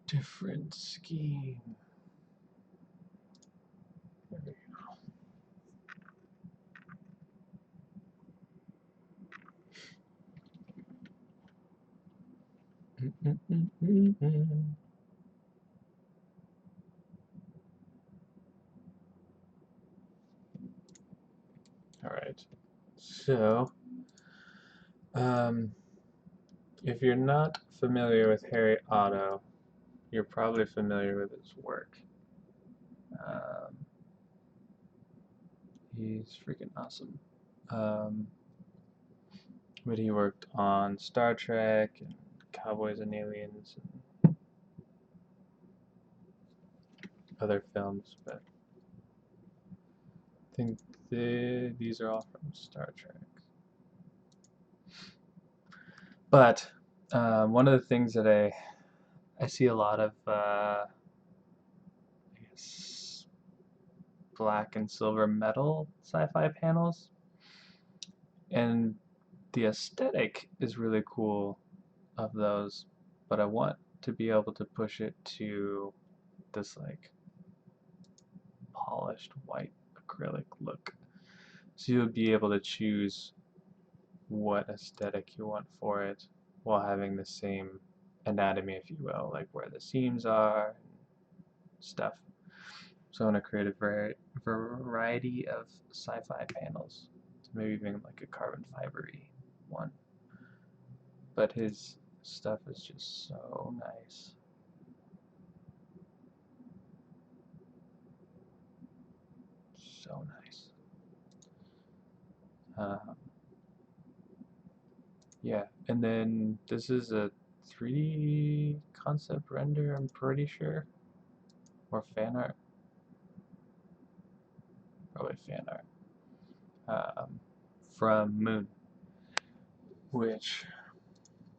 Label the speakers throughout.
Speaker 1: different scheme. There we go. All right. So, if you're not familiar with Harry Otto, you're probably familiar with his work. Um, he's freaking awesome. Um, but he worked on Star Trek and Cowboys and Aliens and other films, but I think these are all from Star Trek. But one of the things that I see a lot of I guess black and silver metal sci-fi panels, and the aesthetic is really cool of those, but I want to be able to push it to this like polished white acrylic look. So you'll be able to choose what aesthetic you want for it while having the same anatomy, if you will, like where the seams are and stuff. So I want to create a variety of sci-fi panels. So maybe even like a carbon fibery one. But his stuff is just so nice. So nice. Yeah, and then this is a 3D concept render, I'm pretty sure. Or fan art. Probably fan art. From Moon. Which,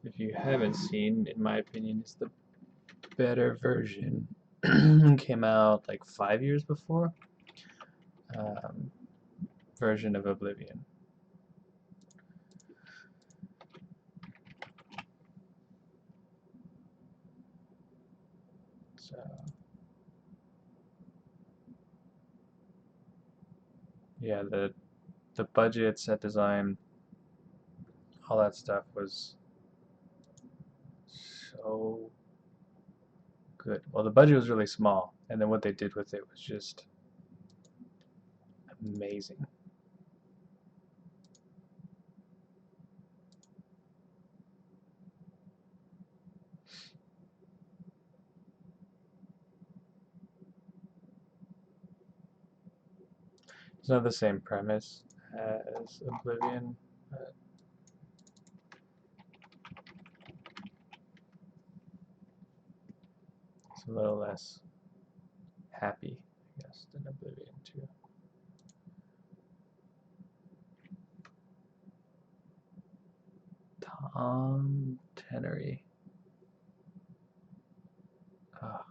Speaker 1: if you haven't seen, in my opinion, is the better version. Came out like 5 years before. Um, version of Oblivion. So yeah, the budget, set design, all that stuff was so good. Well, the budget was really small, and then what they did with it was just amazing. It's not the same premise as Oblivion, but it's a little less happy, I guess, than Oblivion 2. Tom Tenery. Ah,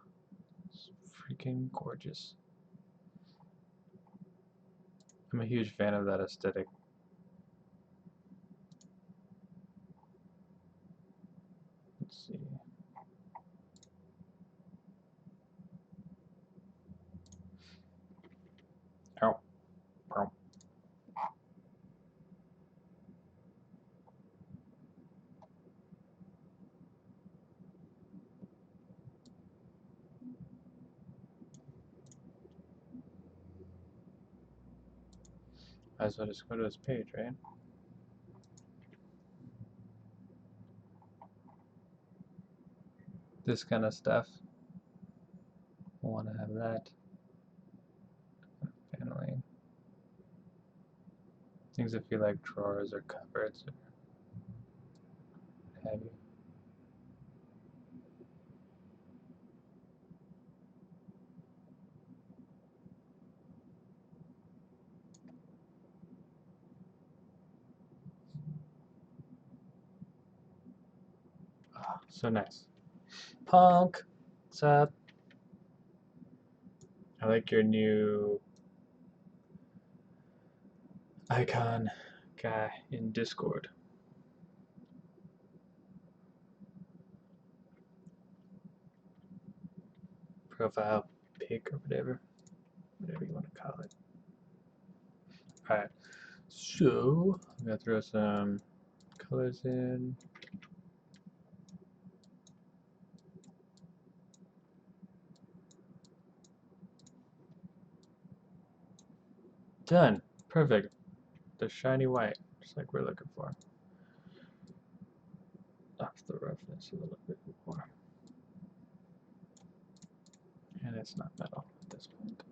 Speaker 1: it's freaking gorgeous. I'm a huge fan of that aesthetic. Let's see. Ow. Ow. Might as well just go to his page, right? This kind of stuff. I want to have that. Paneling. Things that feel like drawers or cupboards or heavy. Oh, so nice. Punk! What's up? I like your new icon guy in Discord. profile pic or whatever you want to call it. Alright, so I'm going to throw some colors in. Done. Perfect. The shiny white, just like we're looking for. Off the roughness a little bit more. And it's not metal at this point.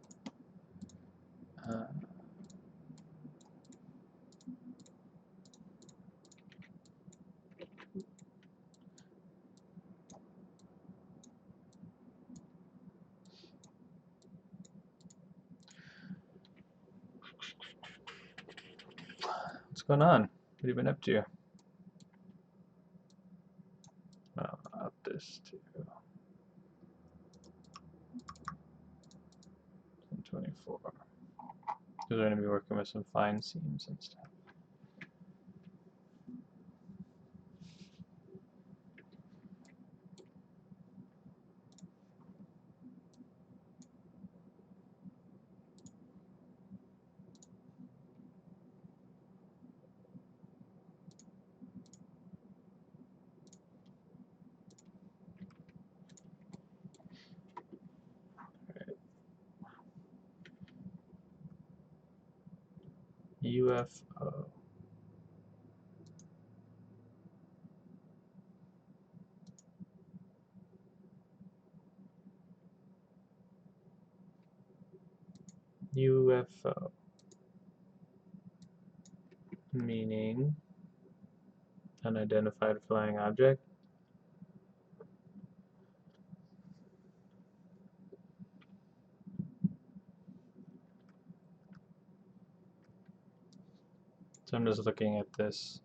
Speaker 1: What's going on? What have you been up to? Well, up this too. 24. Because we're going to be working with some fine seams and stuff. UFO. UFO. Meaning unidentified flying object. So I'm just looking at this.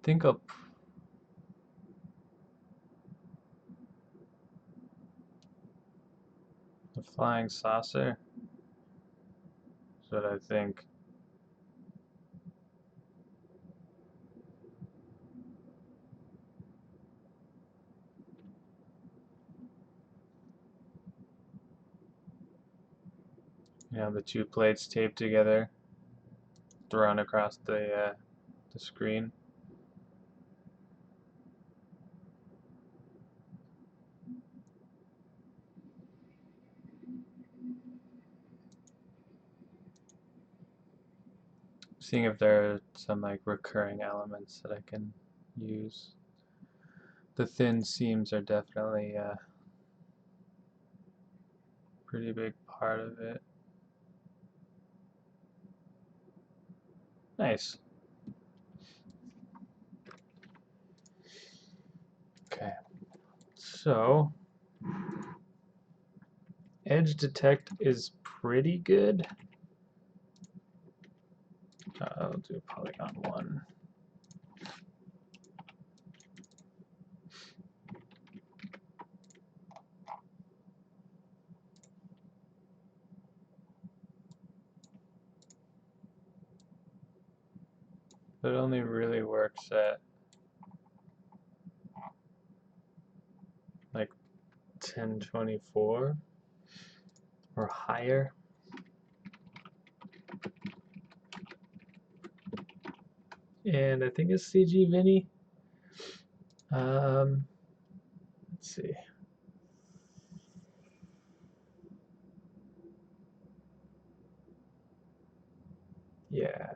Speaker 1: Think of a flying saucer. That's what I think. You know, the two plates taped together, thrown across the screen. Seeing if there are some like recurring elements that I can use. The thin seams are definitely a pretty big part of it. Nice. Okay. So, edge detect is pretty good. I'll do polygon 1. But it only really works at like 1024 or higher. And I think it's CG Vinny. Let's see. Yeah.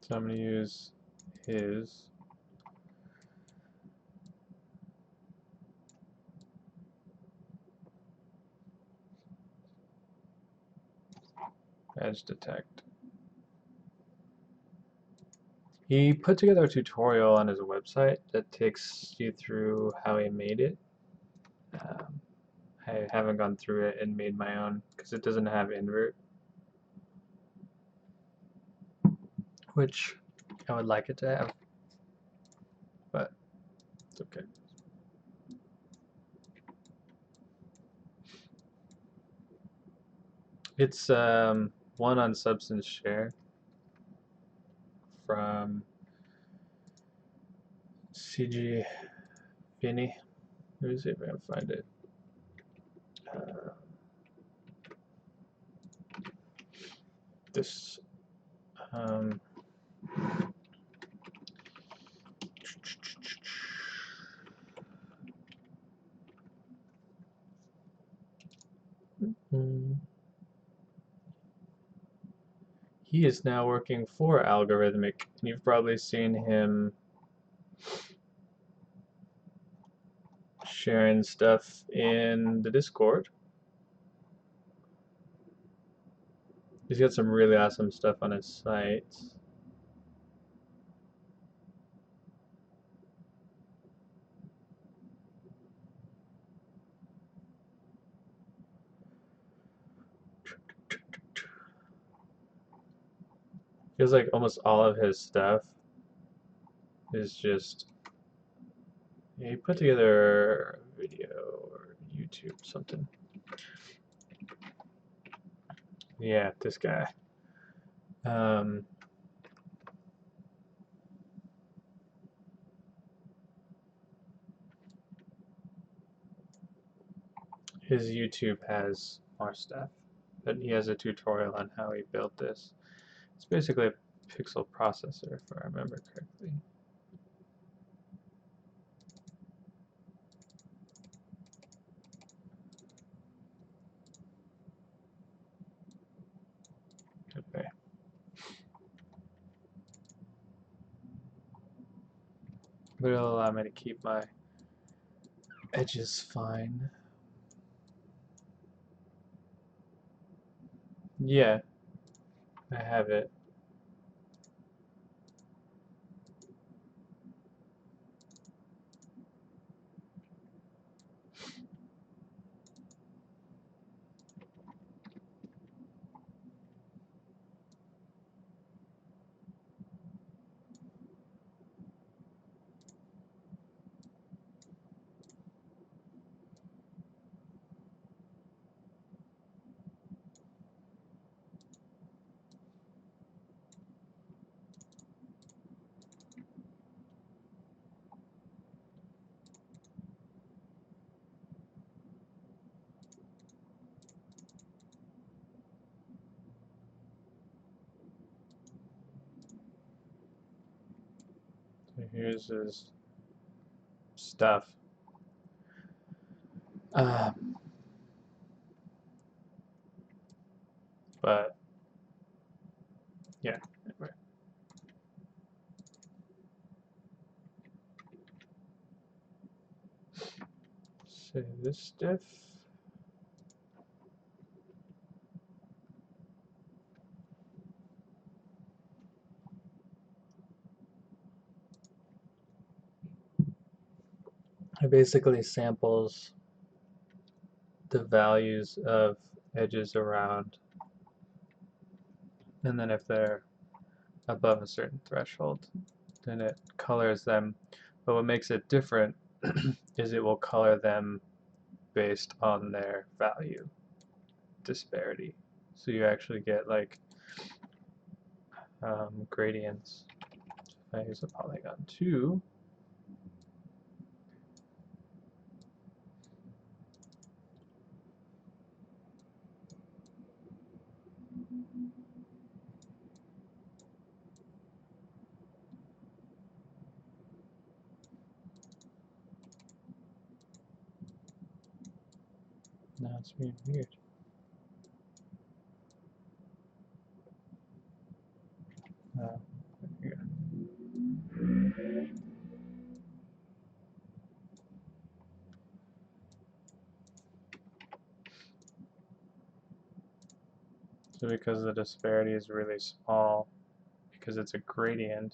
Speaker 1: So I'm going to use his edge detect. He put together a tutorial on his website that takes you through how he made it. I haven't gone through it and made my own because it doesn't have invert, which I would like it to have, but it's okay. It's one on Substance Share from CG Finney. Let me see if I can find it. This he is now working for Algorithmic, and you've probably seen him sharing stuff in the Discord. He's got some really awesome stuff on his site. Feels like almost all of his stuff is just he put together a video or YouTube something. Yeah, this guy. His YouTube has more stuff, but he has a tutorial on how he built this. It's basically a pixel processor, if I remember correctly. Okay. But it'll allow me to keep my edges fine. Yeah, I have it. So here's his stuff. But yeah, anyway. Save this stuff. It basically samples the values of edges around, and then if they're above a certain threshold, then it colors them. But what makes it different is it will color them based on their value disparity. So you actually get like gradients. If I use a polygon 2, now it's being weird. So because the disparity is really small, because it's a gradient,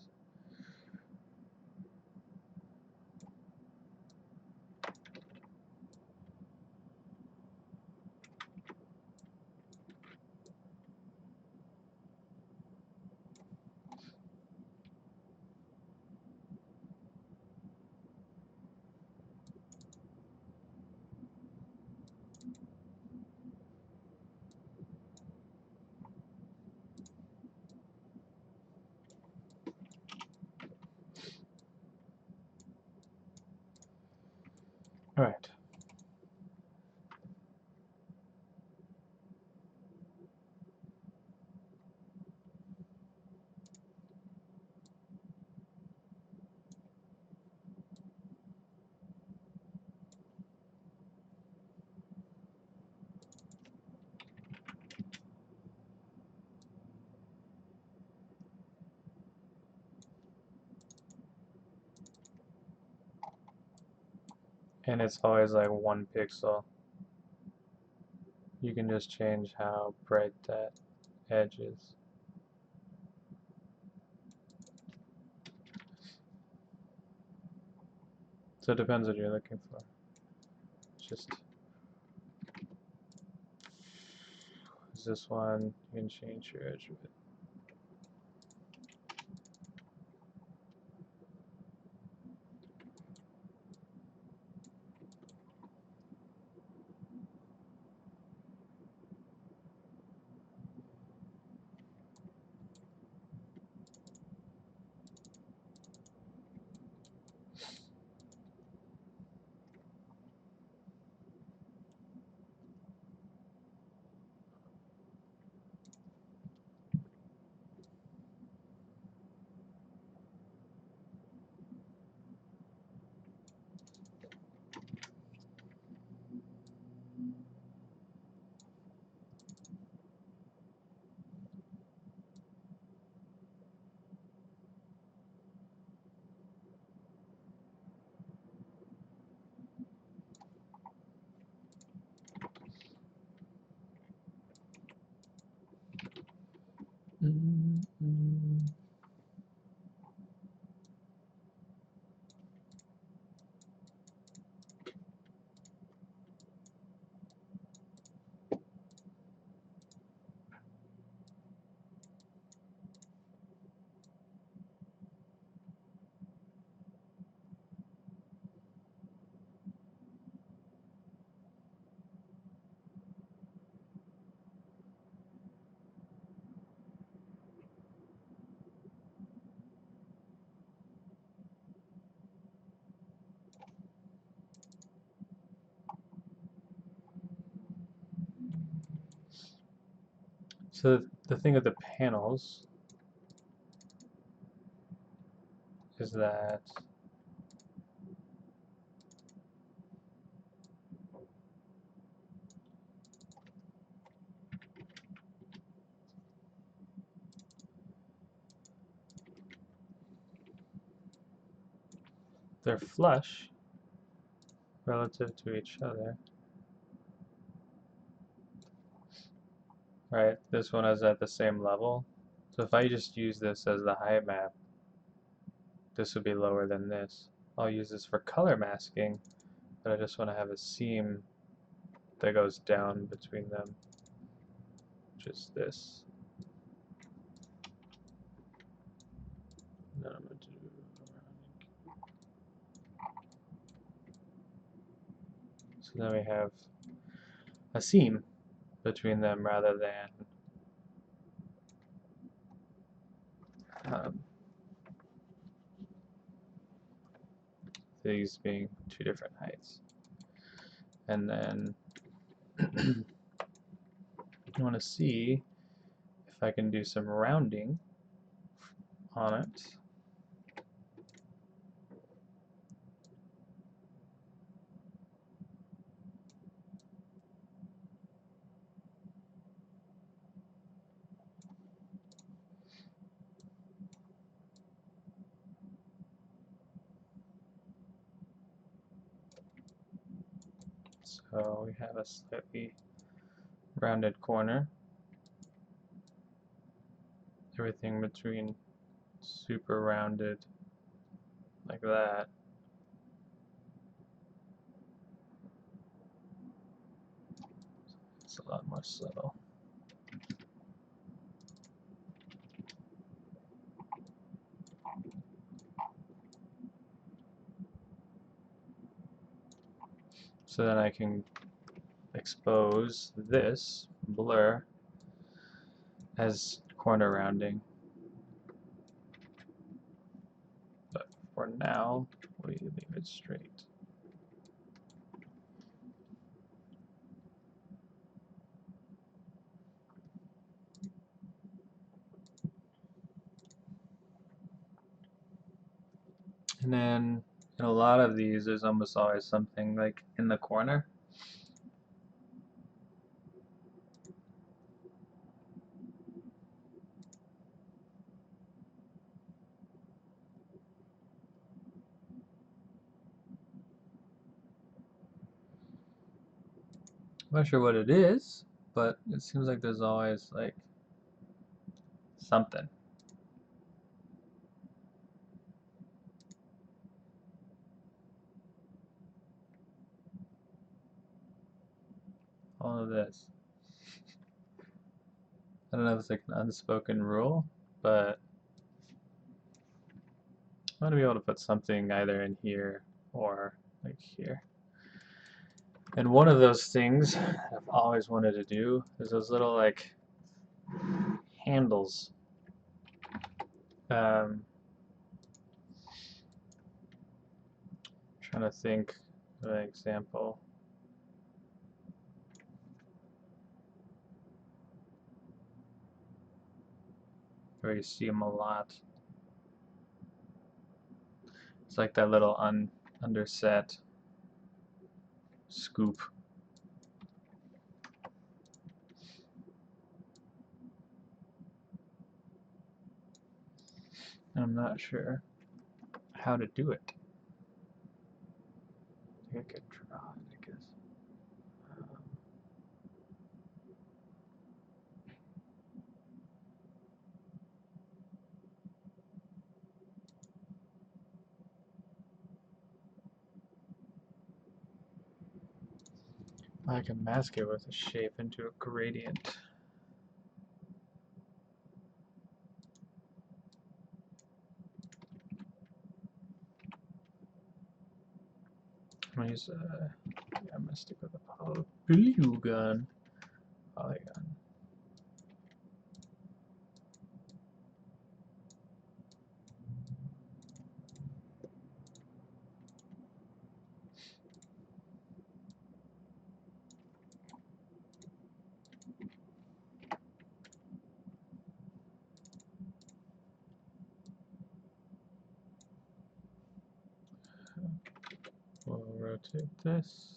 Speaker 1: all right. And it's always like 1 pixel. You can just change how bright that edge is. So it depends what you're looking for. Just this one, you can change your edge width. So the thing with the panels is that they're flush relative to each other. Right, this one is at the same level. So if I just use this as the height map, this would be lower than this. I'll use this for color masking, but I just want to have a seam that goes down between them, which is this. And then I'm going to do so then we have a seam between them rather than these being two different heights. And then I want to see if I can do some rounding on it. So we have a slightly rounded corner. everything between super rounded like that. It's a lot more subtle. So then I can expose this blur as corner rounding. But for now, we leave it straight. And then in a lot of these, there's almost always something like in the corner. I'm not sure what it is, but it seems like there's always like something. All of this. I don't know if it's like an unspoken rule, but I want to be able to put something either in here or like here. And one of those things I've always wanted to do is those little like handles. Trying to think of an example. Where you see them a lot. It's like that little underset scoop. I'm not sure how to do it. I think I could draw it, I guess. I can mask it with a shape into a gradient. I'm gonna use I'm gonna stick with a polygon. Polygon. We'll rotate this.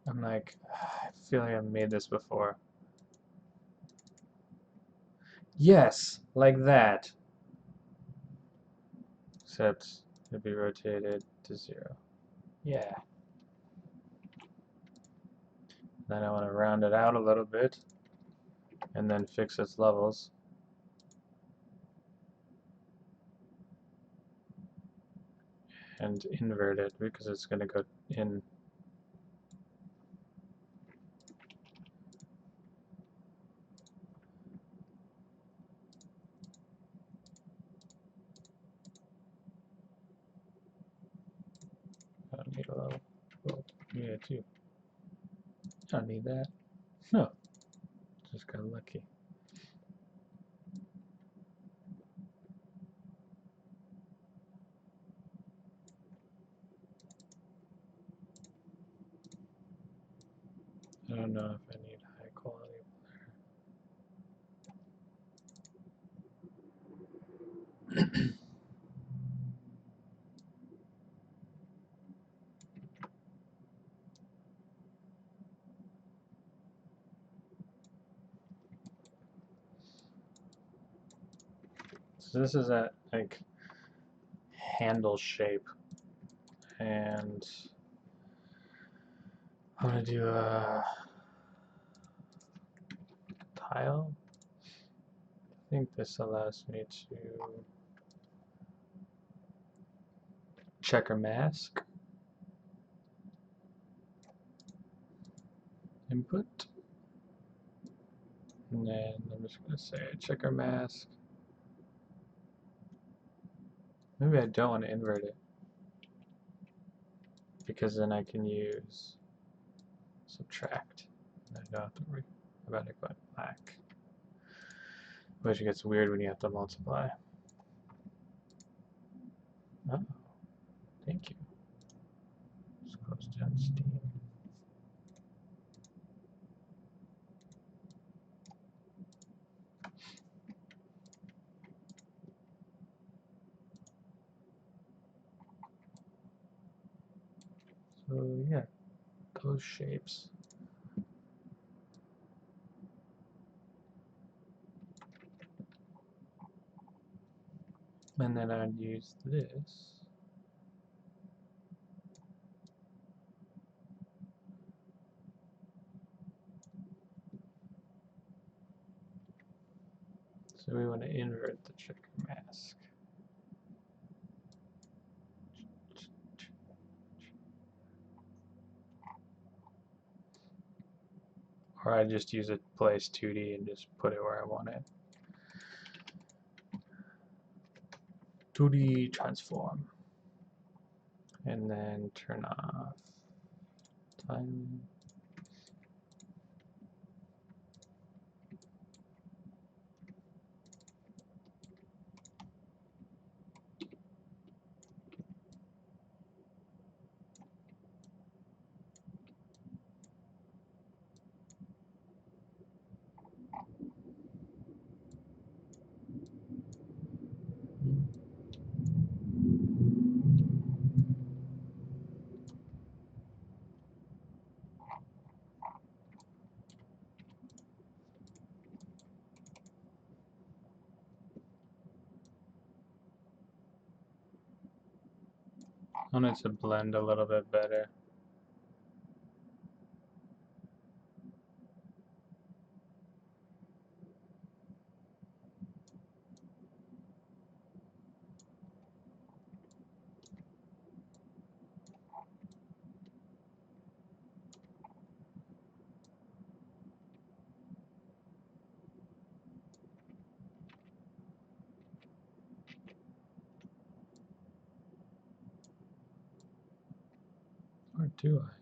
Speaker 1: I'm like, I feel like I've made this before. Yes, like that. Except it'd be rotated to 0. Yeah. Then I want to round it out a little bit and then fix its levels. and invert it because it's going to go in. I don't need a little. Well, yeah, too. I don't need that. No, just got lucky. I don't know if I need high quality. So this is that like handle shape, and I'm gonna do a tile. I think this allows me to checker mask input, and then I'm just gonna say checker mask. Maybe I don't want to invert it because then I can use subtract. I don't have to worry about it going black, which gets weird when you have to multiply. Oh, thank you. Just close down Steam. So yeah, those shapes. And then I'd use this. So we want to invert the checker mask. Or I just use it place 2D and just put it where I want it. 2D transform. And then turn off time. I want it to blend a little bit better. Or do I?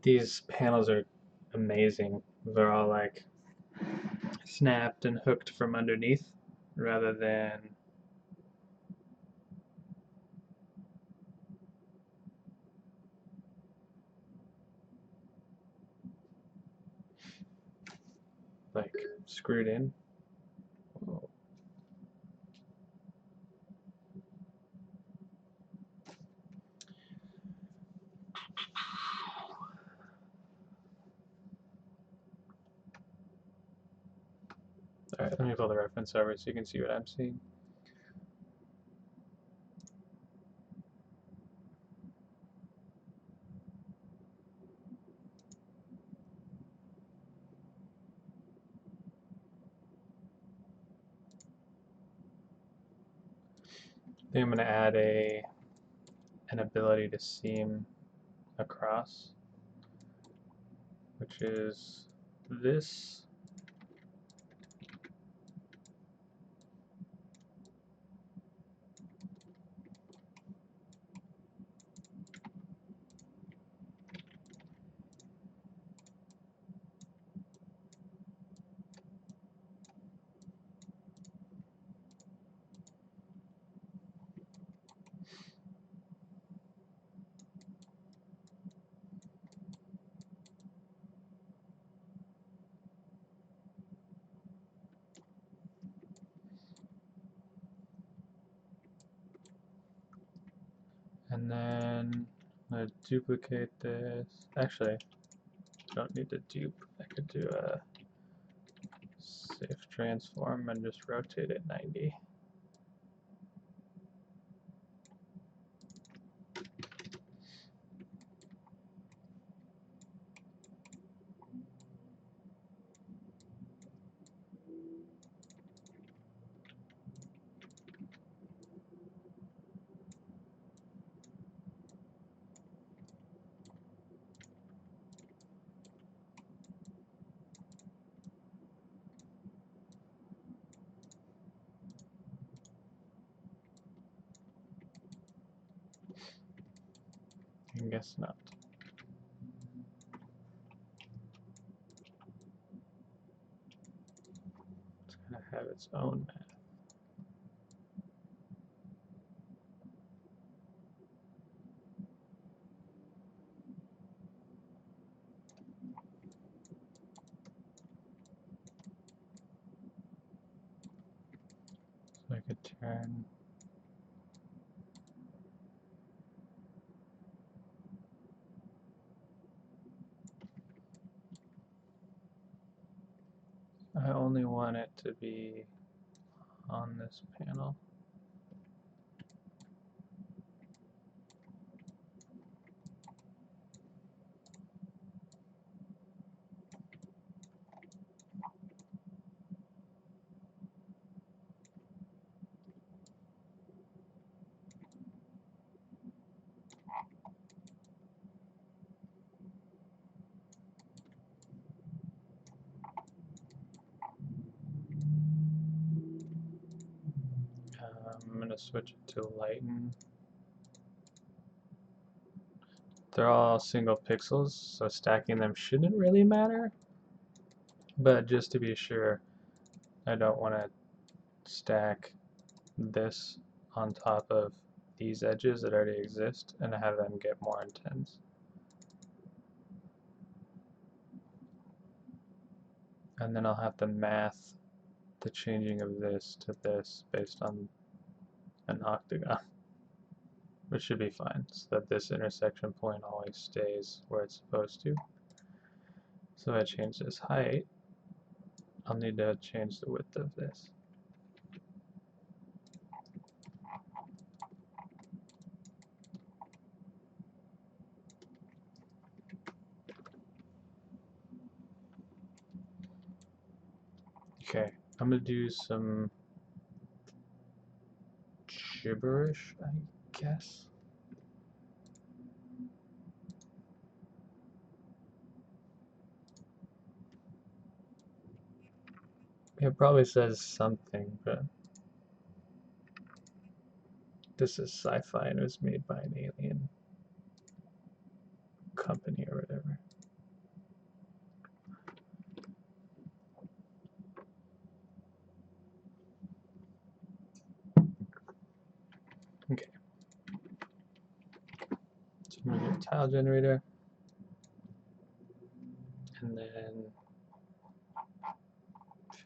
Speaker 1: These panels are amazing. They're all like snapped and hooked from underneath rather than like screwed in. Whoa. All right, let me pull the reference over so you can see what I'm seeing. I think I'm going to add an ability to seam across, which is this. And then I'm going to duplicate this. Actually, I don't need to dupe. I could do a safe transform and just rotate it 90. I guess not. It's going to have its own math. So I could turn I only want it to be on this panel. I'm going to switch it to lighten. They're all single pixels, so stacking them shouldn't really matter. But just to be sure, I don't want to stack this on top of these edges that already exist and have them get more intense. And then I'll have to math the changing of this to this based on an octagon, which should be fine, so that this intersection point always stays where it's supposed to. So if I change this height, I'll need to change the width of this. Okay, I'm gonna do some gibberish, I guess. It probably says something, but this is sci-fi and it was made by an alien company or whatever. tile generator, and then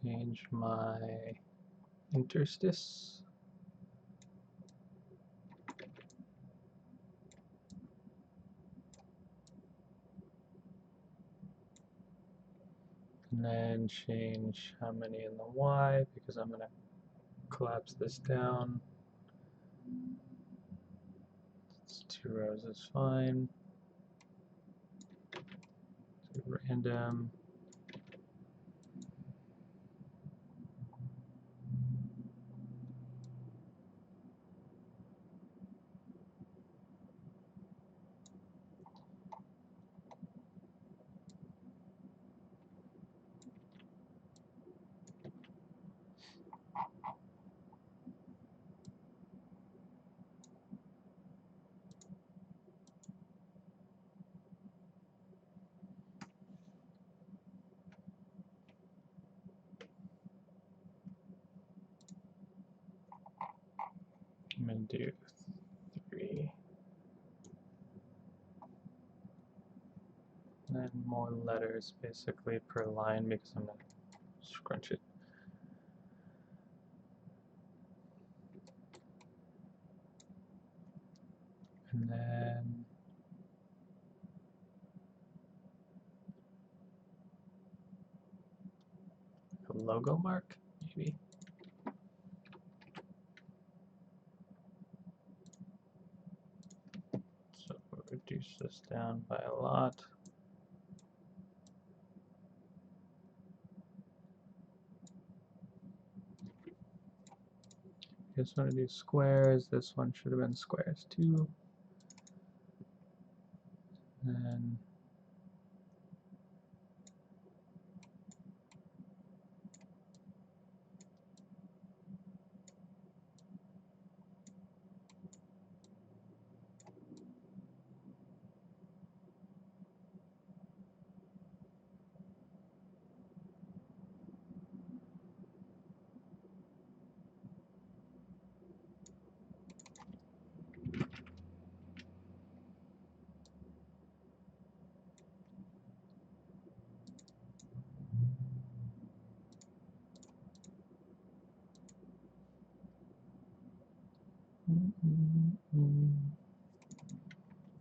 Speaker 1: change my interstice. And then change how many in the Y, because I'm going to collapse this down. It's 2 rows is fine. Do random. I'm going to do 3. And then more letters basically per line because I'm going to scrunch it. And then a logo mark, maybe. So we'll reduce this down by a lot. Just want to do squares. This one should have been squares too. And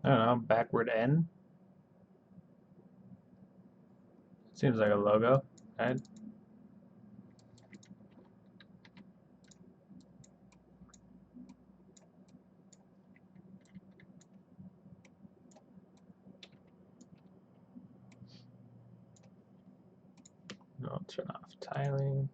Speaker 1: I don't know, backward N? Seems like a logo, right? I'll turn off tiling.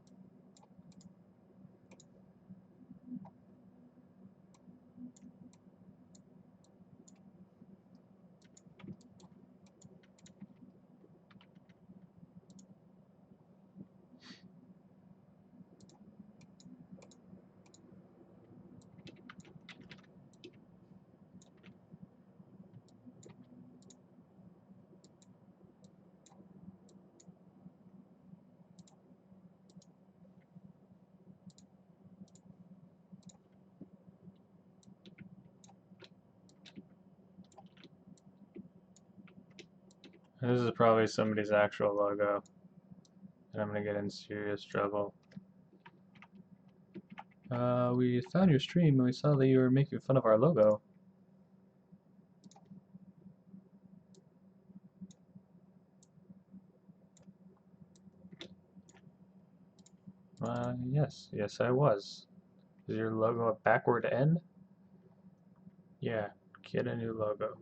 Speaker 1: This is probably somebody's actual logo, and I'm gonna get in serious trouble. We found your stream and we saw that you were making fun of our logo. Yes I was. Is your logo a backward N? Yeah, get a new logo.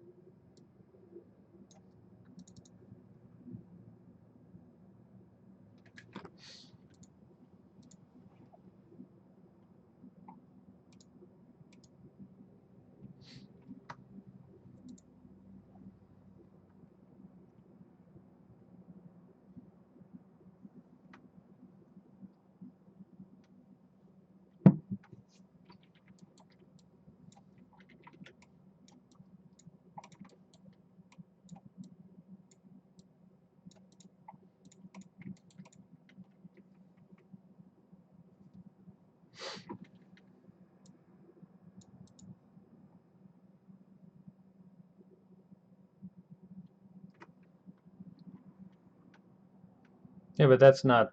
Speaker 1: Yeah, but that's not,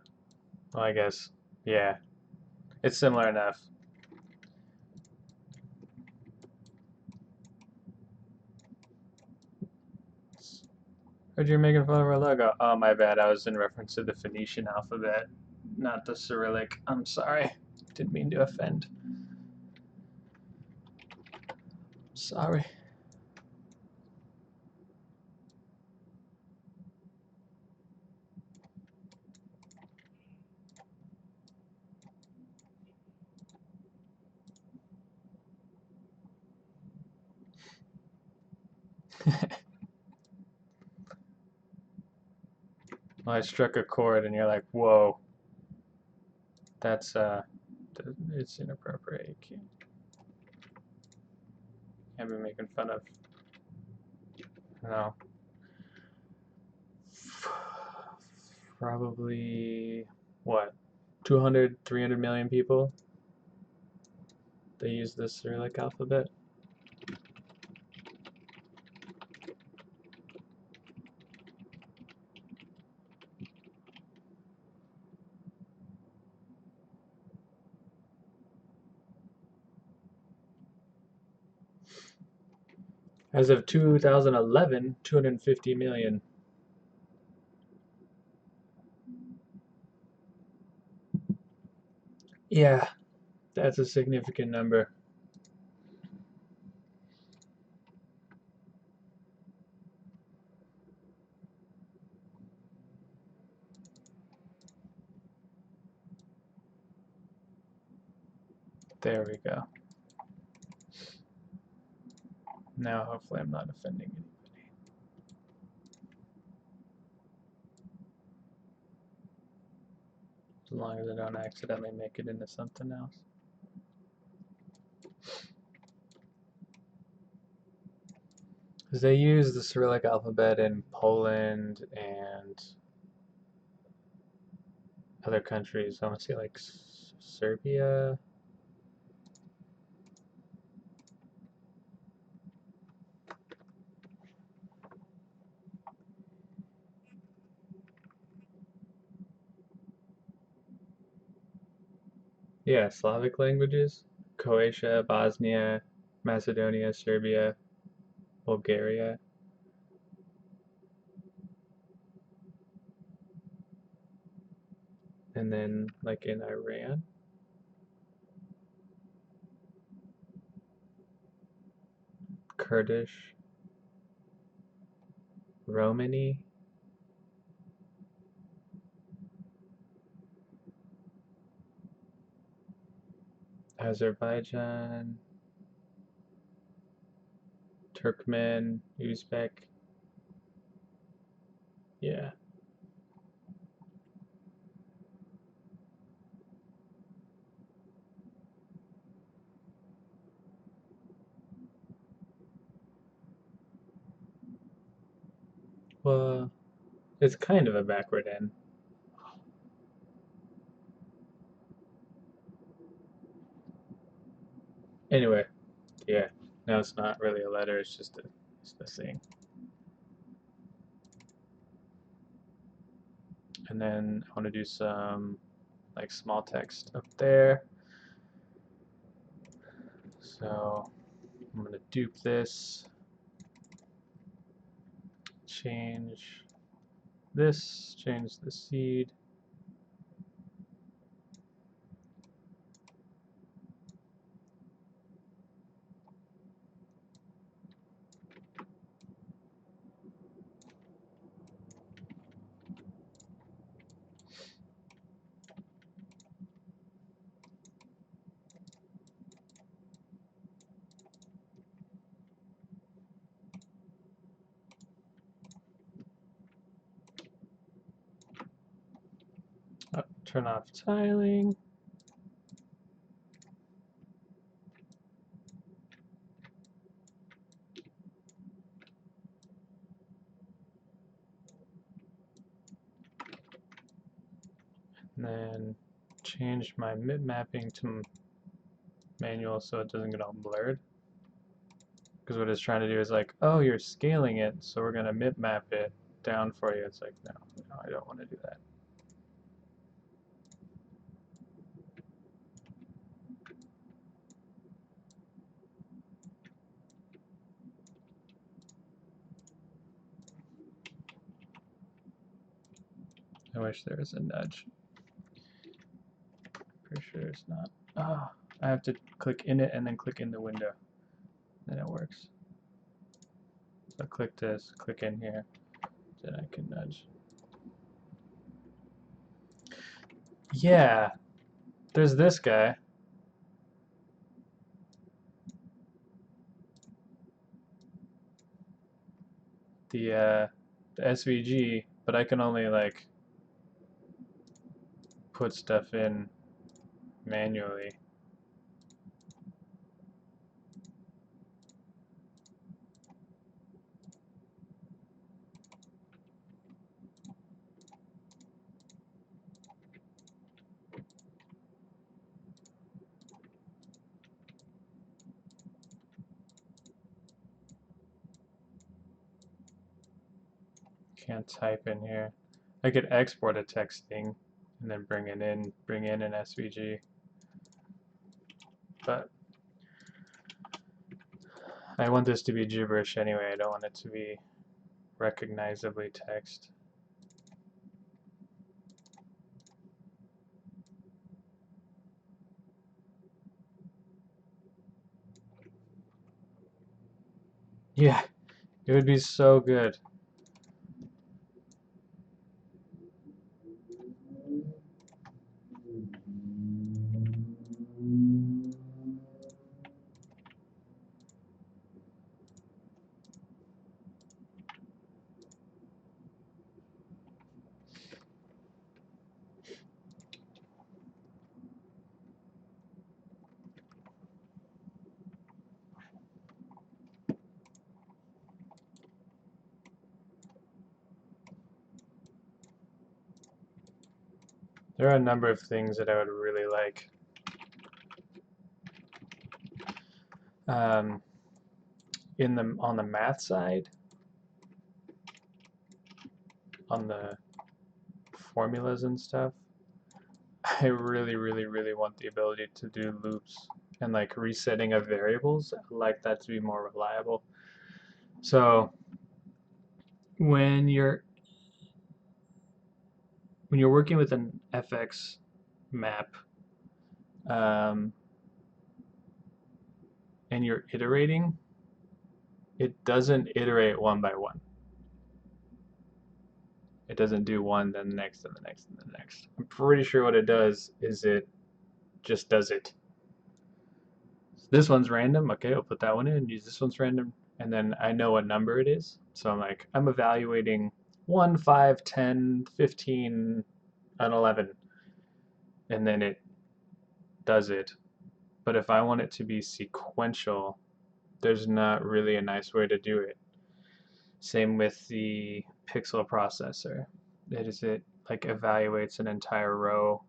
Speaker 1: well, I guess, yeah, it's similar enough. Heard you're making fun of our logo. Oh, my bad. I was in reference to the Phoenician alphabet, not the Cyrillic. I'm sorry. Didn't mean to offend. Sorry. Well, I struck a chord, and you're like, "Whoa, that's it's inappropriate. Can't be making fun of." No. Probably what? 200, 300 million people. They use the Cyrillic alphabet. As of 2011, 250 million. Yeah, that's a significant number. There we go. Now, hopefully, I'm not offending anybody. As long as I don't accidentally make it into something else. Because they use the Cyrillic alphabet in Poland and other countries. I want to say like Serbia. Yeah, Slavic languages. Croatia, Bosnia, Macedonia, Serbia, Bulgaria. And then like in Iran. Kurdish, Romani, Azerbaijan, Turkmen, Uzbek. Yeah. Well, it's kind of a backward N. Anyway, yeah. No, it's not really a letter. It's the thing. And then I want to do some like small text up there. So I'm going to dupe this, change this, change the seed. Oh, turn off tiling. And then change my mip mapping to manual so it doesn't get all blurred. Because what it's trying to do is like, oh, you're scaling it, so we're going to mip map it down for you. It's like, no, I don't want to do that. I wish there was a nudge. Pretty sure it's not. Ah, I have to click in it and then click in the window. Then it works. So click this, click in here, then I can nudge. Yeah, there's this guy. The SVG, but I can only like put stuff in manually. Can't type in here. I could export a text thing and then bring in an SVG. But I want this to be gibberish anyway. I don't want it to be recognizably text. Yeah, it would be so good. There are a number of things that I would really like. On the math side, on the formulas and stuff, I really, really, really want the ability to do loops and like resetting of variables. I'd like that to be more reliable. So when you're working with an FX map, um, and you're iterating, it doesn't iterate one by one. It doesn't do one, then the next, and the next, and the next. I'm pretty sure what it does is it just does it. This one's random. Okay, I'll put that one in. Use this one's random. And then I know what number it is. So I'm like, I'm evaluating 1, 5, 10, 15, and 11. And then it does it. But if I want it to be sequential, there's not really a nice way to do it. Same with the pixel processor. It like evaluates an entire row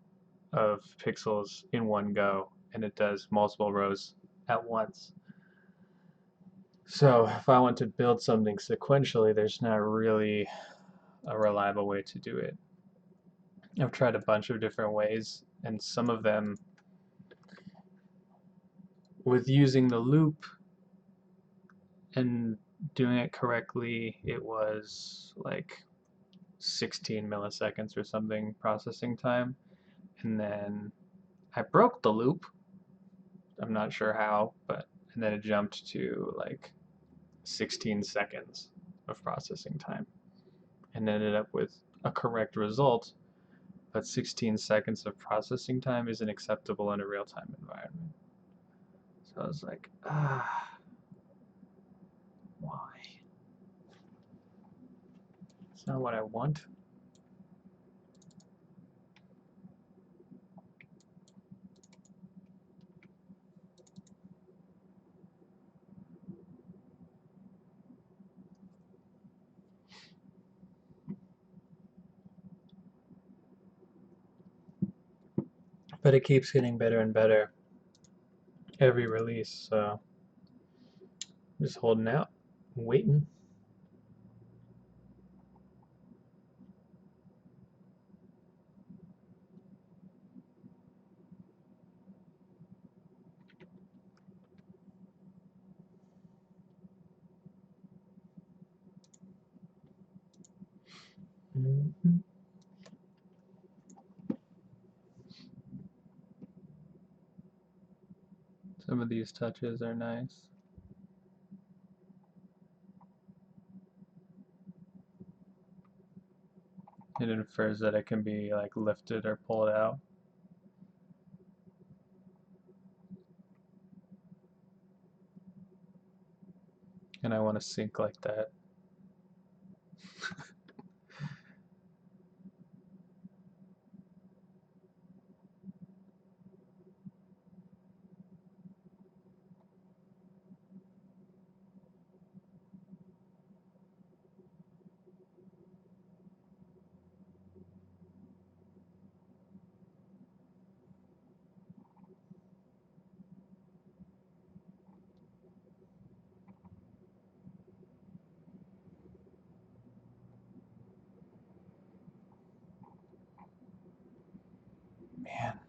Speaker 1: of pixels in one go, and it does multiple rows at once. So if I want to build something sequentially, there's not really a reliable way to do it. I've tried a bunch of different ways, and some of them, with using the loop and doing it correctly, it was like 16 milliseconds or something processing time. And then I broke the loop. I'm not sure how, and then it jumped to like 16 seconds of processing time and ended up with a correct result, but 16 seconds of processing time isn't acceptable in a real-time environment. So I was like, why? It's not what I want. But it keeps getting better and better every release, so I'm just holding out, waiting. these touches are nice. It infers that it can be like lifted or pulled out. And I want to sync like that. Man.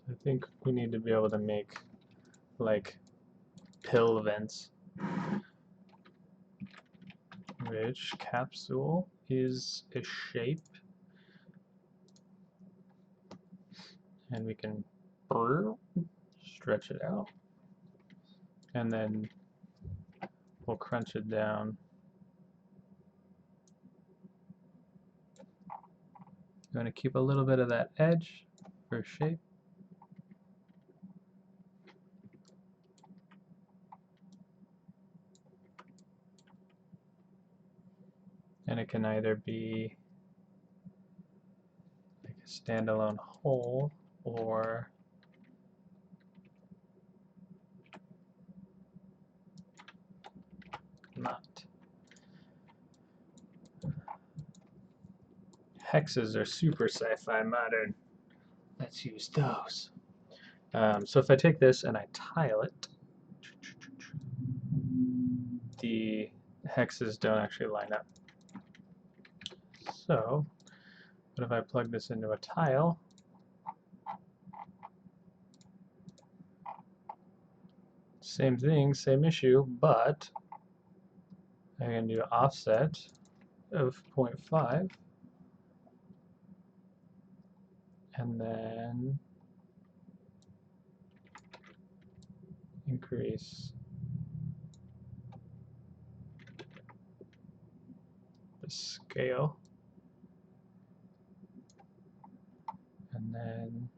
Speaker 1: I think we need to be able to make like pill vents, which capsule is a shape, and we can stretch it out, and then we'll crunch it down. You want to keep a little bit of that edge for shape. And it can either be like a standalone hole or not. Hexes are super sci-fi modern. Let's use those. So if I take this and I tile it, the hexes don't actually line up. So, what if I plug this into a tile? Same thing, same issue, but I can do offset of 0.5 and then increase the scale, and then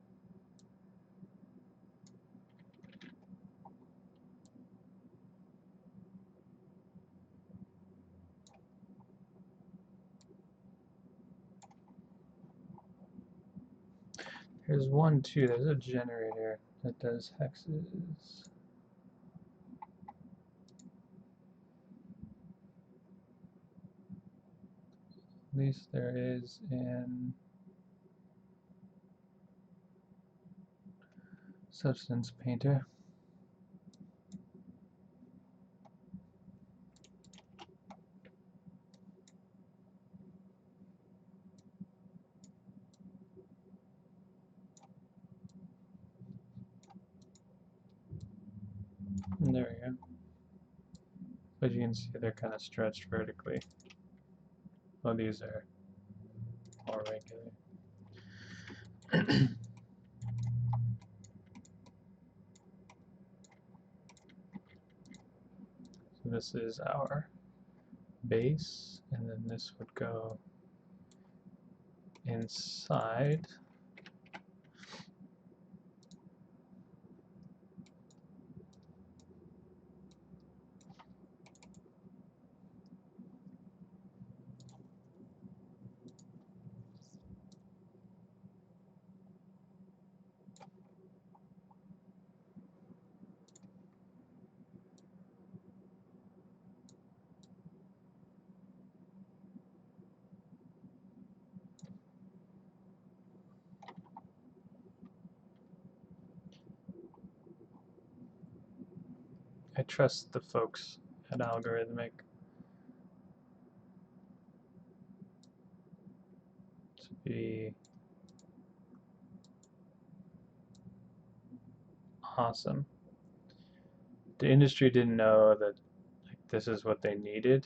Speaker 1: there's one too, there's a generator that does hexes. At least there is in Substance Painter. And there we go. But you can see they're kind of stretched vertically. Well, these are more regular. So this is our base, and then this would go inside. I trust the folks at Algorithmic to be awesome. The industry didn't know that this is what they needed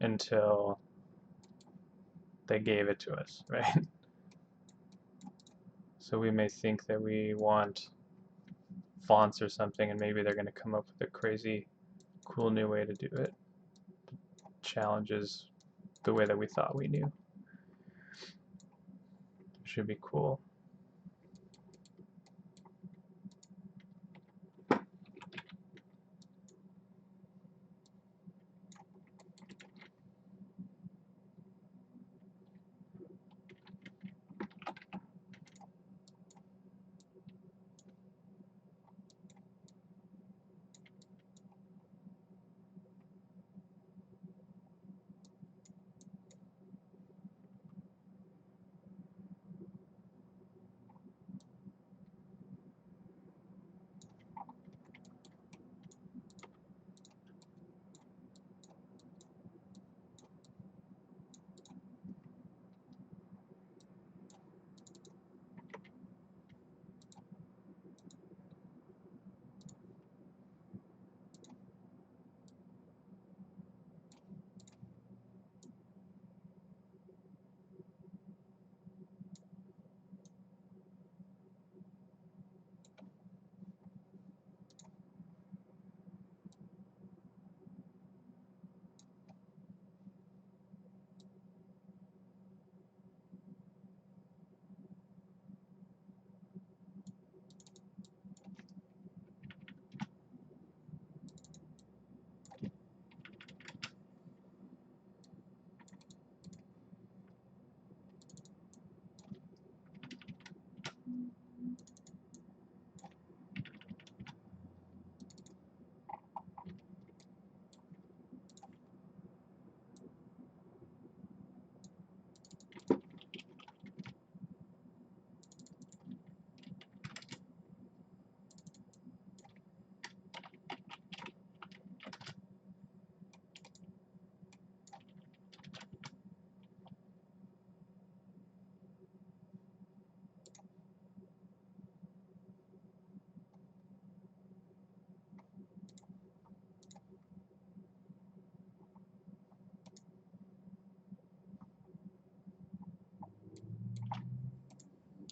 Speaker 1: until they gave it to us, right? So we may think that we want fonts or something, and maybe they're going to come up with a crazy, cool new way to do it. Challenges the way that we thought we knew. Should be cool.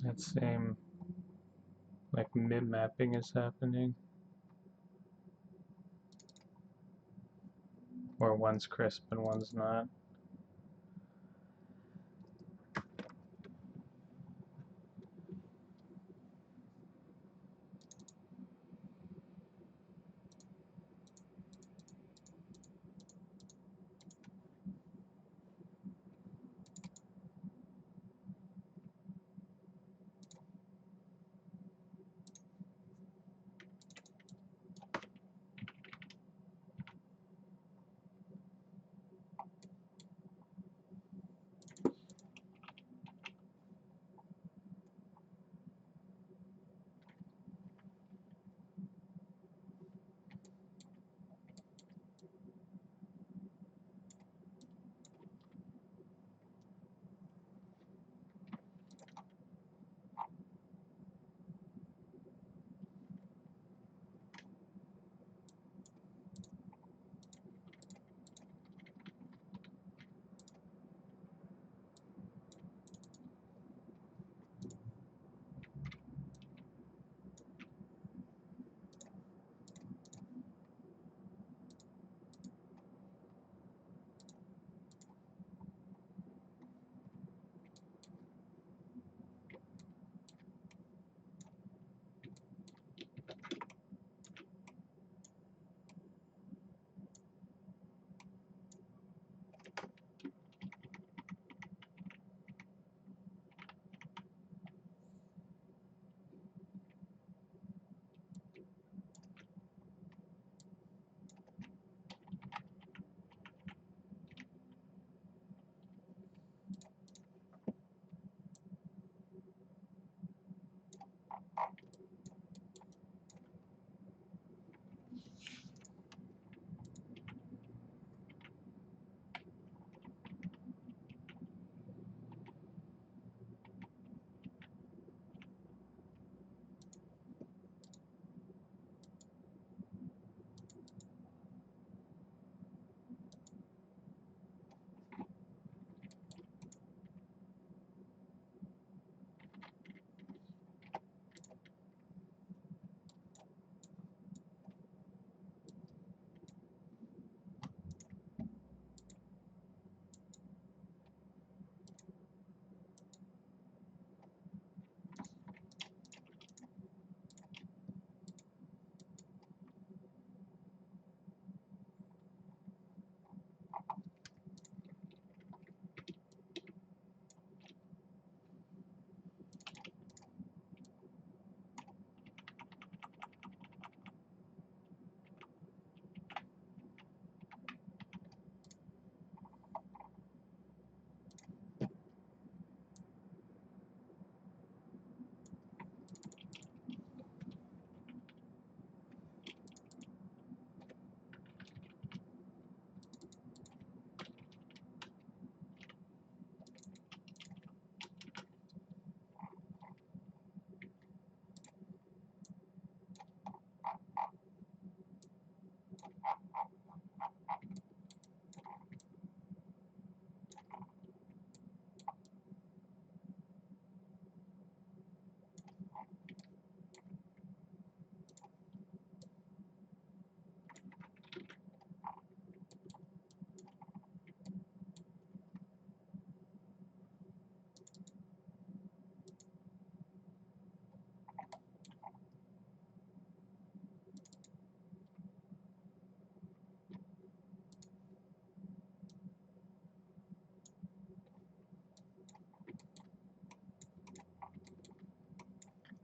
Speaker 1: That same like mid mapping is happening, where one's crisp and one's not.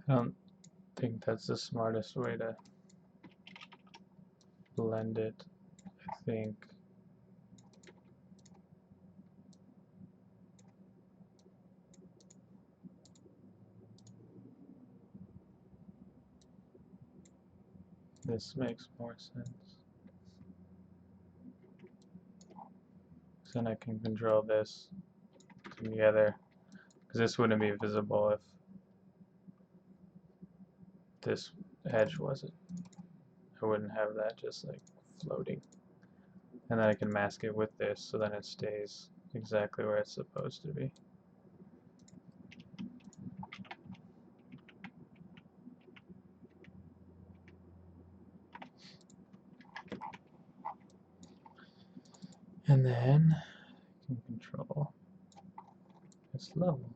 Speaker 1: I don't think that's the smartest way to blend it. I think this makes more sense. So then I can control this together, because this wouldn't be visible if this edge wasn't. I wouldn't have that just like floating. And then I can mask it with this so then it stays exactly where it's supposed to be. And then I can control its level.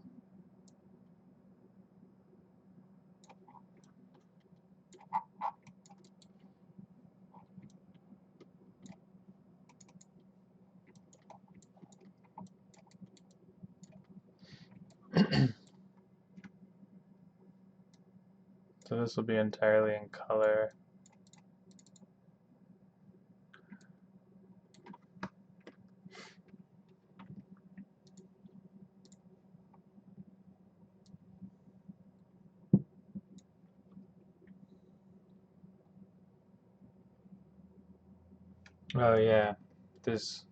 Speaker 1: So this will be entirely in color. Oh yeah, this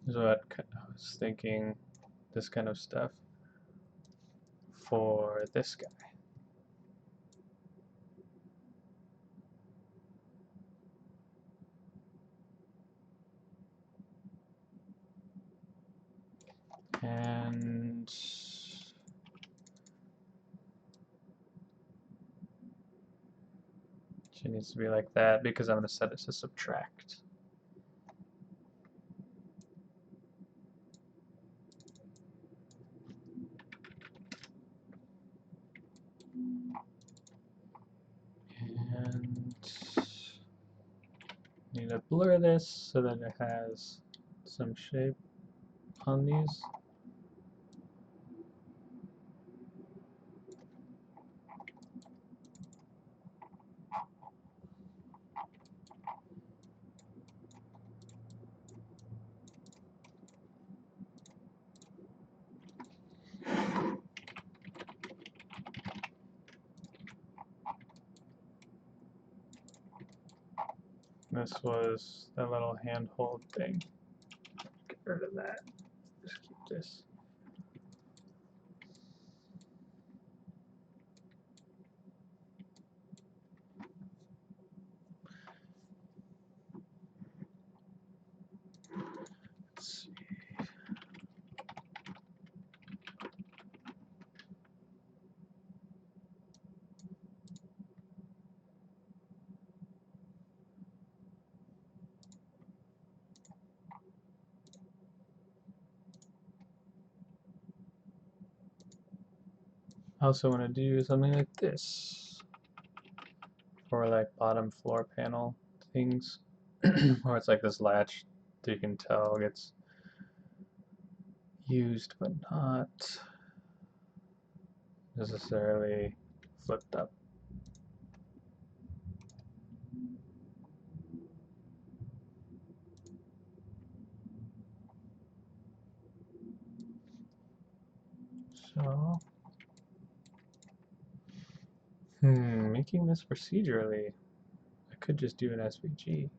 Speaker 1: is what I was thinking, this kind of stuff for this guy. And she needs to be like that because I'm going to set it to subtract. And need to blur this so that it has some shape on these. This was that little handhold thing. Get rid of that. Just keep this. Let's see. I also want to do something like this for like bottom floor panel things, or it's like this latch that you can tell gets used but not necessarily flipped up. So, making this procedurally, I could just do an SVG.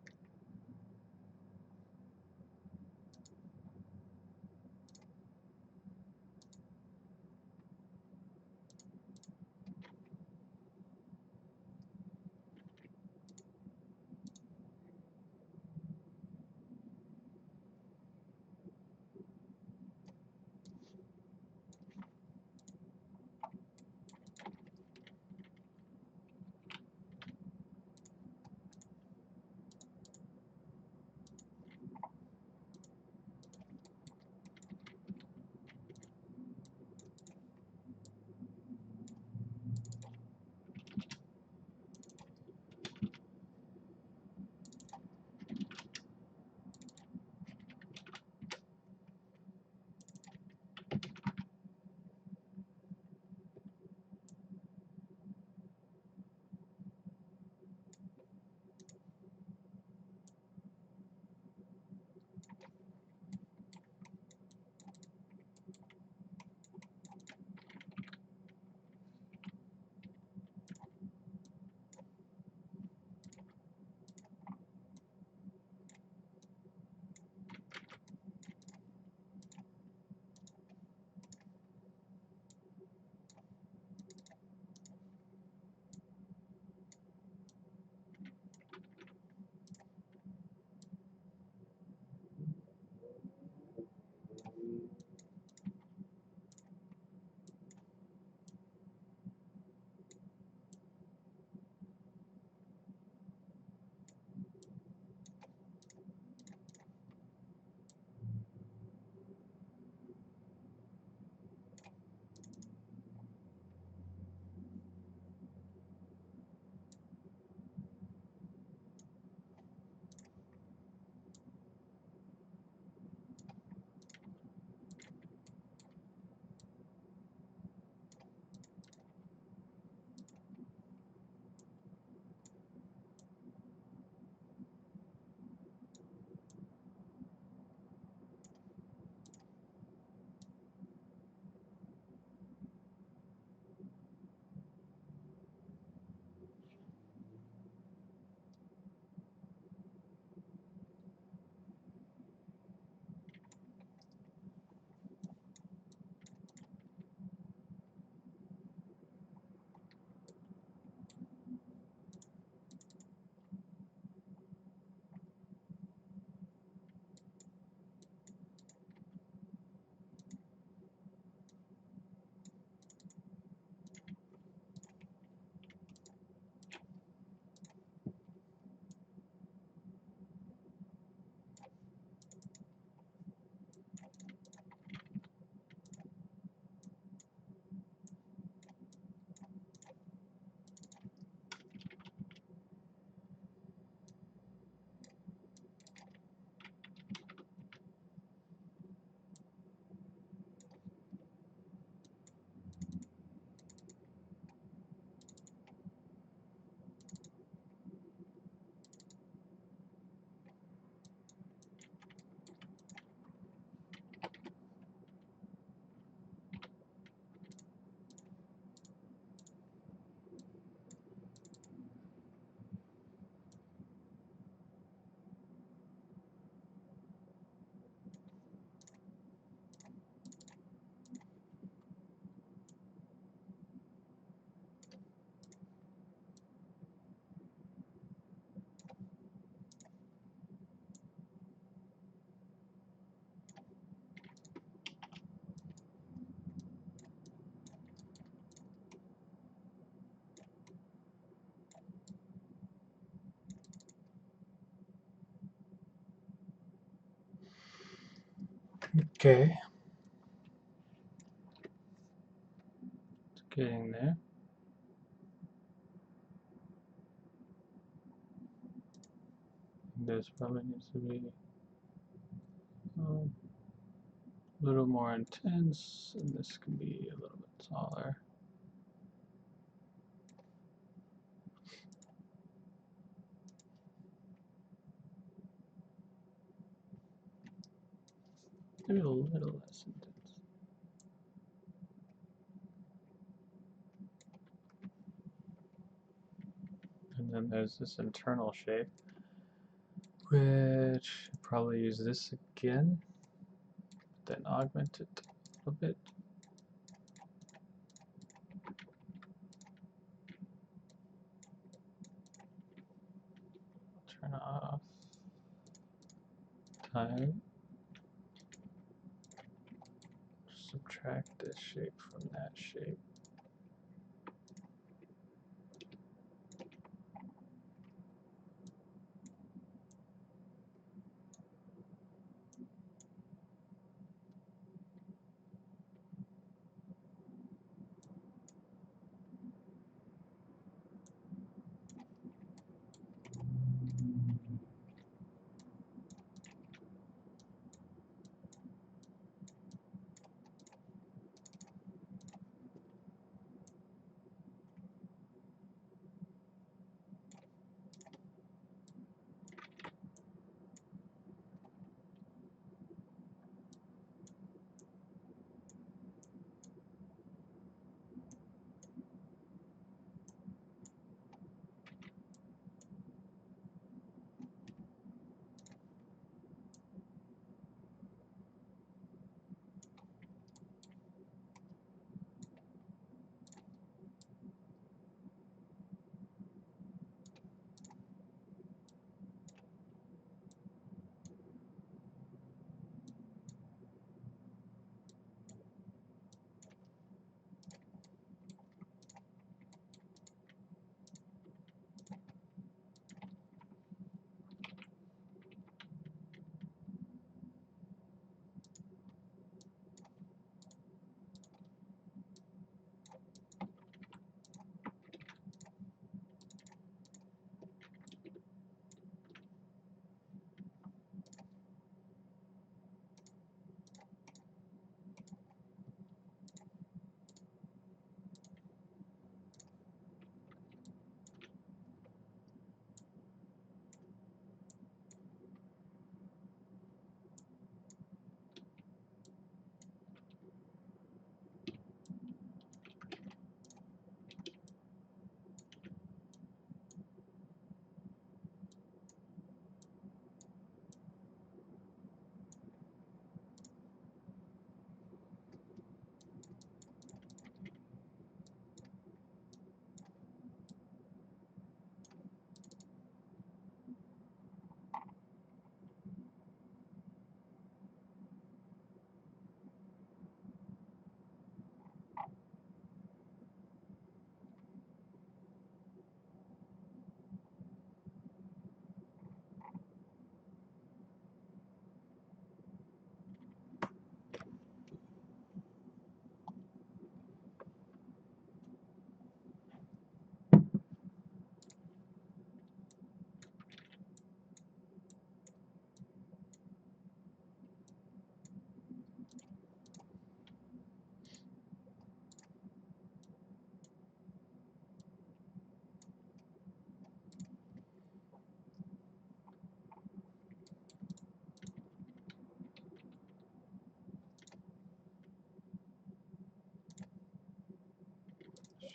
Speaker 1: Okay. It's getting there. This probably needs to be a little more intense, and this can be a little bit taller. Maybe a little less intense. And then there's this internal shape, which I'll probably use this again, then augment it a little bit. Turn off time. Subtract this shape from that shape.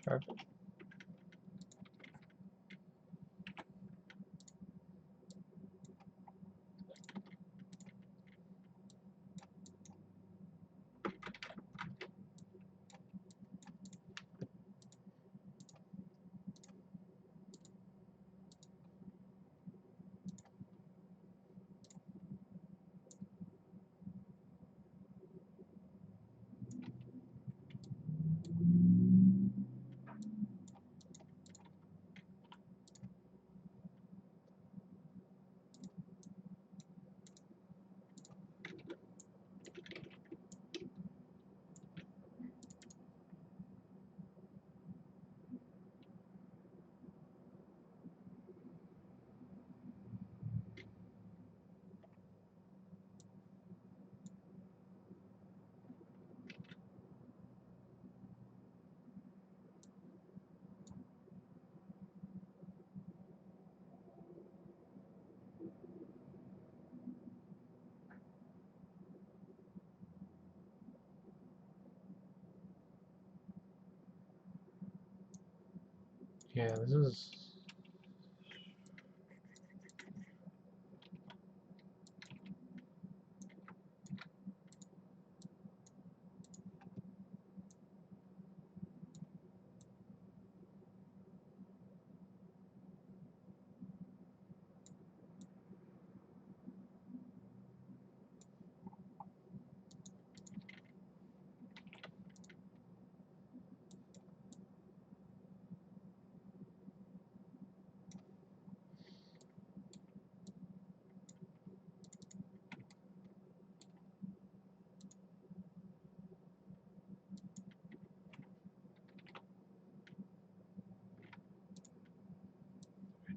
Speaker 1: Sharpen. Yeah, this is...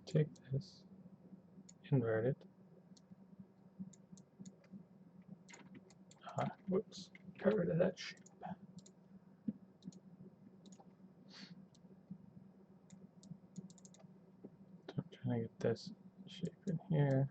Speaker 1: Take this, invert it. Whoops, got rid of that shape. So I'm trying to get this shape in here.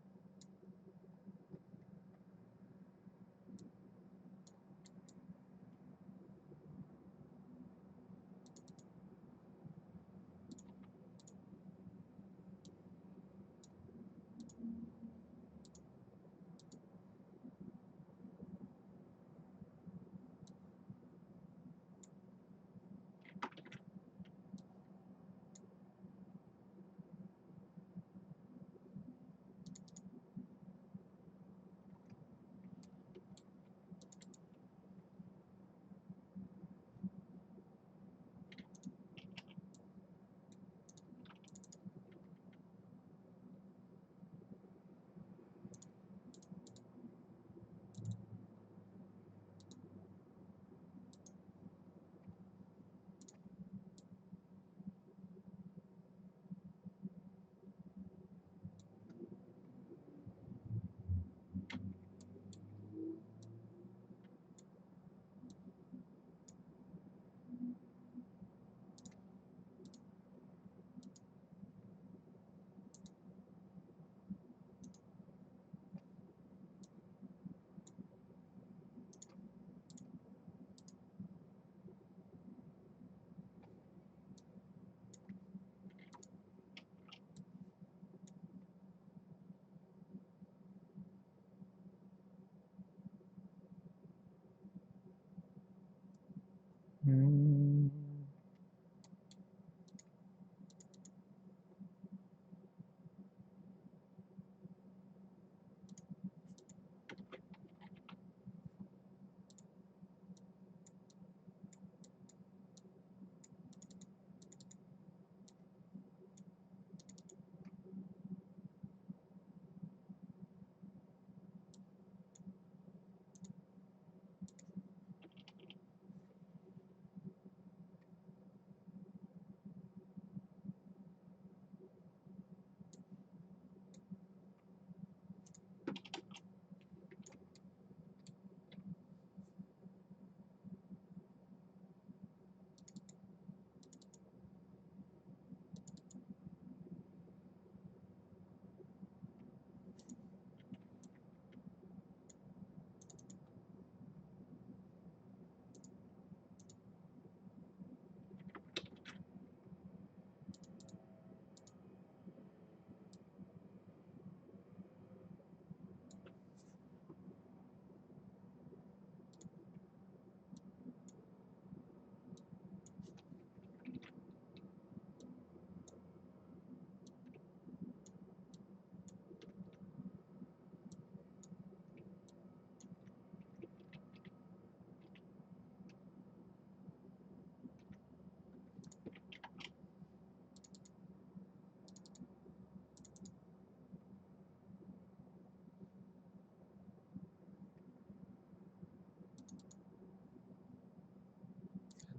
Speaker 1: Mm.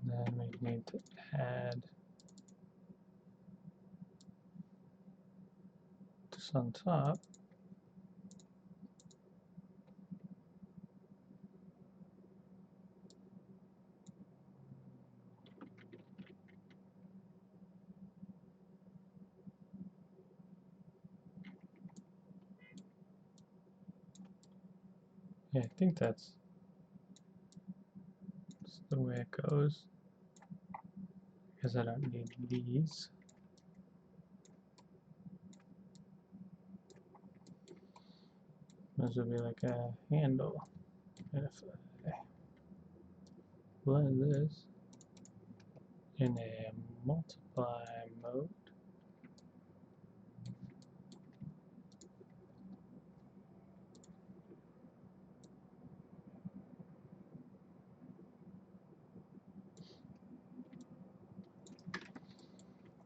Speaker 1: And then we need to add this on top. Yeah, I think that's the way it goes, because I don't need these. This would be like a handle. And if I blend this in a multiply mode,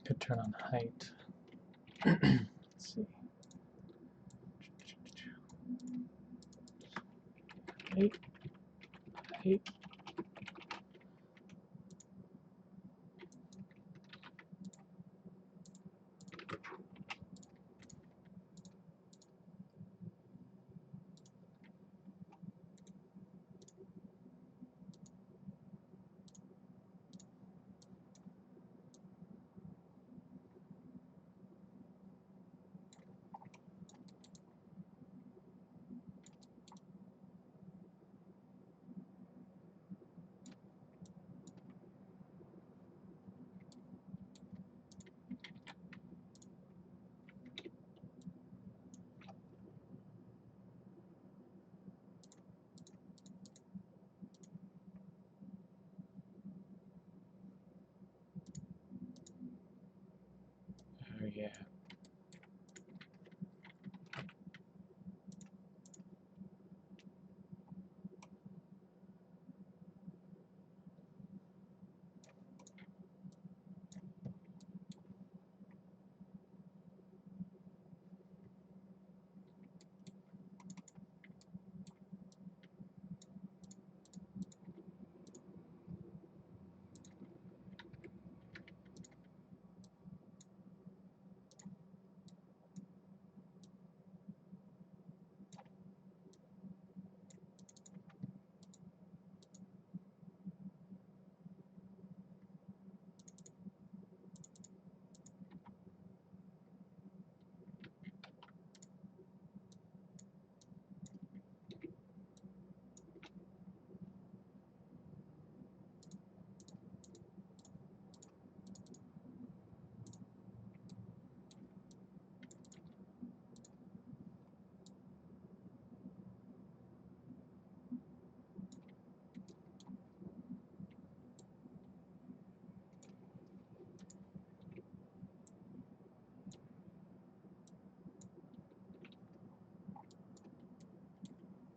Speaker 1: could turn on height. Let's see. Height, height. Oh yeah.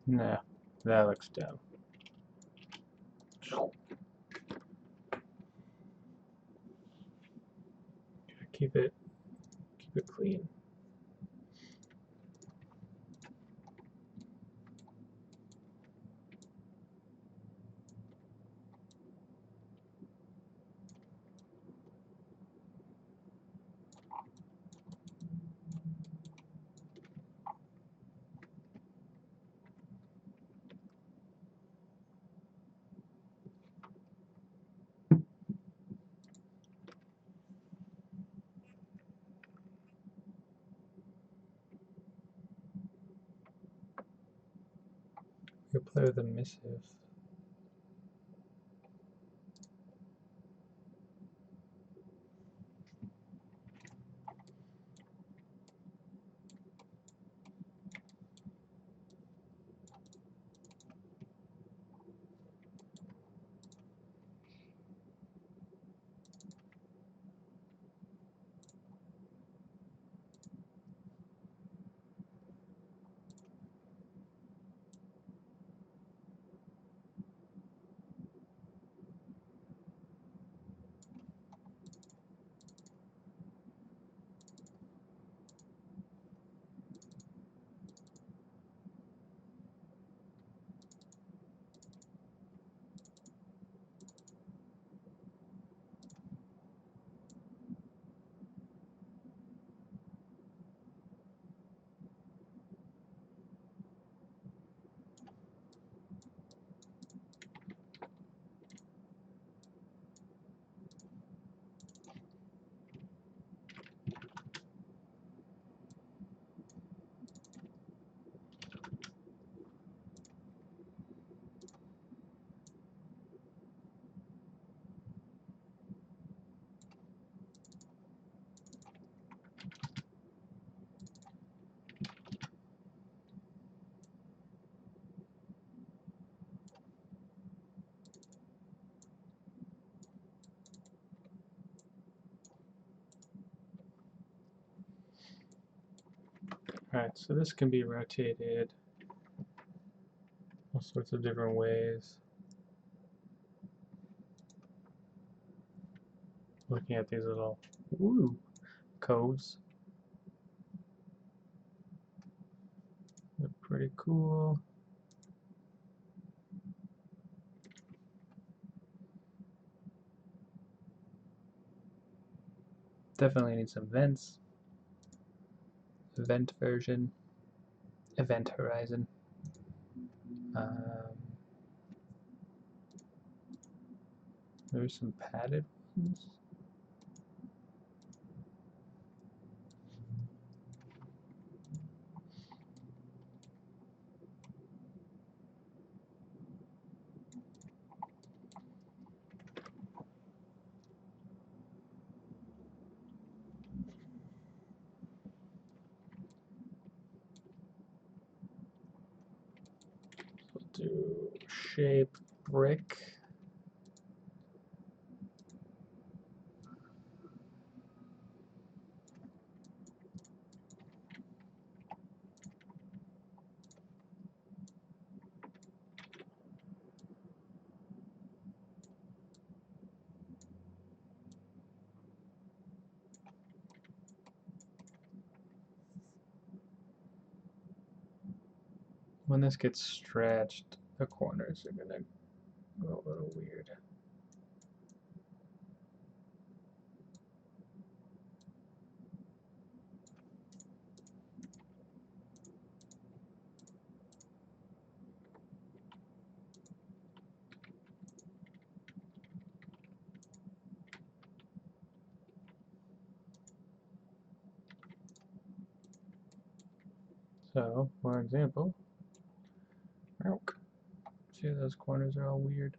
Speaker 1: No, that looks dumb. Keep it clean. You play with the missive. Alright, so this can be rotated all sorts of different ways. Looking at these little coves. Look pretty cool. Definitely need some vents. Event version. Event horizon. There's some padded ones. We'll do shape brick. When this gets stretched, the corners are gonna go a little weird. So, for example, see those corners are all weird.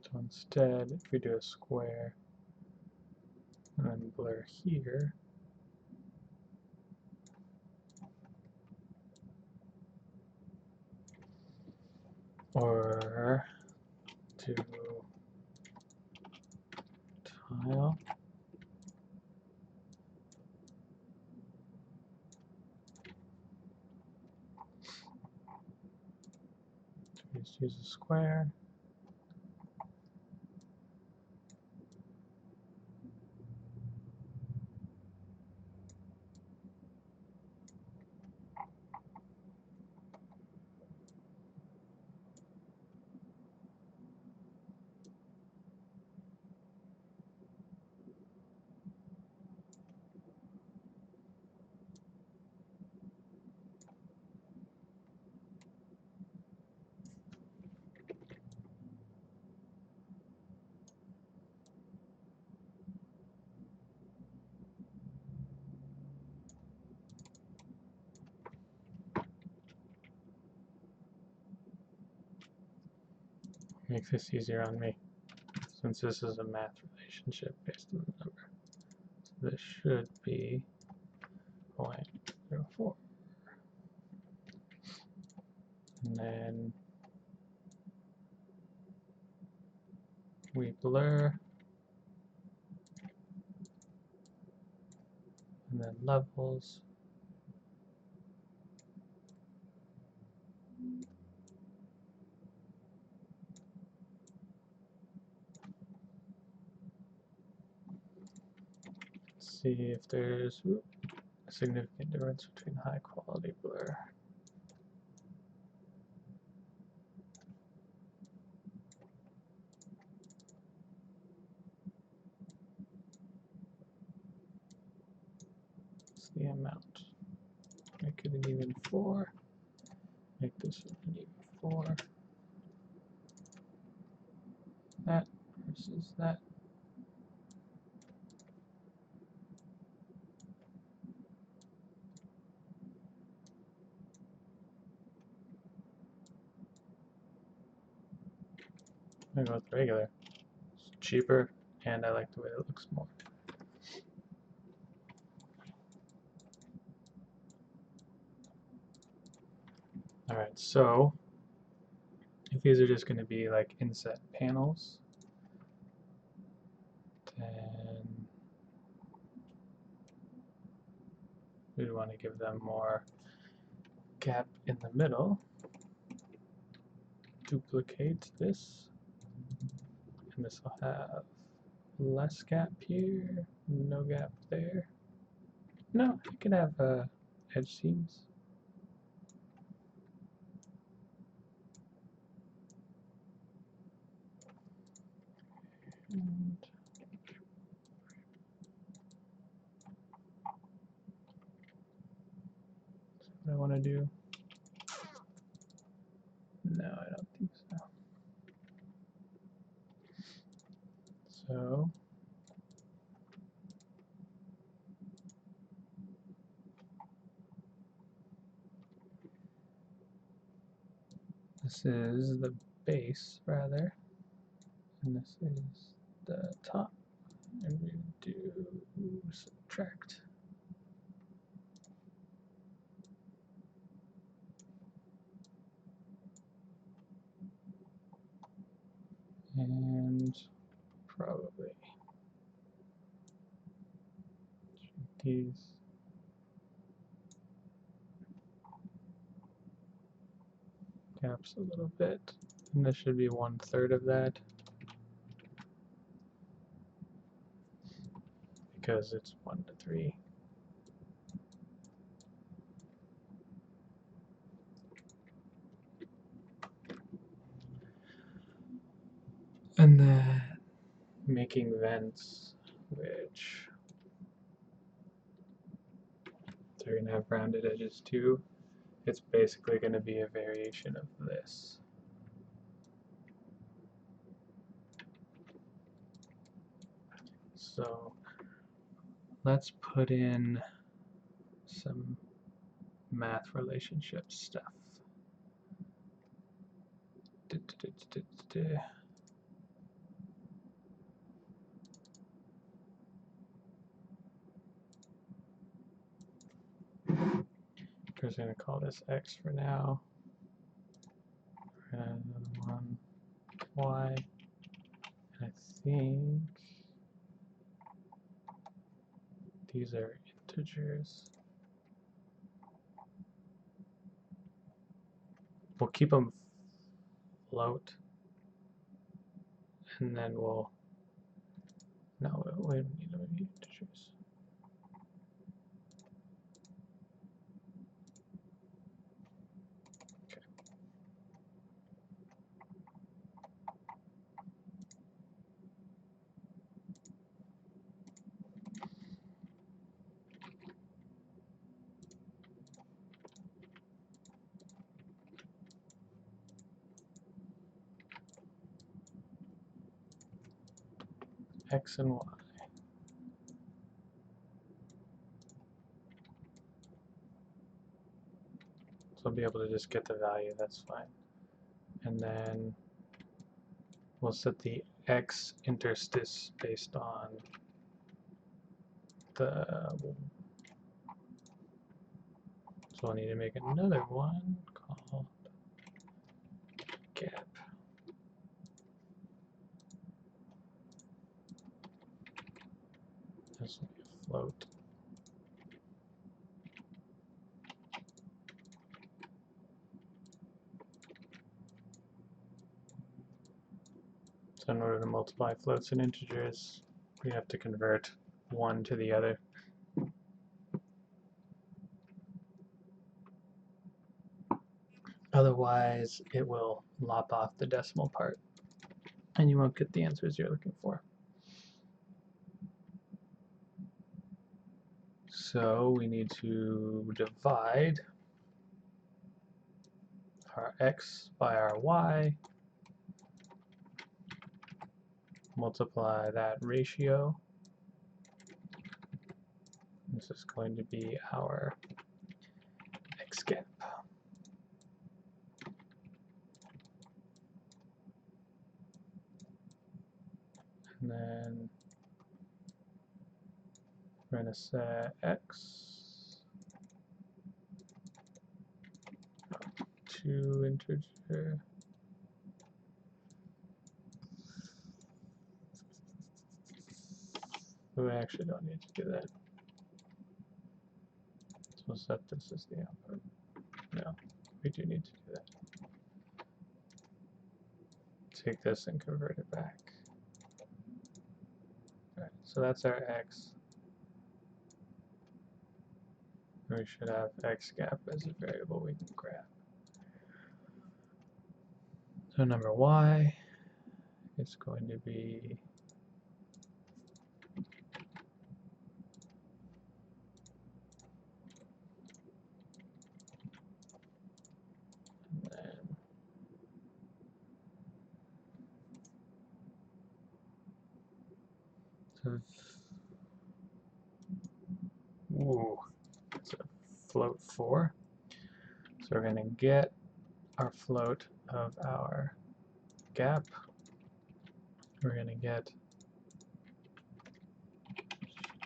Speaker 1: So instead, if we do a square and then blur here, or to tile, just use a square. Makes this easier on me, since this is a math relationship based on the number. So this should be 0.04. And then we blur, and then levels. See if there's a significant difference between high quality blur. It's the amount. Make it an even 4. Make this an even 4. That versus that. I'm gonna go with regular. It's cheaper, and I like the way it looks more. Alright, so if these are just going to be like inset panels, then we'd want to give them more gap in the middle. Duplicate this, and this will have less gap here, no gap there. No, it can have edge seams. And that's what I want to do. No, I don't think so. So this is the base, rather, and this is the top. And we do subtract. And probably these gaps a little bit, and this should be 1/3 of that because it's 1 to 3. And then making vents, which they're going to have rounded edges too. It's basically going to be a variation of this. So let's put in some math relationship stuff. We're just going to call this x for now. And another one y. And I think these are integers. We'll keep them float, and then we'll, no, we don't need them in integers. Okay. X and y. So I'll be able to just get the value, that's fine. And then we'll set the x interstice based on the, so I'll need to make another one called gap. This will be a float. So in order to multiply floats and integers, we have to convert one to the other. Otherwise, it will lop off the decimal part, and you won't get the answers you're looking for. So we need to divide our x by our y, multiply that ratio. This is going to be our x gap. And then we're going to set x to integer. We actually don't need to do that. So we'll set this as the output. No, we do need to do that. Take this and convert it back. Alright, so that's our x. We should have x gap as a variable we can grab. So number y is going to be it's a float 4. So we're going to get our float of our gap. We're going to get,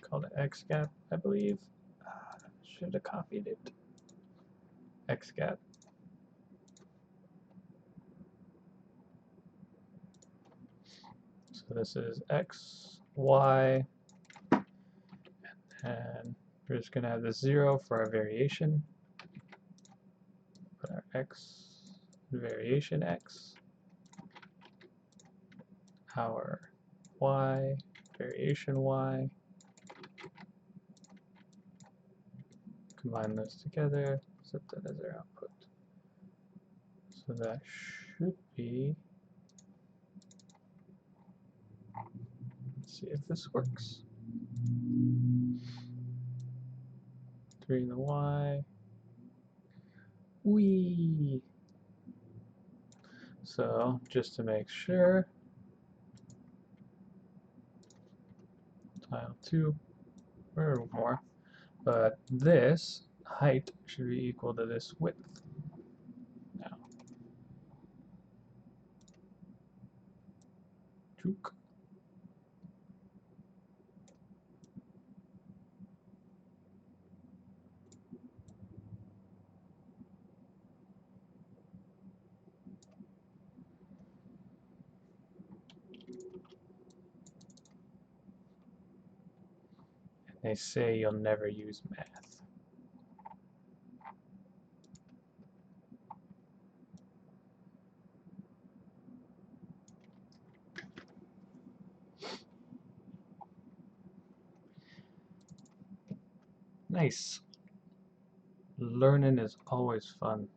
Speaker 1: called it x gap, I believe. Should have copied it. X gap. So this is x, y, and we're just going to have this 0 for our variation. Put our x, variation x, our y, variation y. Combine those together, set that as our output. So that should be, let's see if this works. 3 in the y. Whee! So just to make sure, tile 2 or more, but this height should be equal to this width. Now, chook. They say you'll never use math. Nice. Learning is always fun.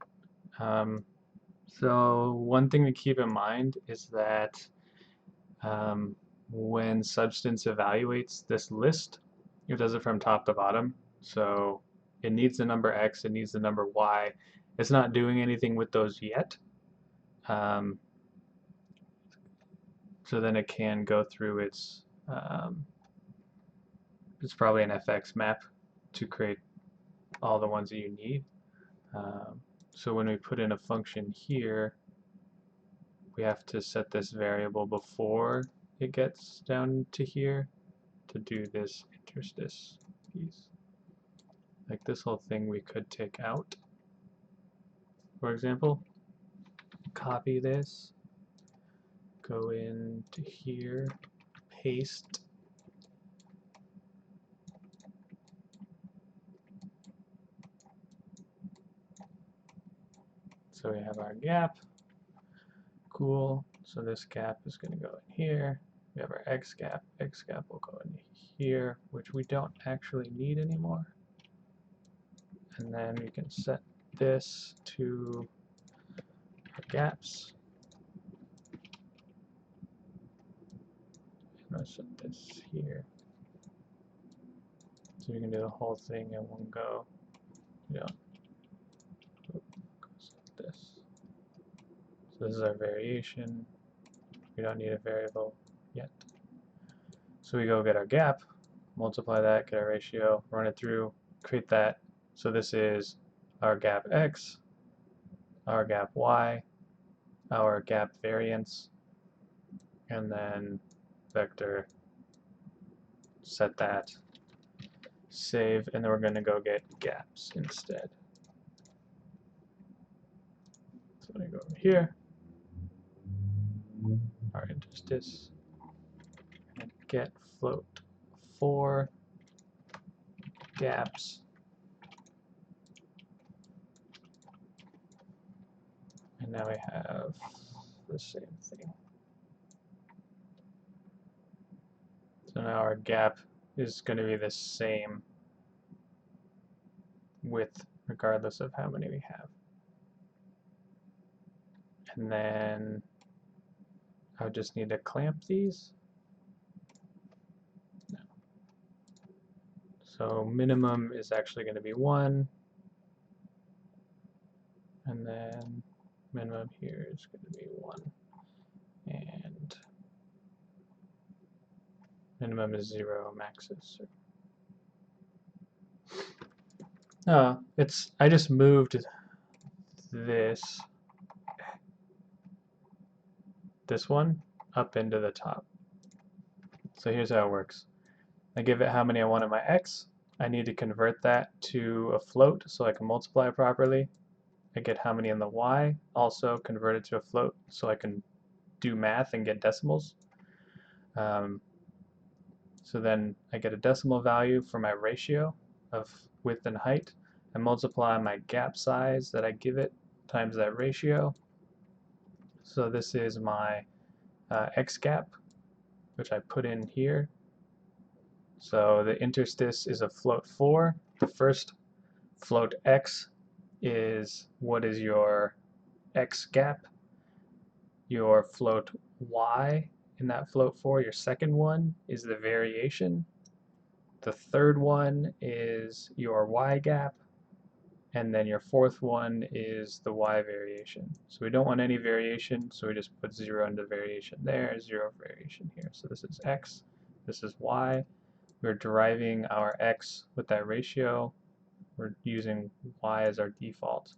Speaker 1: So one thing to keep in mind is that when Substance evaluates this list, it does it from top to bottom. So it needs the number x, it needs the number y. It's not doing anything with those yet. So then it can go through it's probably an FX map to create all the ones that you need. So when we put in a function here, we have to set this variable before it gets down to here to do this interstice piece. Like this whole thing we could take out. For example, copy this, go into here, paste. So we have our gap. Cool. So this gap is going to go in here. We have our x gap. X gap will go in here, which we don't actually need anymore. And then we can set this to our gaps. And I'll set this here. So we can do the whole thing in one go. Yeah. Set this. So this is our variation. We don't need a variable yet. So we go get our gap, multiply that, get our ratio, run it through, create that. So this is our gap x, our gap y, our gap variance, and then vector, set that, save, and then we're going to go get gaps instead. So I'm going to go over here, our interstice, and get float 4 gaps, and now we have the same thing. So now our gap is going to be the same width regardless of how many we have. And then I would just need to clamp these. No. So minimum is actually going to be 1. And then minimum here is going to be 1. And minimum is 0, max is 0. I just moved this one up into the top. So here's how it works. I give it how many I want in my x. I need to convert that to a float so I can multiply it properly. I get how many in the y, also convert it to a float so I can do math and get decimals. So then I get a decimal value for my ratio of width and height. I multiply my gap size that I give it times that ratio. So this is my x gap, which I put in here. So the interstice is a float 4. The first float x is what is your x gap. Your float y in that float 4, your second one, is the variation. The third one is your y gap. And then your fourth one is the y variation. So we don't want any variation, so we just put 0 into variation there, 0 variation here. So this is x, this is y. We're deriving our x with that ratio. We're using y as our default.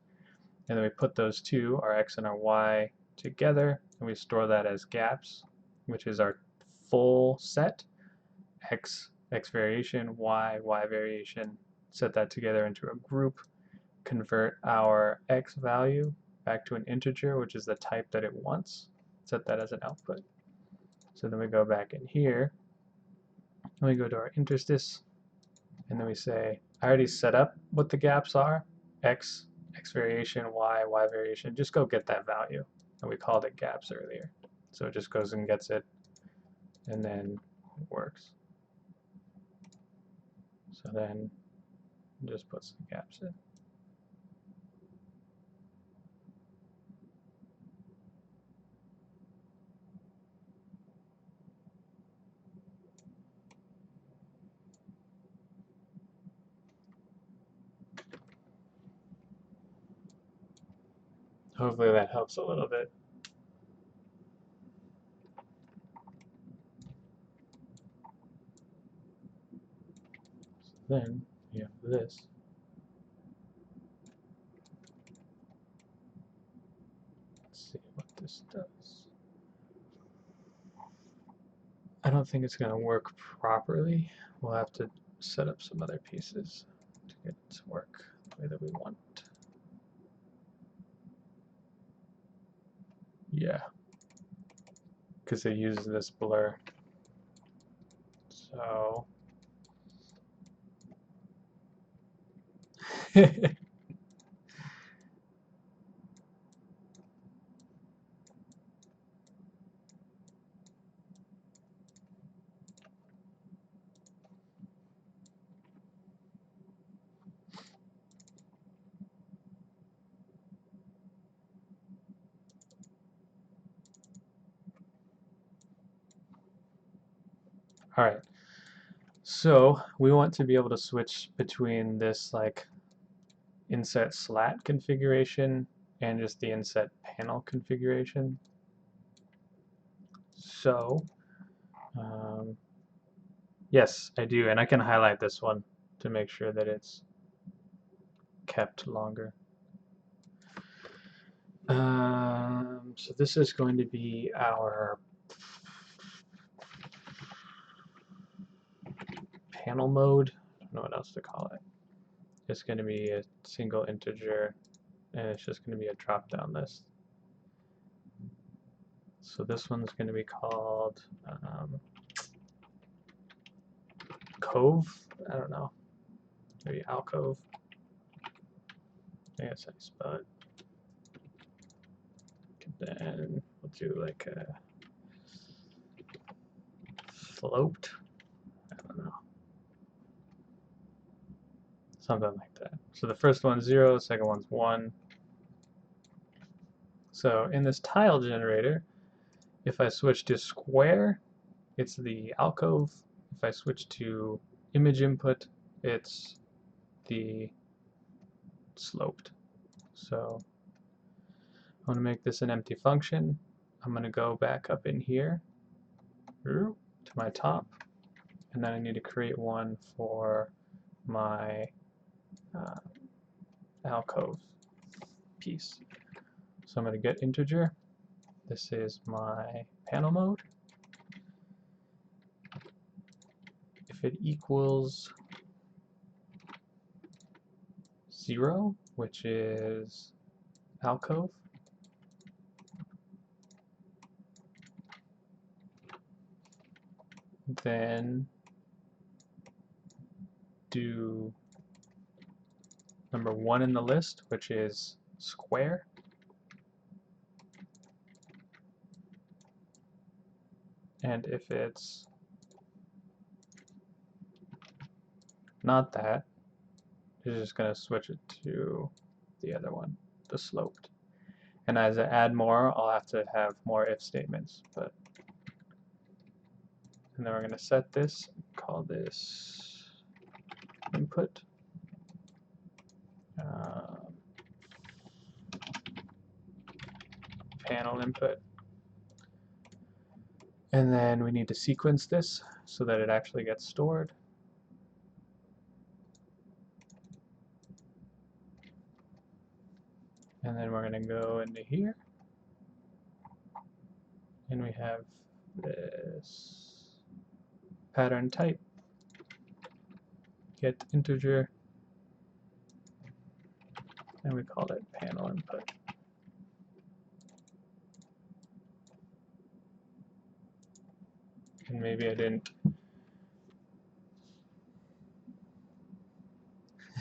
Speaker 1: And then we put those two, our x and our y, together, and we store that as gaps, which is our full set, x variation, y variation. Set that together into a group. Convert our x value back to an integer, which is the type that it wants. Set that as an output. So then we go back in here, and we go to our interstice, and then we say, I already set up what the gaps are, x variation, y variation. Just go get that value. And we called it gaps earlier. So it just goes and gets it, and then it works. So then it just puts the gaps in. Hopefully that helps a little bit. So then you have this. Let's see what this does. I don't think it's going to work properly. We'll have to set up some other pieces to get it to work the way that we want. Yeah, because it uses this blur. So all right. So we want to be able to switch between this like inset slat configuration and just the inset panel configuration. So yes, I do, and I can highlight this one to make sure that it's kept longer. So this is going to be our panel mode. I don't know what else to call it. It's going to be a single integer, and it's just going to be a drop-down list. So this one's going to be called Cove. I don't know. Maybe alcove. I guess how you spell it. Then we'll do like a sloped. I don't know. Something like that. So the first one's 0, the second one's 1. So in this tile generator, if I switch to square, it's the alcove. If I switch to image input, it's the sloped. So I'm going to make this an empty function. I'm going to go back up in here to my top, and then I need to create one for my alcove piece. So I'm going to get integer. This is my panel mode. If it equals 0, which is alcove, then do number 1 in the list, which is square. And if it's not that, you're just going to switch it to the other one, the sloped. And as I add more, I'll have to have more if statements. But and then we're going to set this, call this input. Panel input. And then we need to sequence this so that it actually gets stored. And then we're going to go into here. And we have this pattern type, get integer, and we call it panel input. And maybe I didn't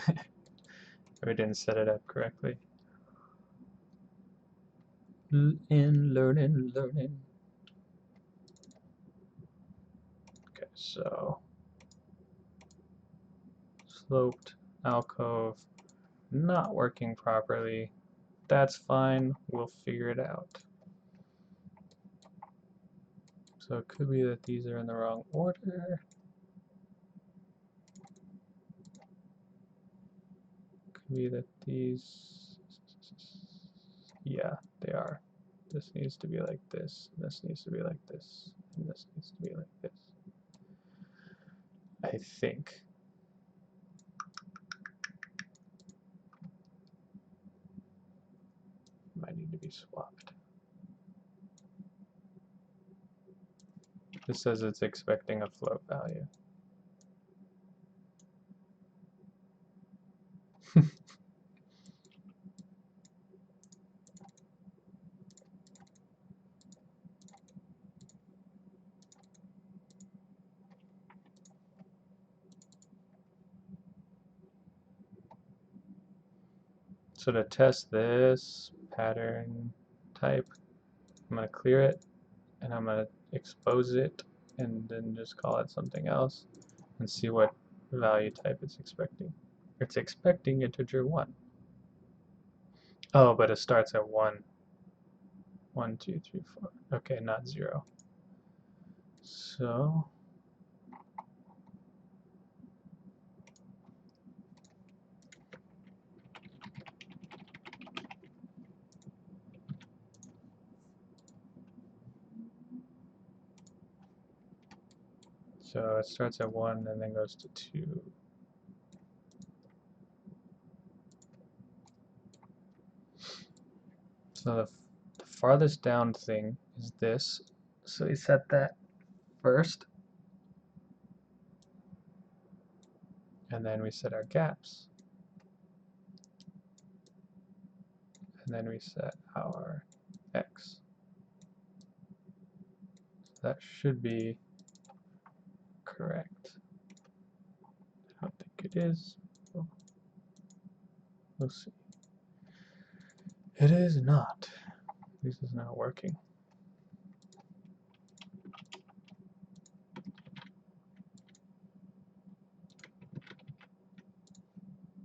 Speaker 1: or I didn't set it up correctly. Learning. Okay, so sloped alcove not working properly. That's fine, we'll figure it out. So it could be that these are in the wrong order. Could be that these, yeah, they are. This needs to be like this, this needs to be like this, and this needs to be like this. I think. Might need to be swapped. This says it's expecting a float value. So to test this pattern type, I'm going to clear it, and I'm going to expose it, and then just call it something else, and see what value type it's expecting. It's expecting integer 1. Oh, but it starts at 1. 1, 2, 3, 4. Okay, not 0. So it starts at 1 and then goes to 2. So the farthest down thing is this. So we set that first. and then we set our gaps, and then we set our X. So that should be correct. I don't think it is. We'll see. It is not. This is not working.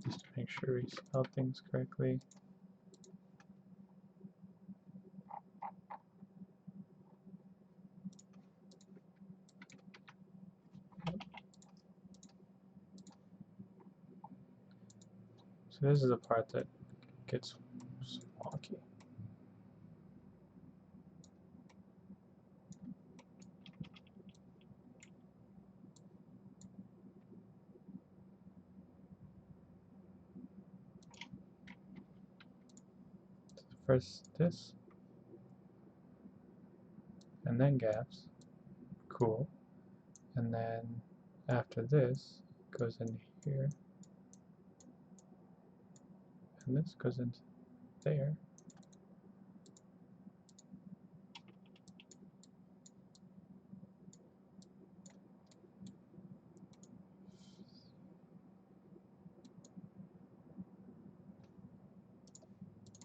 Speaker 1: Just to make sure we spell things correctly. So this is the part that gets wonky. First this, and then gaps. Cool. And then after this, it goes into here. And this goes into there.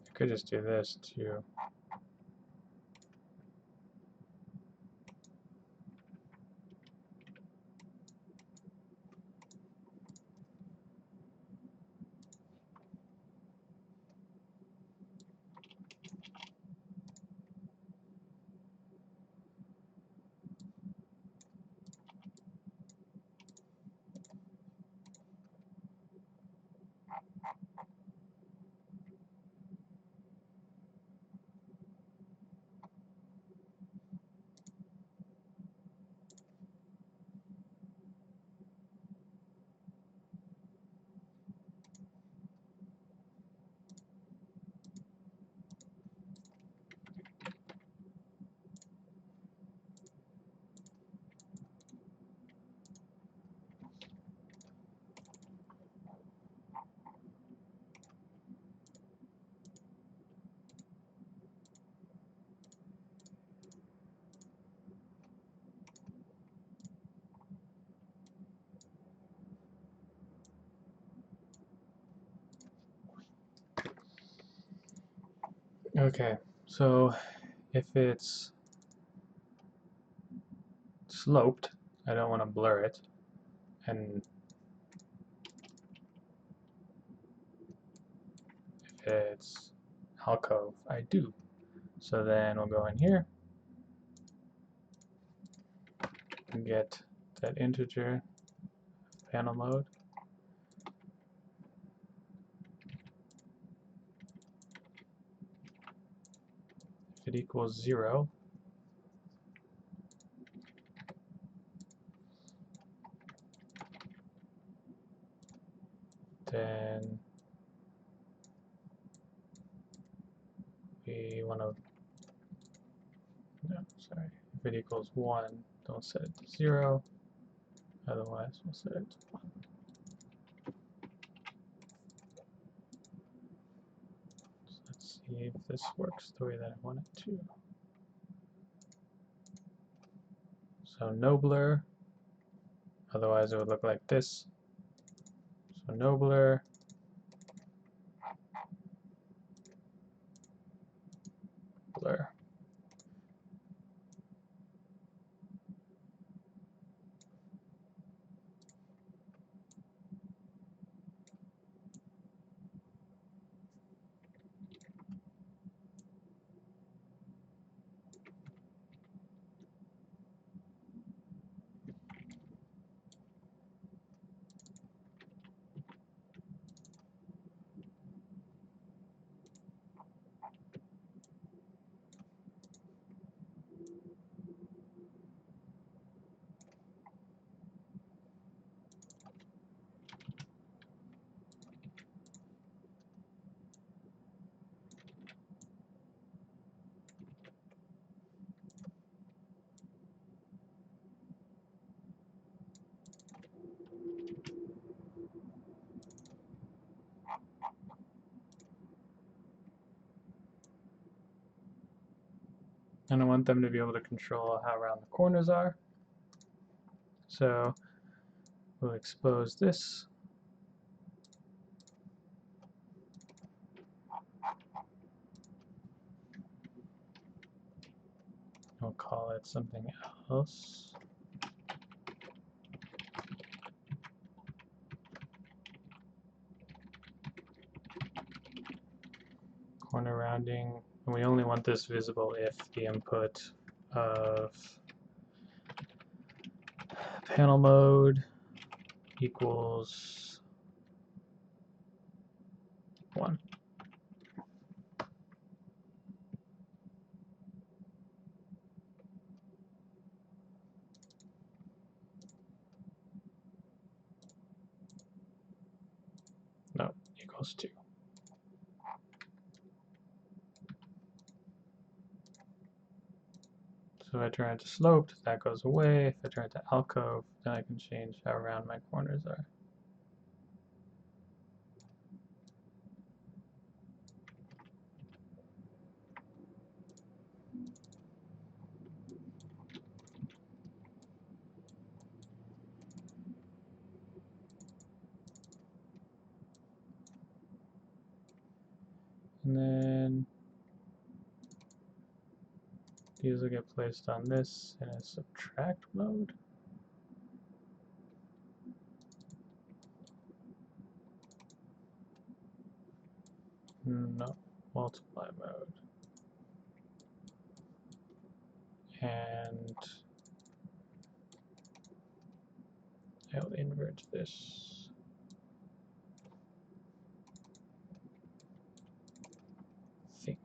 Speaker 1: I could just do this too. Okay, so if it's sloped, I don't want to blur it, and if it's alcove, I do. So then we'll go in here and get that integer panel mode. If it equals 0, then we want to, no, sorry, if it equals 1, don't set it to 0, otherwise we'll set it to 1. So let's see if this works the way that I want it to. So no blur, otherwise it would look like this. So no blur, blur. and I want them to be able to control how round the corners are. So we'll expose this. We'll call it something else. Corner rounding, and we only want this visible if the input of panel mode equals 1. No, equals 2. So if I turn it to sloped, that goes away. If I turn it to alcove, then I can change how round my corners are. And then these will get placed on this in a subtract mode. No, multiply mode. And I'll invert this. Think.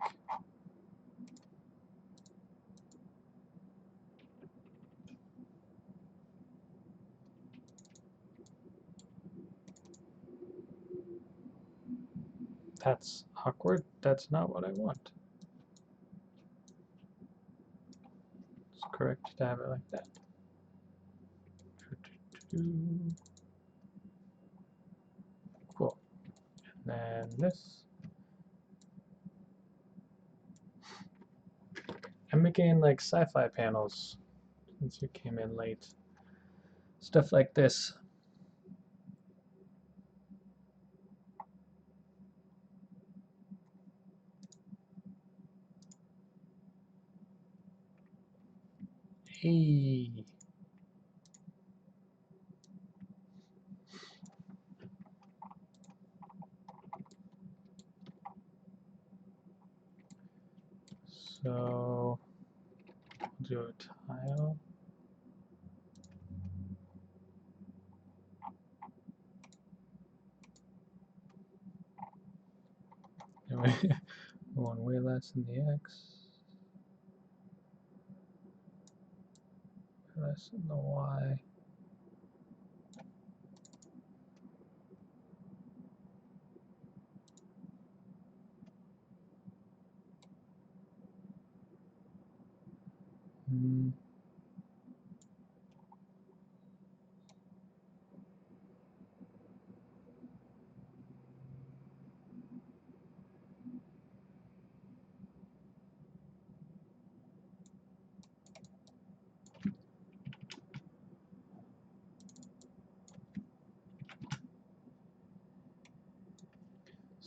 Speaker 1: That's awkward. That's not what I want. It's correct to have it like that. Cool. And then this. I'm making like sci-fi panels since you came in late. Stuff like this. Hey. So we'll do a tile. Anyway, going way less than the x, less than the y.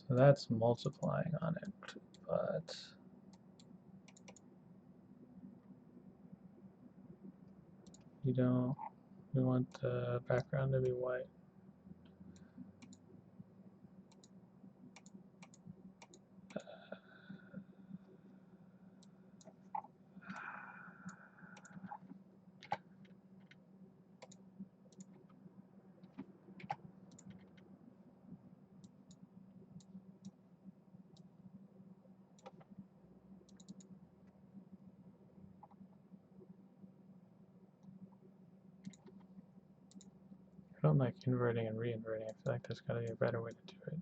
Speaker 1: So that's multiplying on it, but we want the background to be white. I don't like inverting and re-inverting. I feel like there's got to be a better way to do it.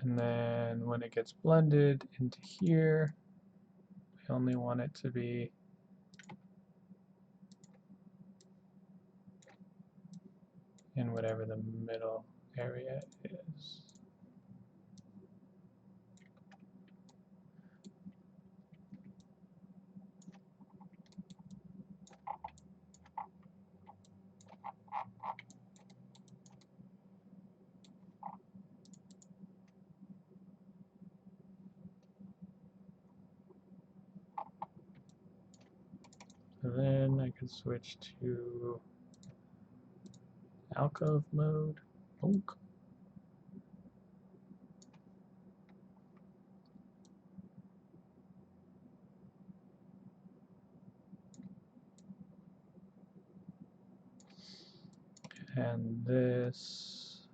Speaker 1: And then when it gets blended into here, We only want it to be in whatever the middle area is. And then I can switch to alcove mode. Bonk. And this,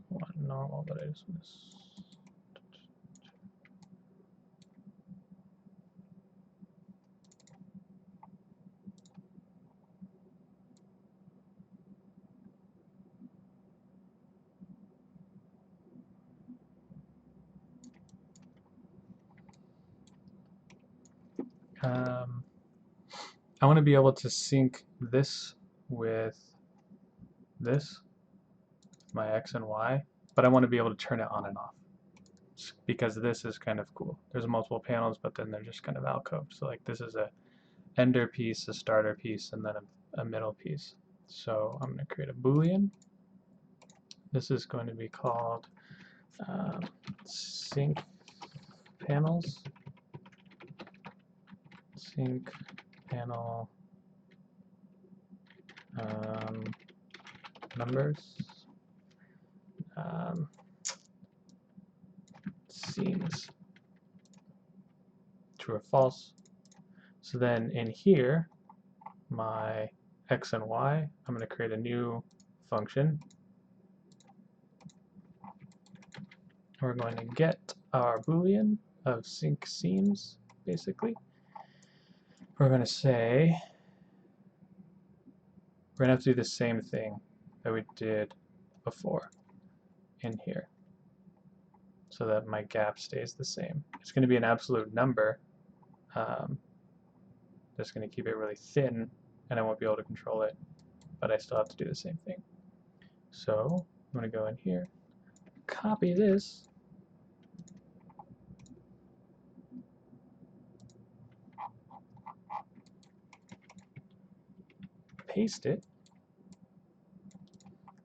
Speaker 1: one normal, but I just miss. I want to be able to sync this with this, my X and Y, but I want to be able to turn it on and off because this is kind of cool. There's multiple panels, but then they're just kind of alcoved. So like this is a ender piece, a starter piece, and then a middle piece. So I'm going to create a Boolean. This is going to be called sync panels. Sync panel numbers. Seems true or false. So then in here, my X and Y, I'm going to create a new function. We're going to get our Boolean of sync seams, basically. We're going to say, we're going to have to do the same thing that we did before in here so that my gap stays the same. It's going to be an absolute number. That's going to keep it really thin, and I won't be able to control it, but I still have to do the same thing. So I'm going to go in here, copy this, paste it,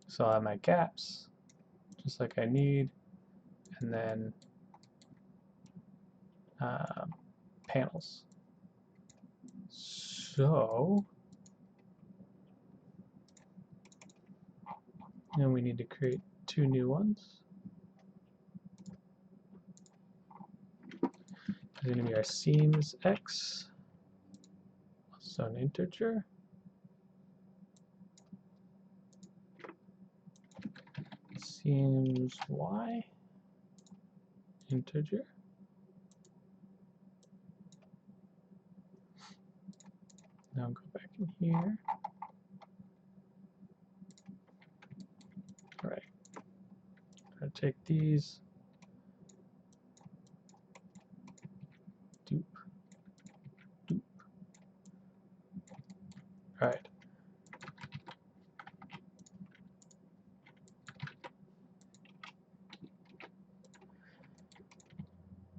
Speaker 1: so I have my gaps, just like I need, and then panels. So, and we need to create two new ones. It's going to be our seams X, so an integer. Seams Y, integer. Now go back in here. All right. I'll take these. Doop. Doop. All right.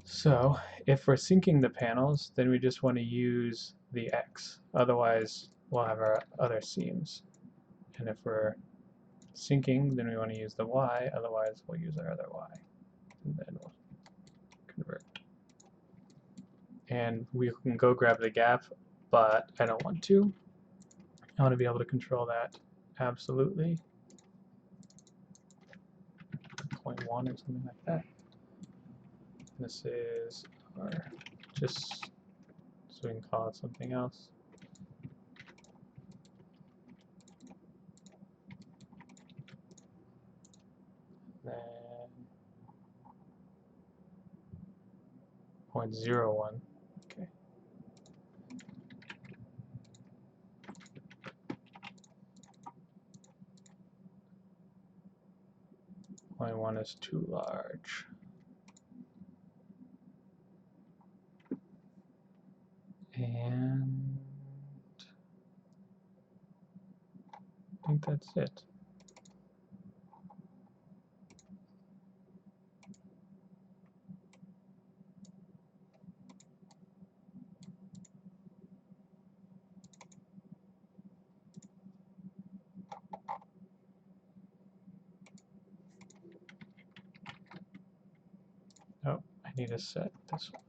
Speaker 1: So if we're syncing the panels, then we just want to use the X. Otherwise, we'll have our other seams. And if we're syncing, then we want to use the Y. Otherwise, we'll use our other Y. And then we'll convert. And we can go grab the gap, but I don't want to. I want to be able to control that absolutely. 0.1 or something like that. This is our, just so we can call it something else. Then 0.01. Okay. 0.1 is too large. And I think that's it. Oh, I need to set this one.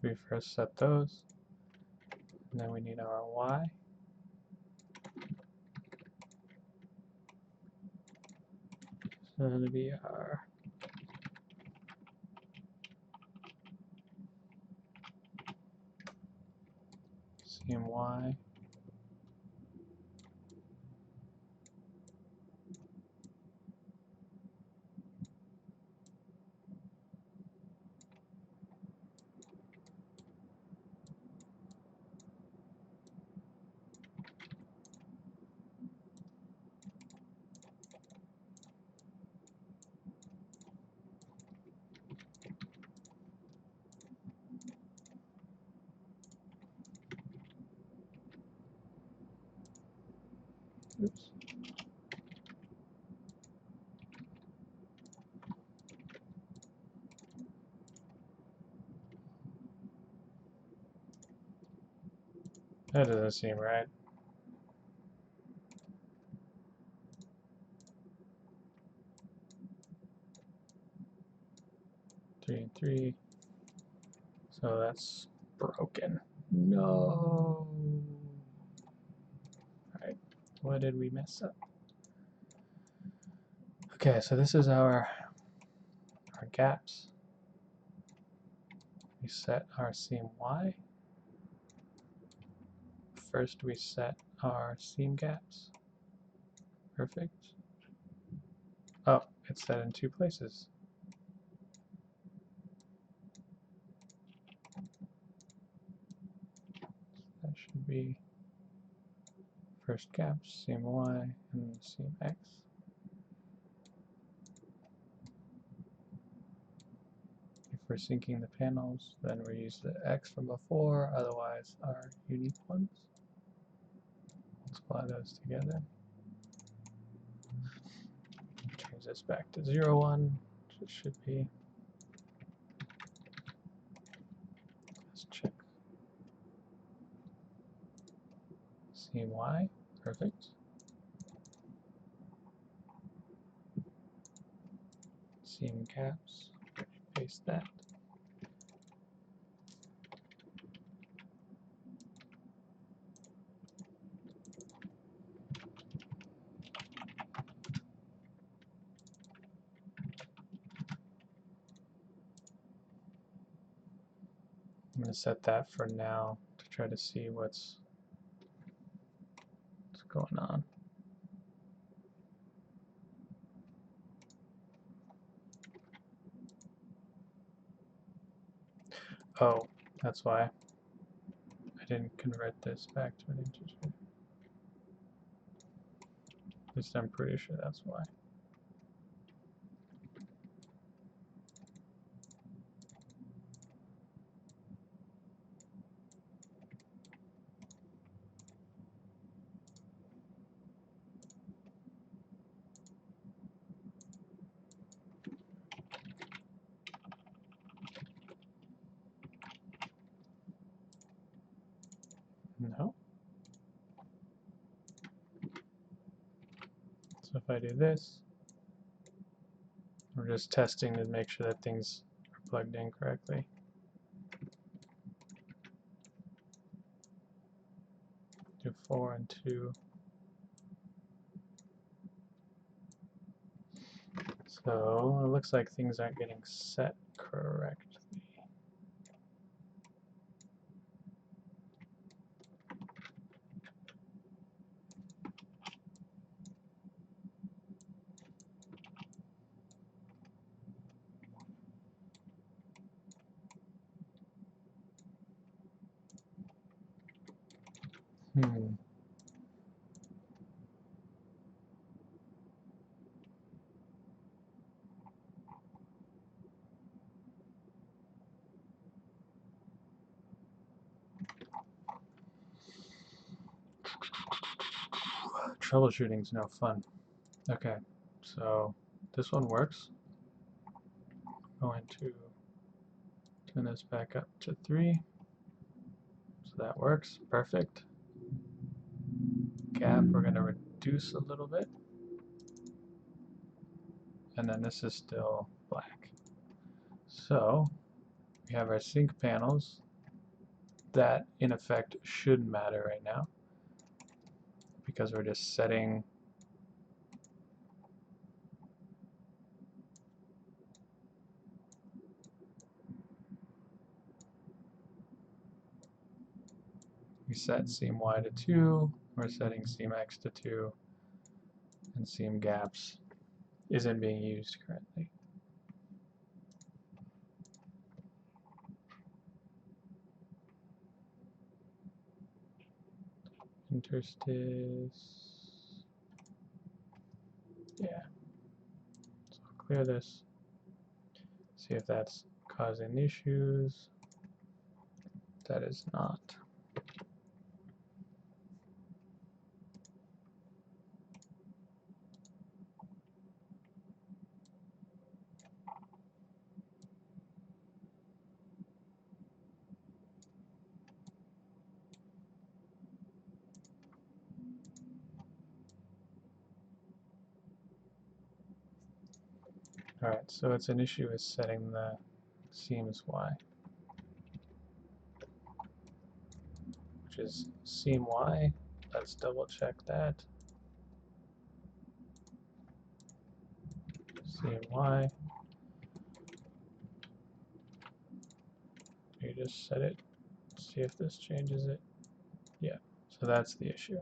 Speaker 1: We first set those, and then we need our Y. So it'll be our CMY. Oops. That doesn't seem right. Three and three. So that's broken. No. Alright, what did we mess up? Okay, so this is our gaps. We set our seam Y. First we set our seam gaps. Perfect. Oh, it's set in two places. That should be first gaps, seam Y, and seam X. If we're syncing the panels, then we use the X from before, otherwise our unique ones. Multiply those together. Change this back to 0, 1, which it should be. Let's check. Seam Y, perfect. Seam gaps, paste that. I'm going to set that for now to try to see what's going on. Oh, that's why I didn't convert this back to an integer. At least I'm pretty sure that's why. No. So if I do this, we're just testing to make sure that things are plugged in correctly. Do 4 and 2. So it looks like things aren't getting set correctly. Hmm. Troubleshooting's no fun. Okay, so this one works. I'm going to turn this back up to 3. So that works. Perfect. Gap, we're going to reduce a little bit. And then this is still black. So we have our sync panels. That, in effect, shouldn't matter right now because we're just setting we set seam Y to 2, we're setting seam X to 2, and seam gaps isn't being used currently. Interstice. Yeah. So I'll clear this. See if that's causing issues. That is not. Alright, so it's an issue with setting the seams Y, which is seam Y. Let's double check that. Seam Y. You just set it, see if this changes it. Yeah, so that's the issue.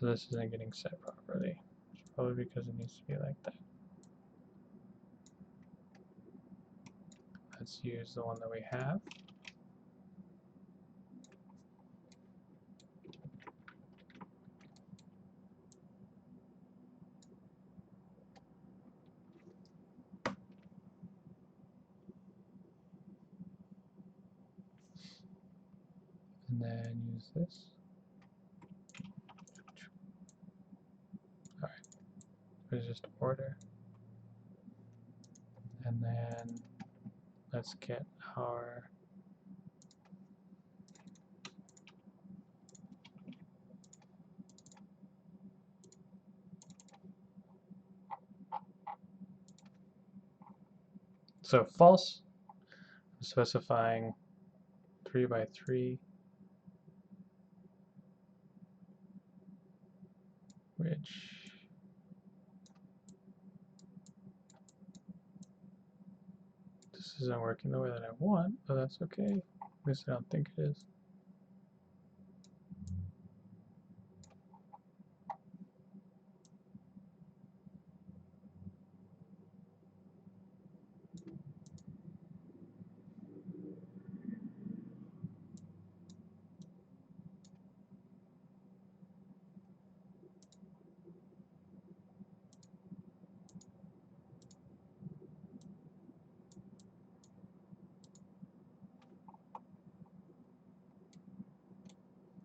Speaker 1: So this isn't getting set properly. It's probably because it needs to be like that. Let's use the one that we have. And then use this. Alright, there's just order. And then let's get our so false, I'm specifying 3 by 3, which this isn't working the way that I want, but that's okay. At least I don't think it is.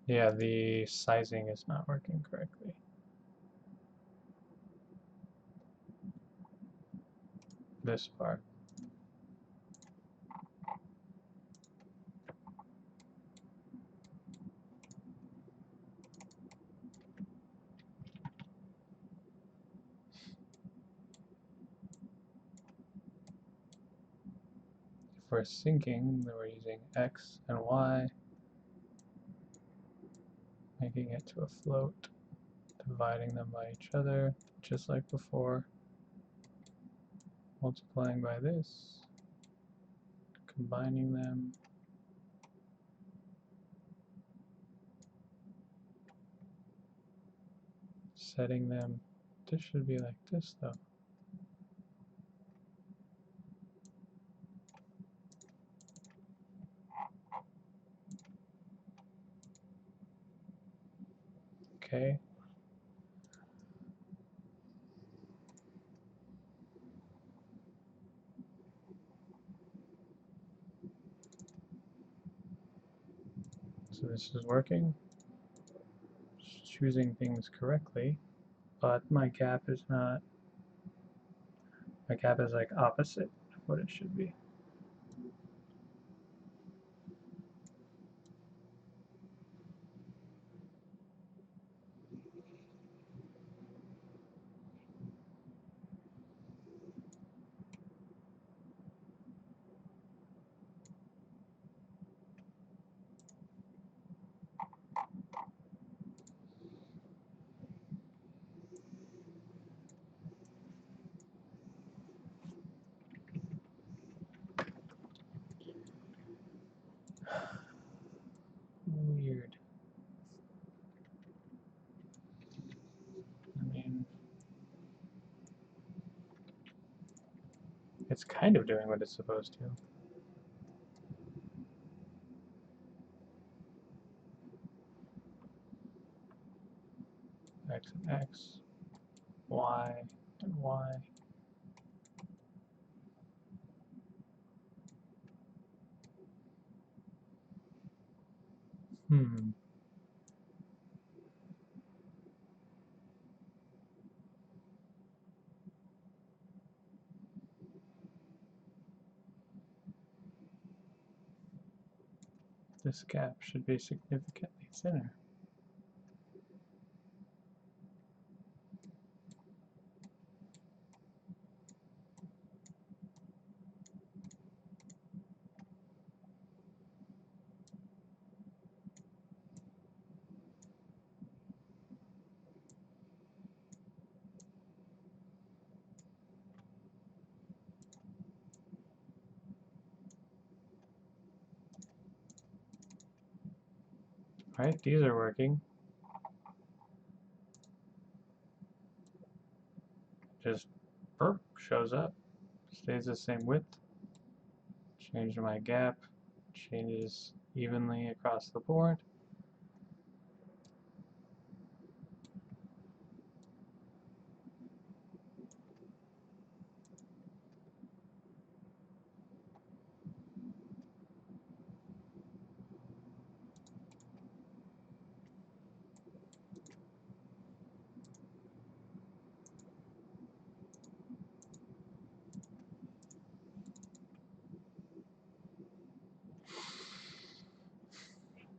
Speaker 1: Yeah, the sizing is not working correctly. This part. If we're syncing, then we're using X and Y, making it to a float, dividing them by each other, just like before, multiplying by this, combining them, setting them. This should be like this though. Okay. So this is working. Just choosing things correctly, but my gap is not. My gap is like opposite of what it should be. Weird. I mean, it's kind of doing what it's supposed to. X and X, Y and Y. Hmm. This gap should be significantly thinner. Right, these are working. Just burp shows up, stays the same width. Change my gap, changes evenly across the board.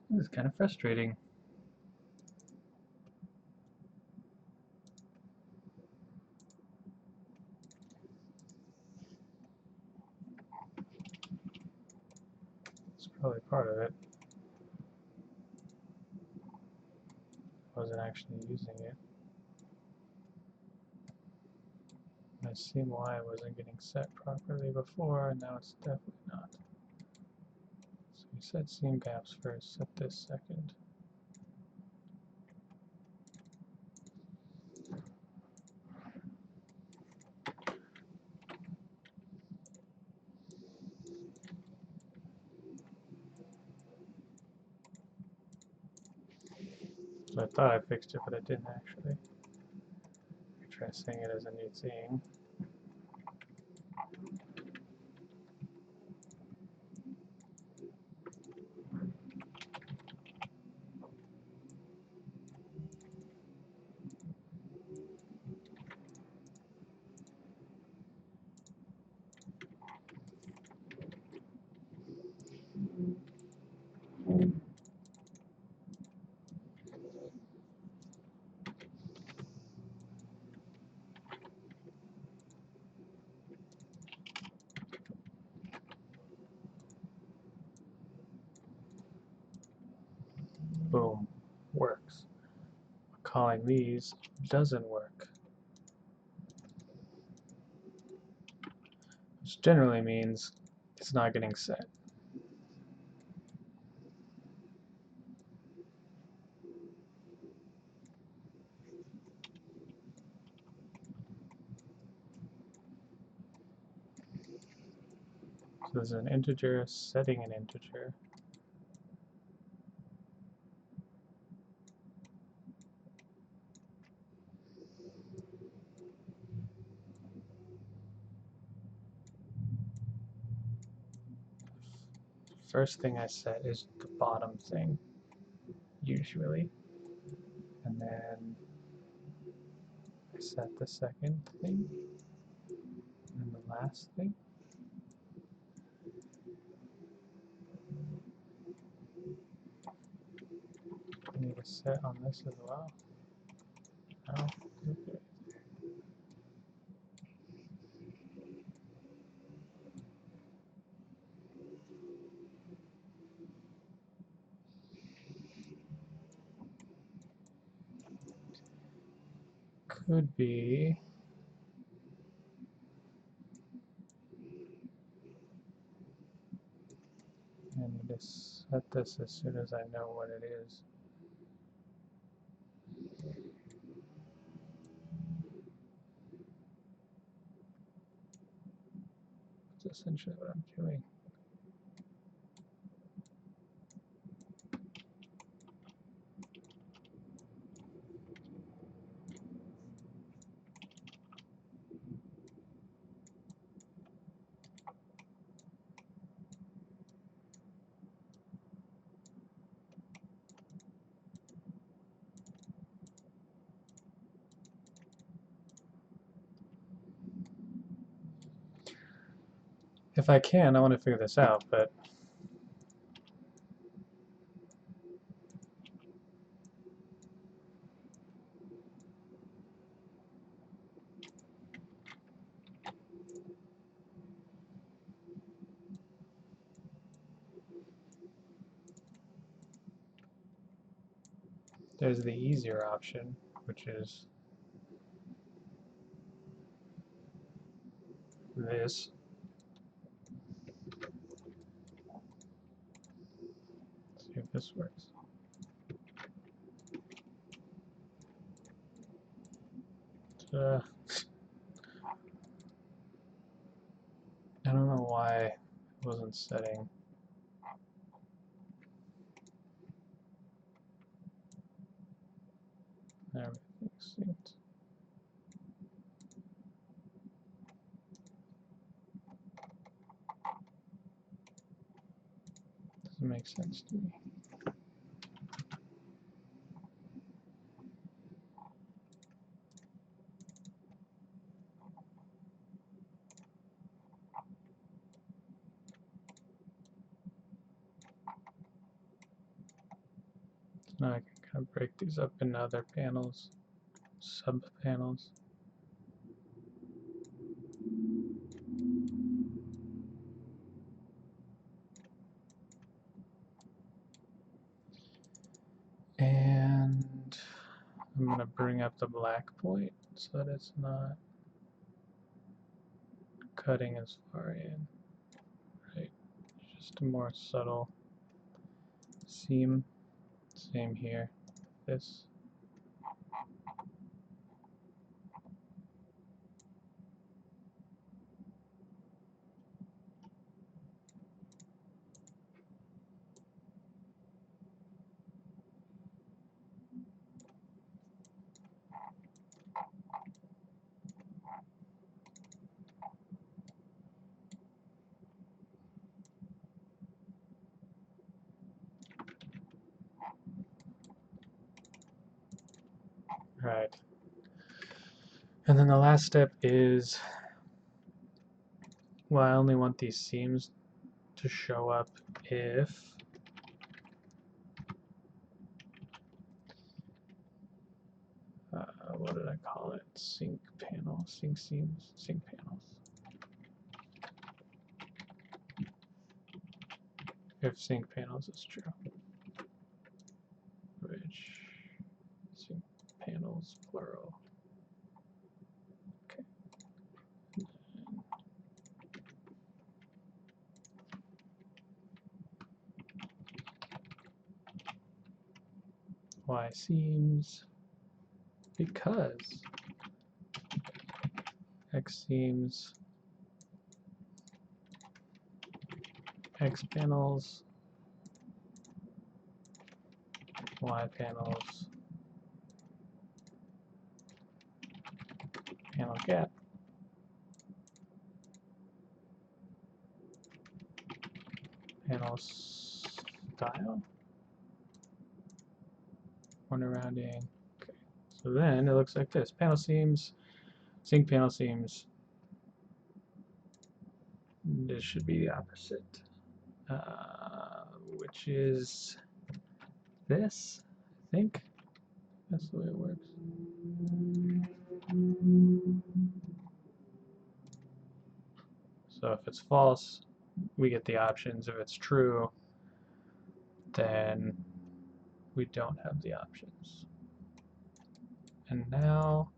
Speaker 1: This is kind of frustrating. It's probably part of it. I wasn't actually using it. I see why I wasn't getting set properly before, and now it's definitely not. So we set seam gaps first, set this second. So I thought I fixed it, but I didn't actually. Try seeing it as a new thing. Boom, works. Calling these doesn't work. Which generally means it's not getting set. So this is an integer setting an integer. First thing I set is the bottom thing, usually. And then I set the second thing, and the last thing. I need a set on this as well. No? Okay. Could be I need to set this as soon as I know what it is. That's essentially what I'm doing. If I can, I want to figure this out, but there's the easier option, which is this. Let's see if this works. I don't know why it wasn't setting. Everything's synced. Doesn't make sense to me. Now I can kind of break these up into other panels, sub-panels. And I'm going to bring up the black point so that it's not cutting as far in. Right, just a more subtle seam. Same here. This. Right. And then the last step is, well, I only want these seams to show up if what did I call it? Sync panel, sync seams, sync panels. If sync panels is true. Which sync panels plural. Okay. Y seams because X seams X panels, Y panels, panel gap, panel style, corner rounding. Okay, so then it looks like this: panel seams, sync panel seams. This should be the opposite, which is this. I think that's the way it works. So if it's false, we get the options. If it's true, then we don't have the options. And now,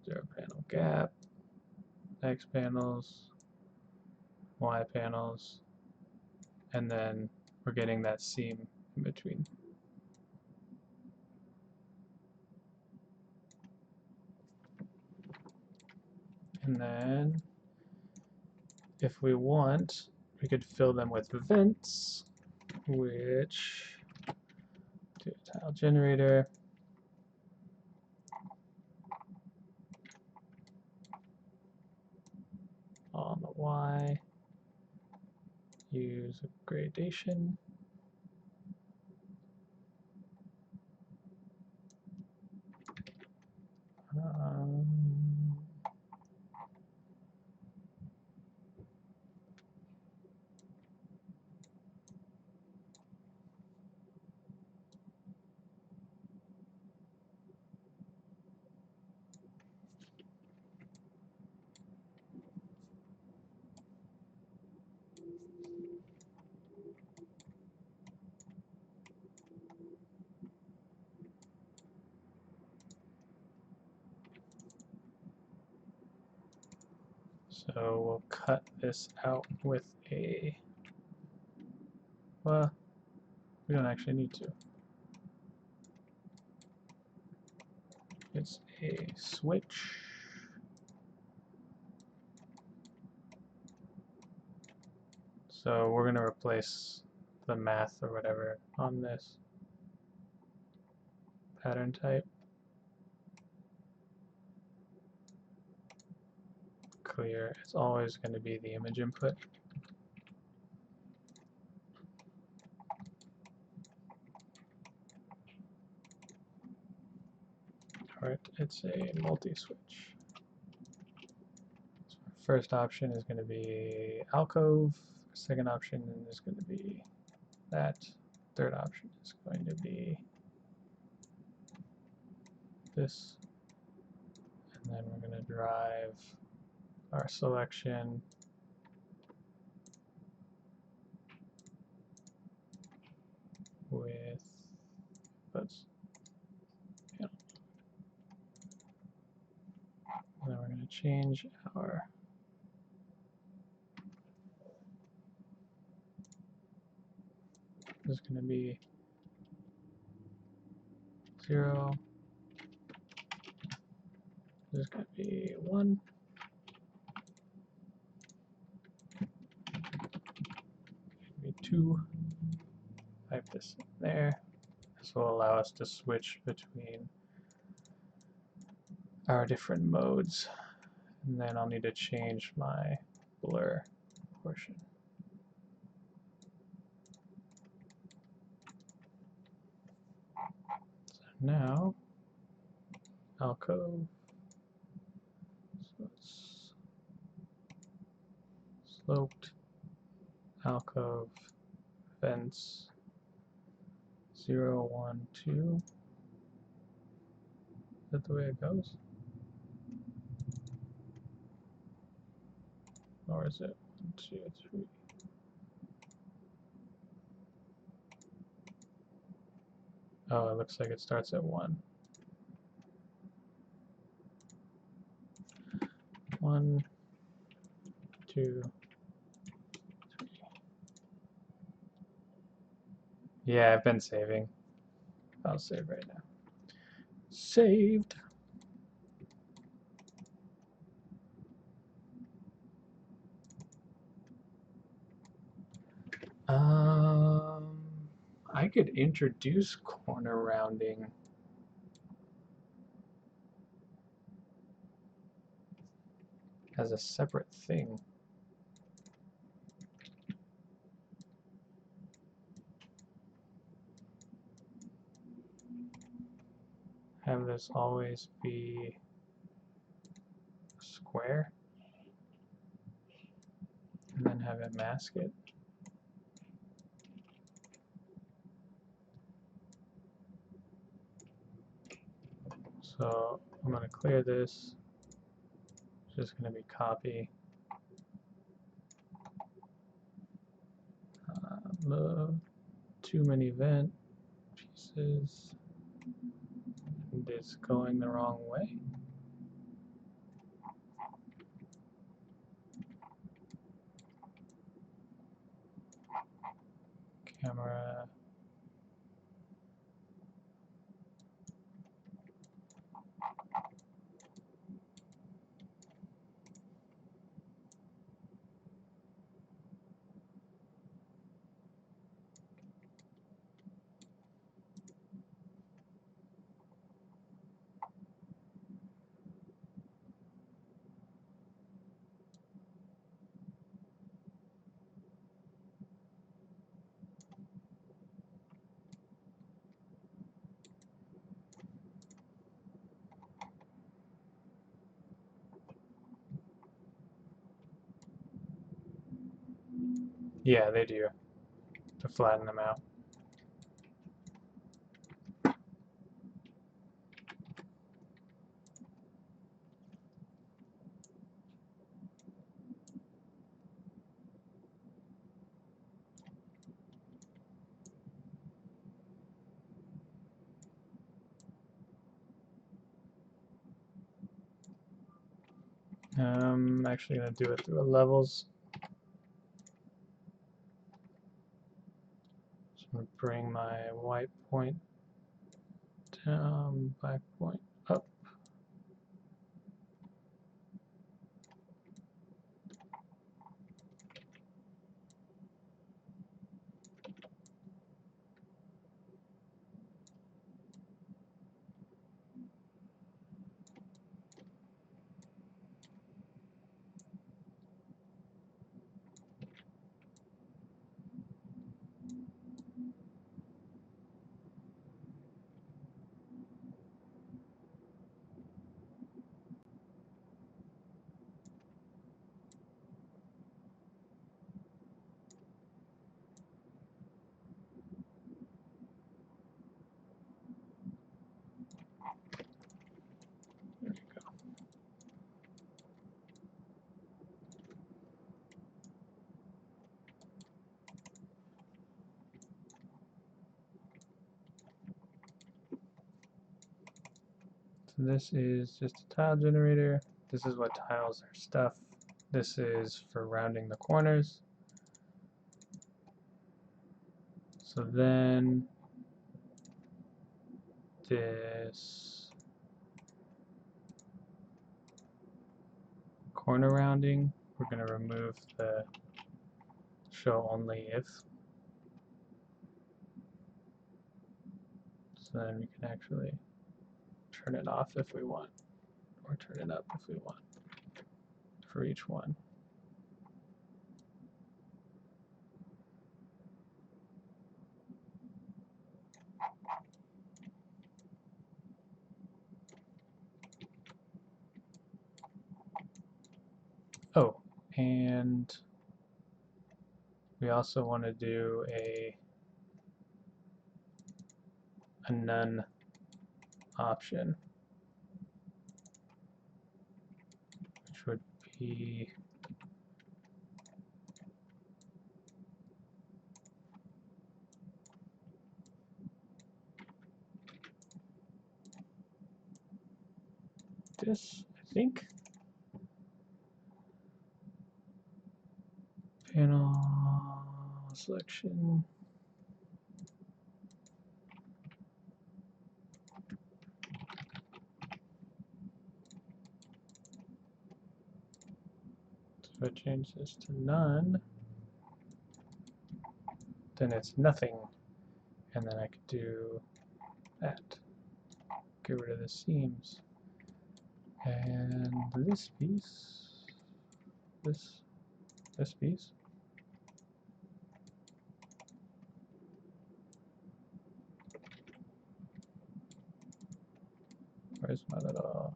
Speaker 1: zero panel gap, X panels, Y panels, and then we're getting that seam in between. And then, if we want, we could fill them with vents, which do a tile generator. On the Y, use a gradation. So we'll cut this out with a, well, we don't actually need to. It's a switch. So we're going to replace the math or whatever on this pattern type. Clear. It's always going to be the image input. Alright, it's a multi-switch. So first option is going to be alcove. Second option is going to be that. Third option is going to be this. And then we're going to drive our selection with, let's, yeah. And then we're going to change our this is going to be 0. This is going to be 1. Be 2. Type this in there. This will allow us to switch between our different modes. And then I'll need to change my blur portion. So now, alcove, so it's sloped, alcove, vents, 0, 1, 2. Is that the way it goes? Or is it 1, 2, 3? Oh, it looks like it starts at 1. 1, 2, 3. Yeah, I've been saving. I'll save right now. Saved. Um, I could introduce corner rounding as a separate thing. Have this always be square, and then have it mask it. So I'm going to clear this. It's just going to be copy. Too many vent pieces. And it's going the wrong way. Camera. Yeah, they do, to flatten them out. I'm actually going to do it through a levels. So I'm going to bring my white point down, black point up. There you go. So this is just a tile generator. This is what tiles are stuff. This is for rounding the corners. So then this corner rounding, we're going to remove the show only if. So then we can actually turn it off if we want, or turn it up if we want for each one. Oh, and we also want to do a none option, which would be this, I think. Panel selection. So I change this to none. then it's nothing. And then I could do that. Get rid of the seams. And this piece, this piece. Where's my little...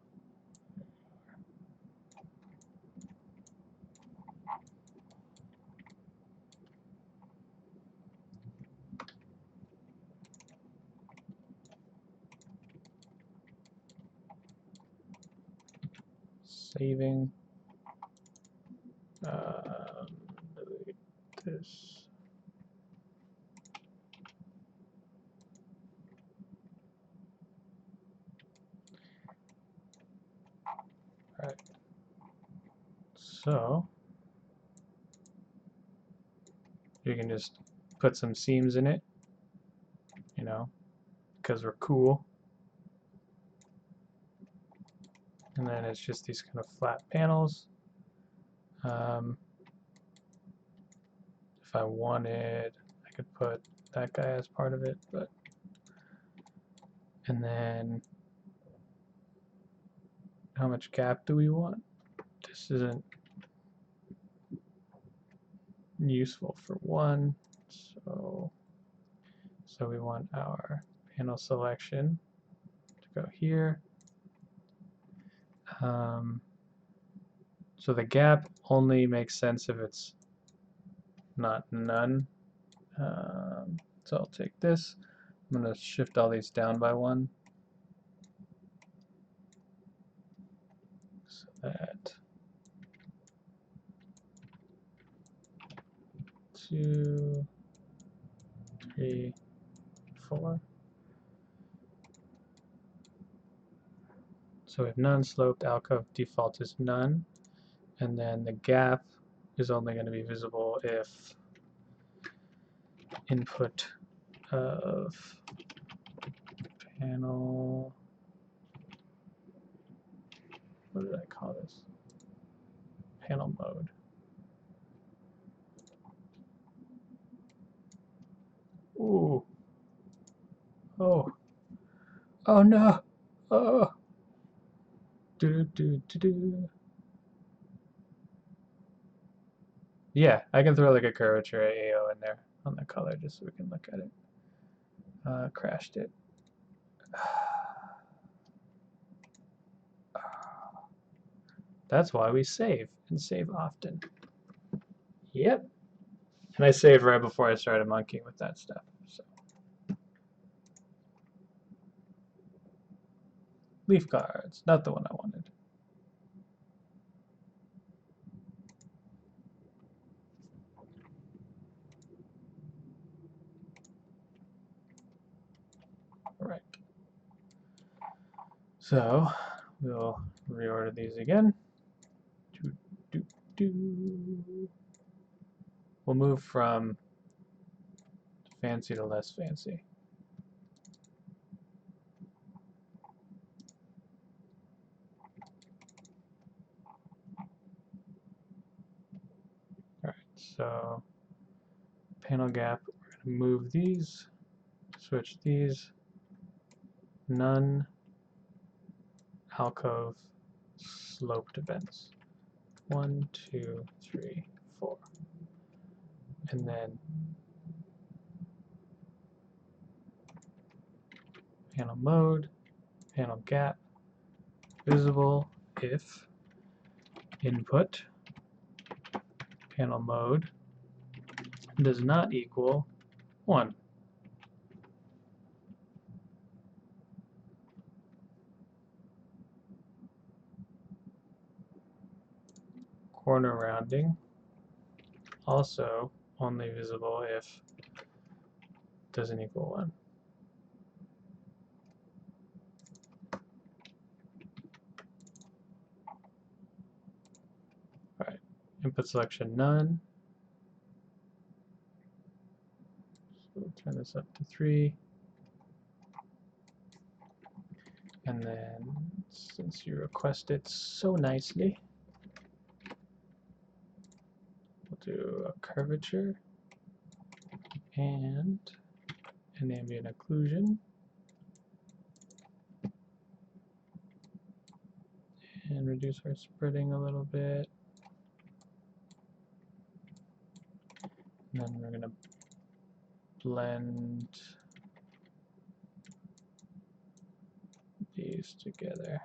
Speaker 1: Saving. Delete this. All right. So you can just put some seams in it, you know, because we're cool. And then it's just these kind of flat panels. If I wanted, I could put that guy as part of it, but and then how much gap do we want? This isn't useful for one, so we want our panel selection to go here. So the gap only makes sense if it's not none. So I'll take this. I'm going to shift all these down by one. So that 2, 3, 4. So we have none, sloped, alcove, default is none. And then the gap is only going to be visible if input of panel, what did I call this? Panel mode. Ooh. Oh. Oh no. Oh. Do. Yeah, I can throw like a curvature AO in there on the color just so we can look at it. Crashed it. That's why we save, and save often. Yep. And I saved right before I started monkeying with that stuff. So. Leaf cards, not the one I wanted. All right. So we'll reorder these again. We'll move from fancy to less fancy. All right, so panel gap, we're going to move these, switch these, none, alcove, sloped events. 1, 2, 3, 4. And then panel mode, panel gap, visible if input panel mode does not equal 1. Corner rounding also only visible if doesn't equal 1. All right, input selection none. So we'll turn this up to 3. And then, since you request it so nicely, we'll do a curvature and an ambient occlusion, and reduce our spreading a little bit. And then we're going to blend these together.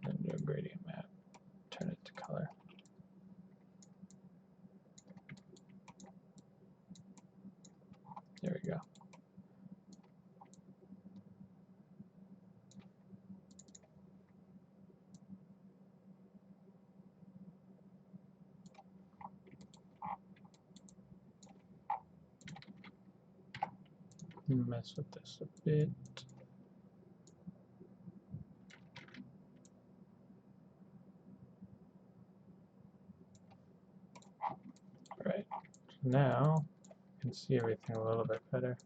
Speaker 1: And do a gradient map, turn it to color. There we go. Mess with this a bit. Alright, so now you can see everything a little bit better.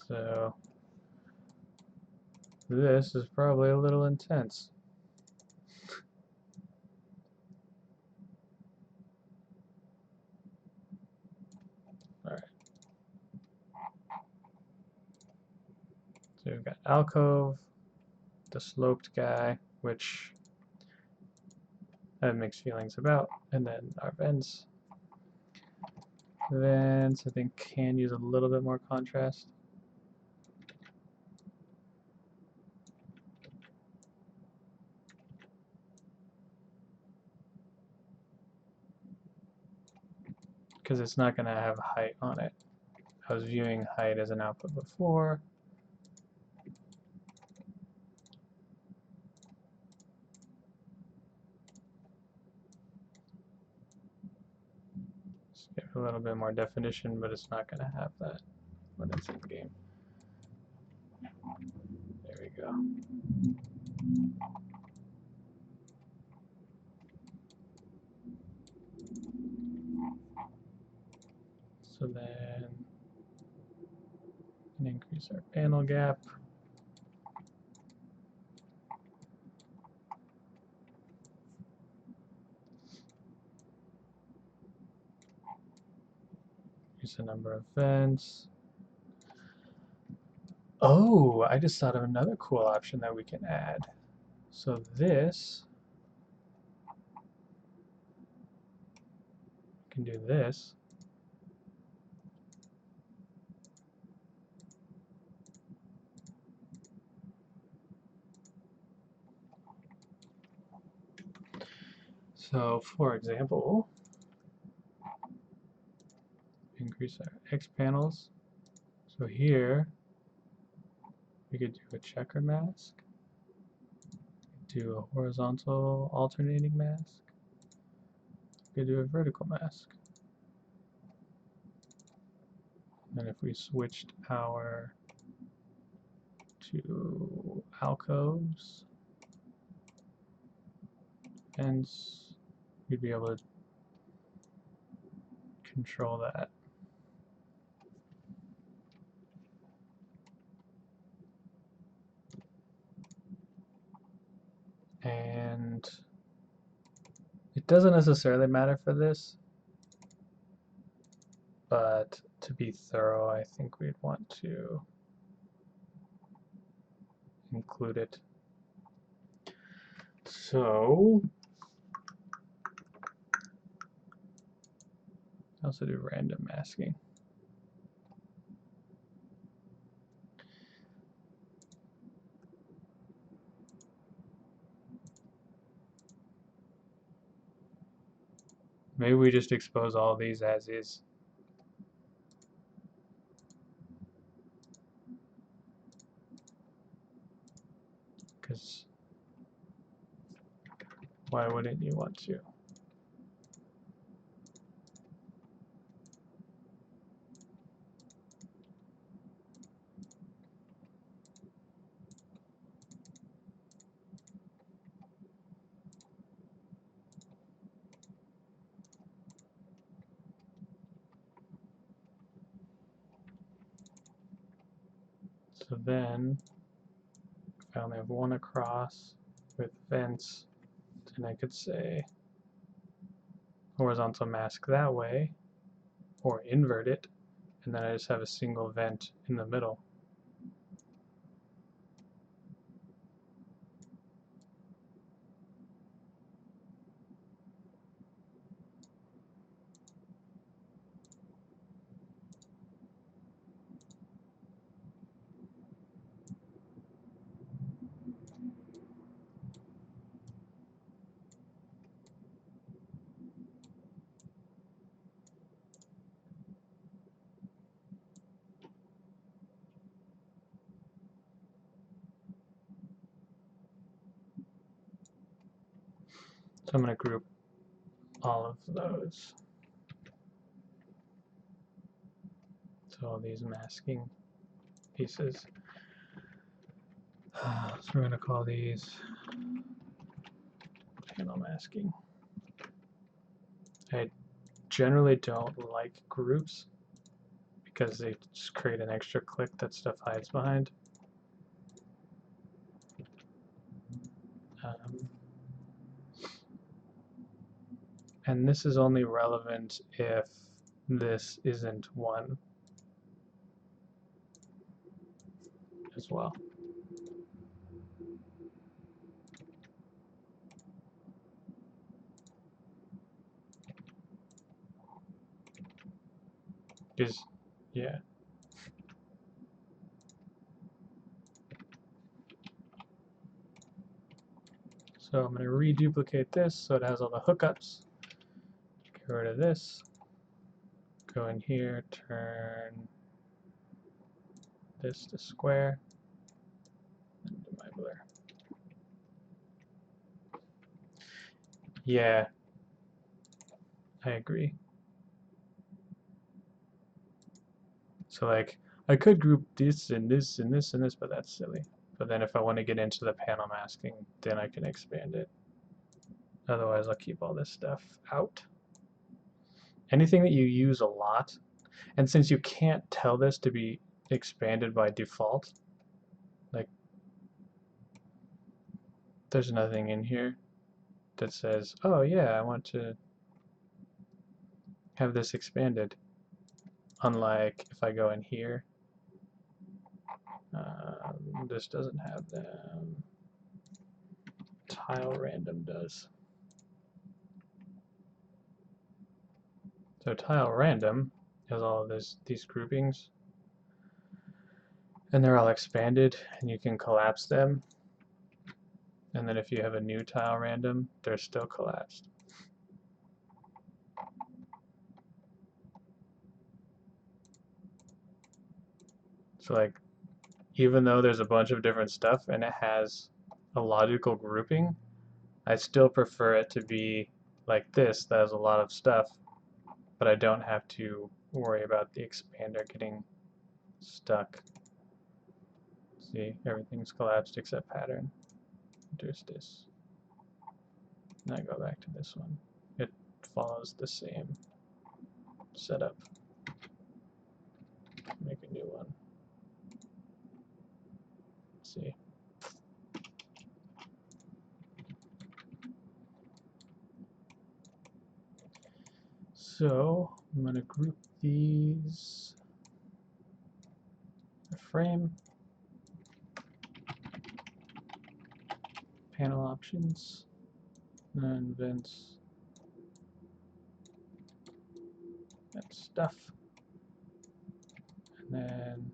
Speaker 1: So this is probably a little intense. Alright. So we've got alcove, the sloped guy, which I have mixed feelings about, and then our vents. Vents, I think, can use a little bit more contrast. Because it's not going to have height on it. I was viewing height as an output before. Just give it a little bit more definition, but it's not going to have that when it's in game. There we go. So then increase our panel gap. Increase the number of vents. Oh, I just thought of another cool option that we can add. So this, we can do this. So for example, increase our X panels. So here, we could do a checker mask, do a horizontal alternating mask, we could do a vertical mask. And if we switched our to alcoves, hence we'd be able to control that. And it doesn't necessarily matter for this, but to be thorough, I think we'd want to include it. So also do random masking. Maybe we just expose all these as is. Because why wouldn't you want to? So then I only have one across with vents, and I could say horizontal mask that way, or invert it, and then I just have a single vent in the middle. So I'm going to group all of those. So all these masking pieces. So we're going to call these panel masking. I generally don't like groups because they just create an extra click that stuff hides behind. And this is only relevant if this isn't one as well. Because, yeah. So I'm going to reduplicate this so it has all the hookups. Get rid of this. Go in here, turn this to square, and do my blur. Yeah, I agree. So like, I could group this and this and this and this, but that's silly. But then if I want to get into the panel masking, then I can expand it. Otherwise, I'll keep all this stuff out. Anything that you use a lot, and since you can't tell this to be expanded by default, like there's nothing in here that says, oh yeah, I want to have this expanded. Unlike if I go in here, this doesn't have them. Tile random does. So tile random has all of these groupings, and they're all expanded, and you can collapse them. And then if you have a new tile random, they're still collapsed. So like, even though there's a bunch of different stuff and it has a logical grouping, I still prefer it to be like this, that has a lot of stuff, but I don't have to worry about the expander getting stuck. See, everything's collapsed except pattern. There's this. And I go back to this one. It follows the same setup. Make a new one. See. So I'm going to group these. Frame. Panel options. And vents. And stuff. And then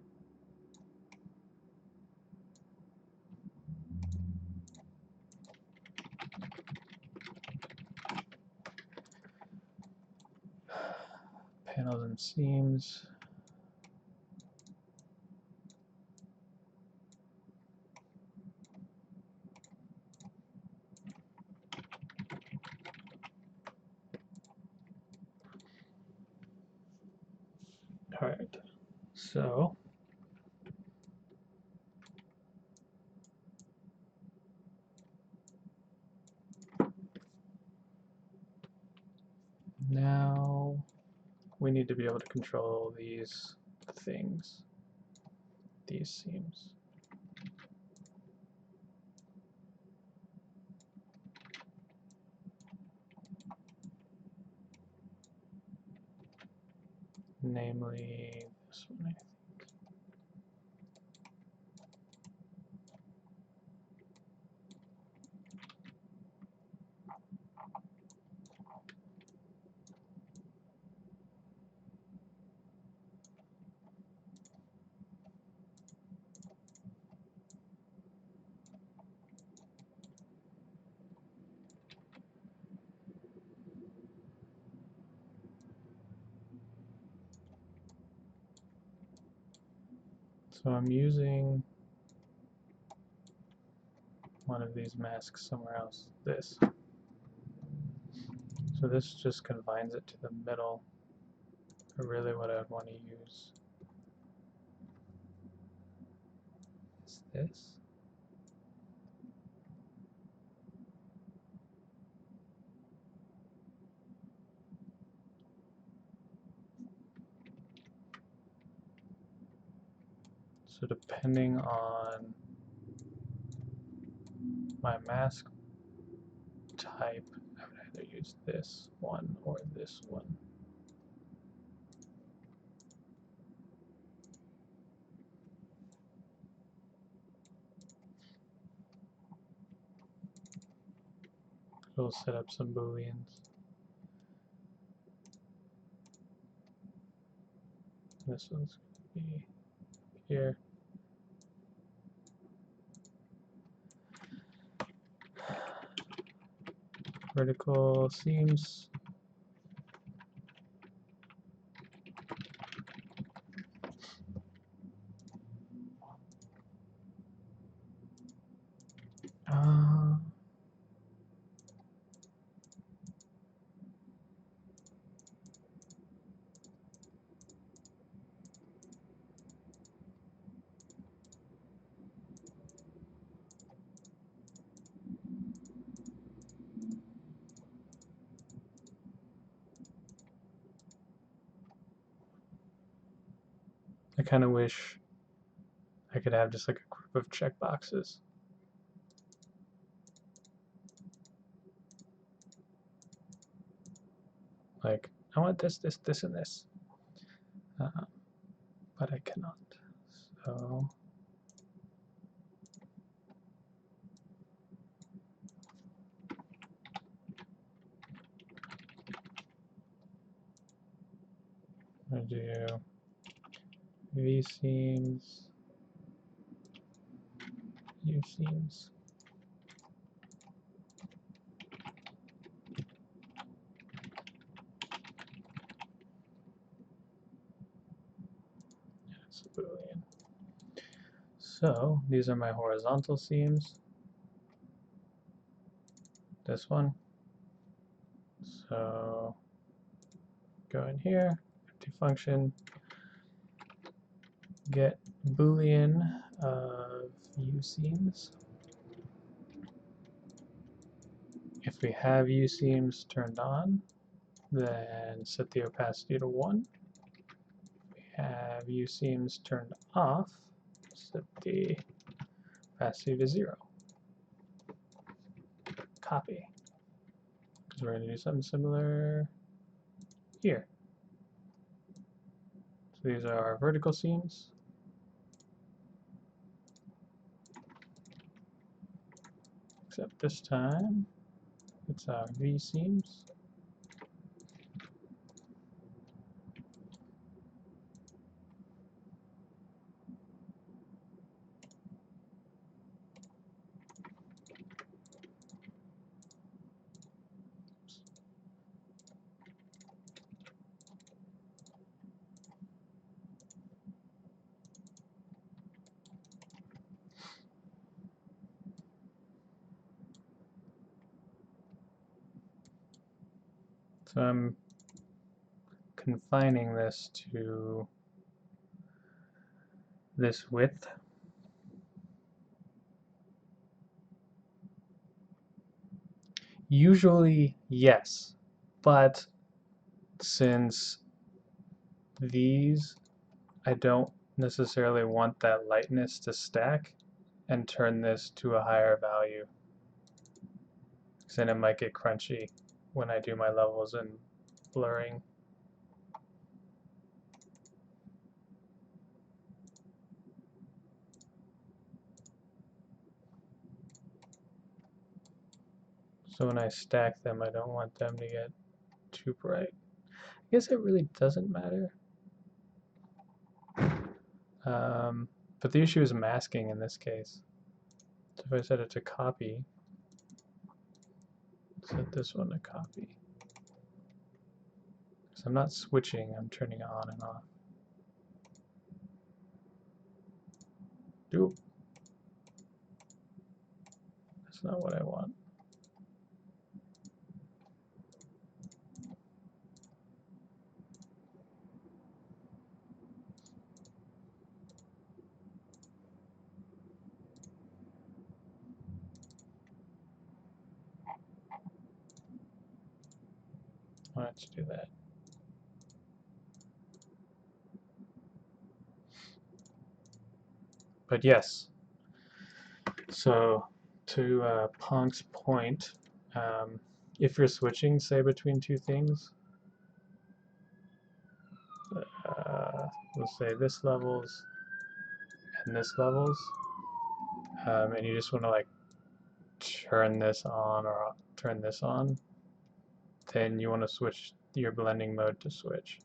Speaker 1: panels and seams. All right, so now we need to be able to control these things, these seams. namely this one, I think. So I'm using one of these masks somewhere else, this. So this just confines it to the middle. But really what I would want to use is this. So depending on my mask type, I would either use this one or this one. We'll set up some booleans. This one's going to be here. Vertical seams. I kind of wish I could have just like a group of checkboxes. Like, I want this, this, this, and this. But I cannot. So I'm going to do V seams, U seams. It's a Boolean. So these are my horizontal seams. This one. So go in here, empty function, get Boolean of U seams. If we have U seams turned on, then set the opacity to 1. If we have U seams turned off, set the opacity to 0. Copy. Because we're going to do something similar here. So these are our vertical seams. Except this time, it's our V seams. So I'm confining this to this width. Usually, yes, but since these, I don't necessarily want that lightness to stack and turn this to a higher value, because then it might get crunchy when I do my levels and blurring. So when I stack them, I don't want them to get too bright. I guess it really doesn't matter. But the issue is masking in this case. So if I set it to copy, set this one to copy. So I'm not switching, I'm turning it on and off. Oop. That's not what I want. Let's do that. But yes, so to Ponk's point, if you're switching, say, between two things, we'll say this levels and this levels, and you just want to like turn this on or turn this on, then you want to switch your blending mode to switch.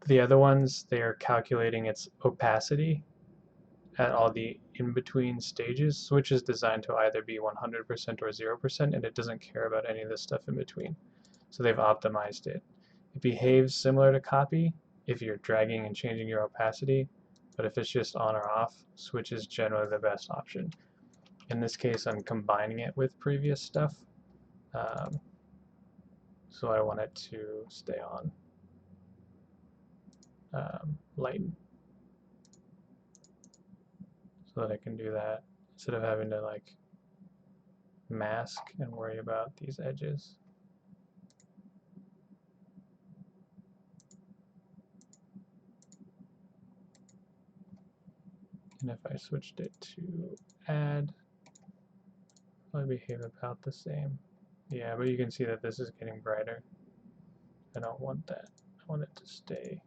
Speaker 1: The other ones, they are calculating its opacity at all the in-between stages. Switch is designed to either be 100% or 0%, and it doesn't care about any of this stuff in between. So they've optimized it. It behaves similar to copy if you're dragging and changing your opacity, but if it's just on or off, switch is generally the best option. In this case, I'm combining it with previous stuff, so I want it to stay on lighten, so that I can do that instead of having to like mask and worry about these edges. And if I switched it to add, it would behave about the same. Yeah, but you can see that this is getting brighter. I don't want that. I want it to stay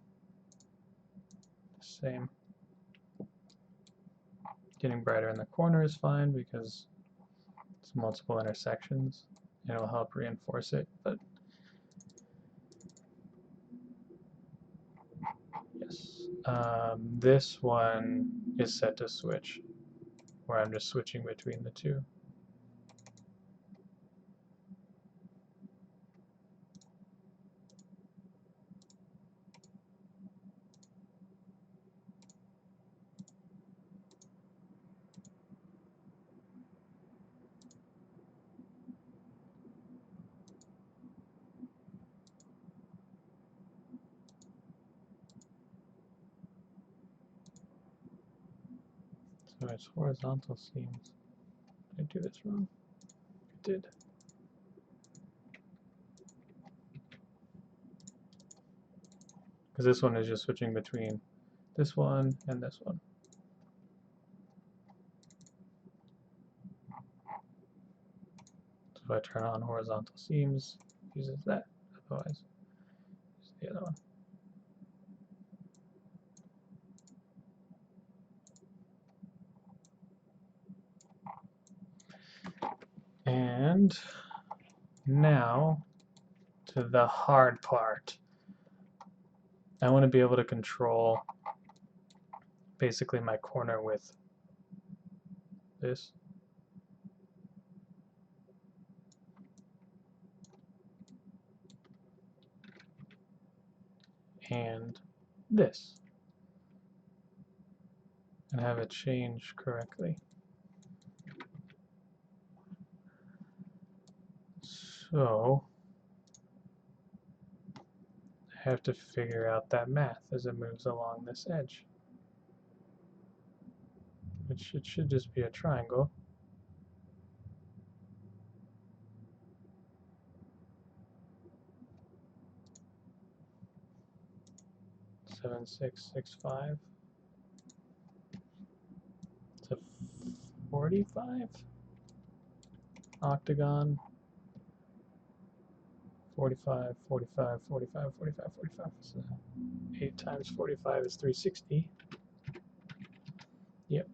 Speaker 1: the same. Getting brighter in the corner is fine because it's multiple intersections and it'll help reinforce it. But yes, this one is set to switch, where I'm just switching between the two. So it's horizontal seams. Did I do this wrong? I did. Because this one is just switching between this one and this one. So if I turn on horizontal seams, it uses that. Otherwise, use the other one. And now to the hard part. I want to be able to control basically my corner with this. And this. And have it change correctly. So I have to figure out that math as it moves along this edge. Which it should just be a triangle. Seven, 6, 6, 5. It's a 45 octagon. 45, 45, 45, 45, 45. So 8 times 45 is 360. Yep.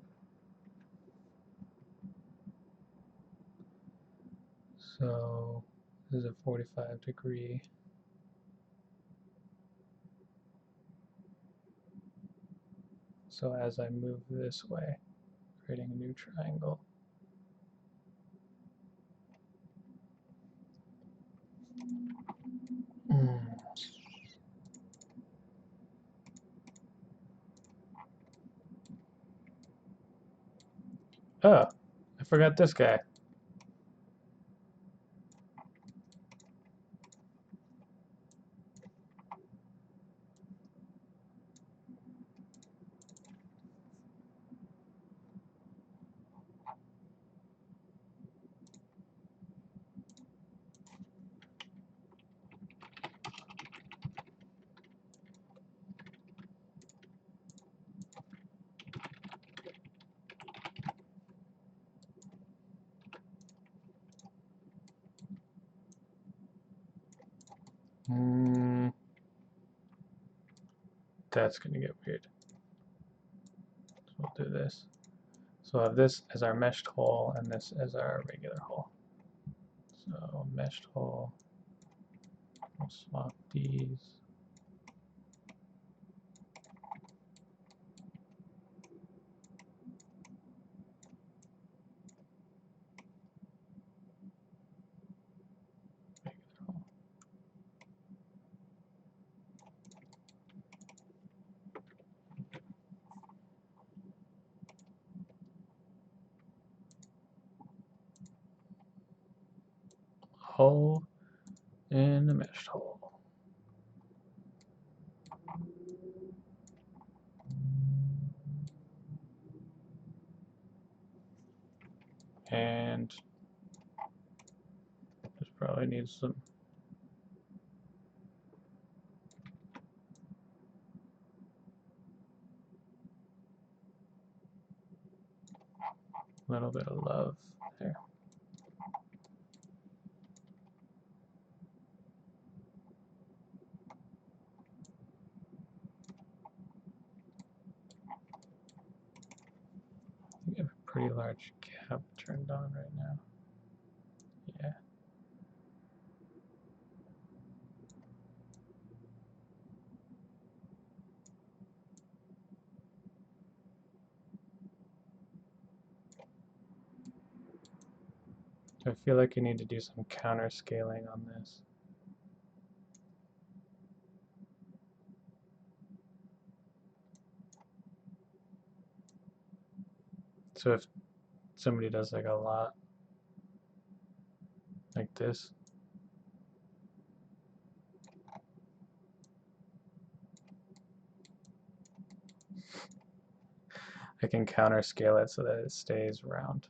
Speaker 1: So this is a 45-degree. So as I move this way, creating a new triangle. Oh, I forgot this guy. That's going to get weird. So we'll do this. So we'll have this as our meshed hole and this as our regular hole. So meshed hole, we'll swap these. Hole in the meshed hole. And this probably needs some little bit of love there. We have a pretty large cap turned on right now. Yeah. I feel like you need to do some counter scaling on this. So if somebody does like a lot like this, I can counter scale it so that it stays round.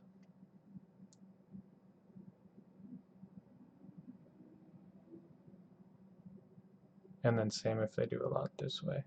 Speaker 1: And then same if they do a lot this way.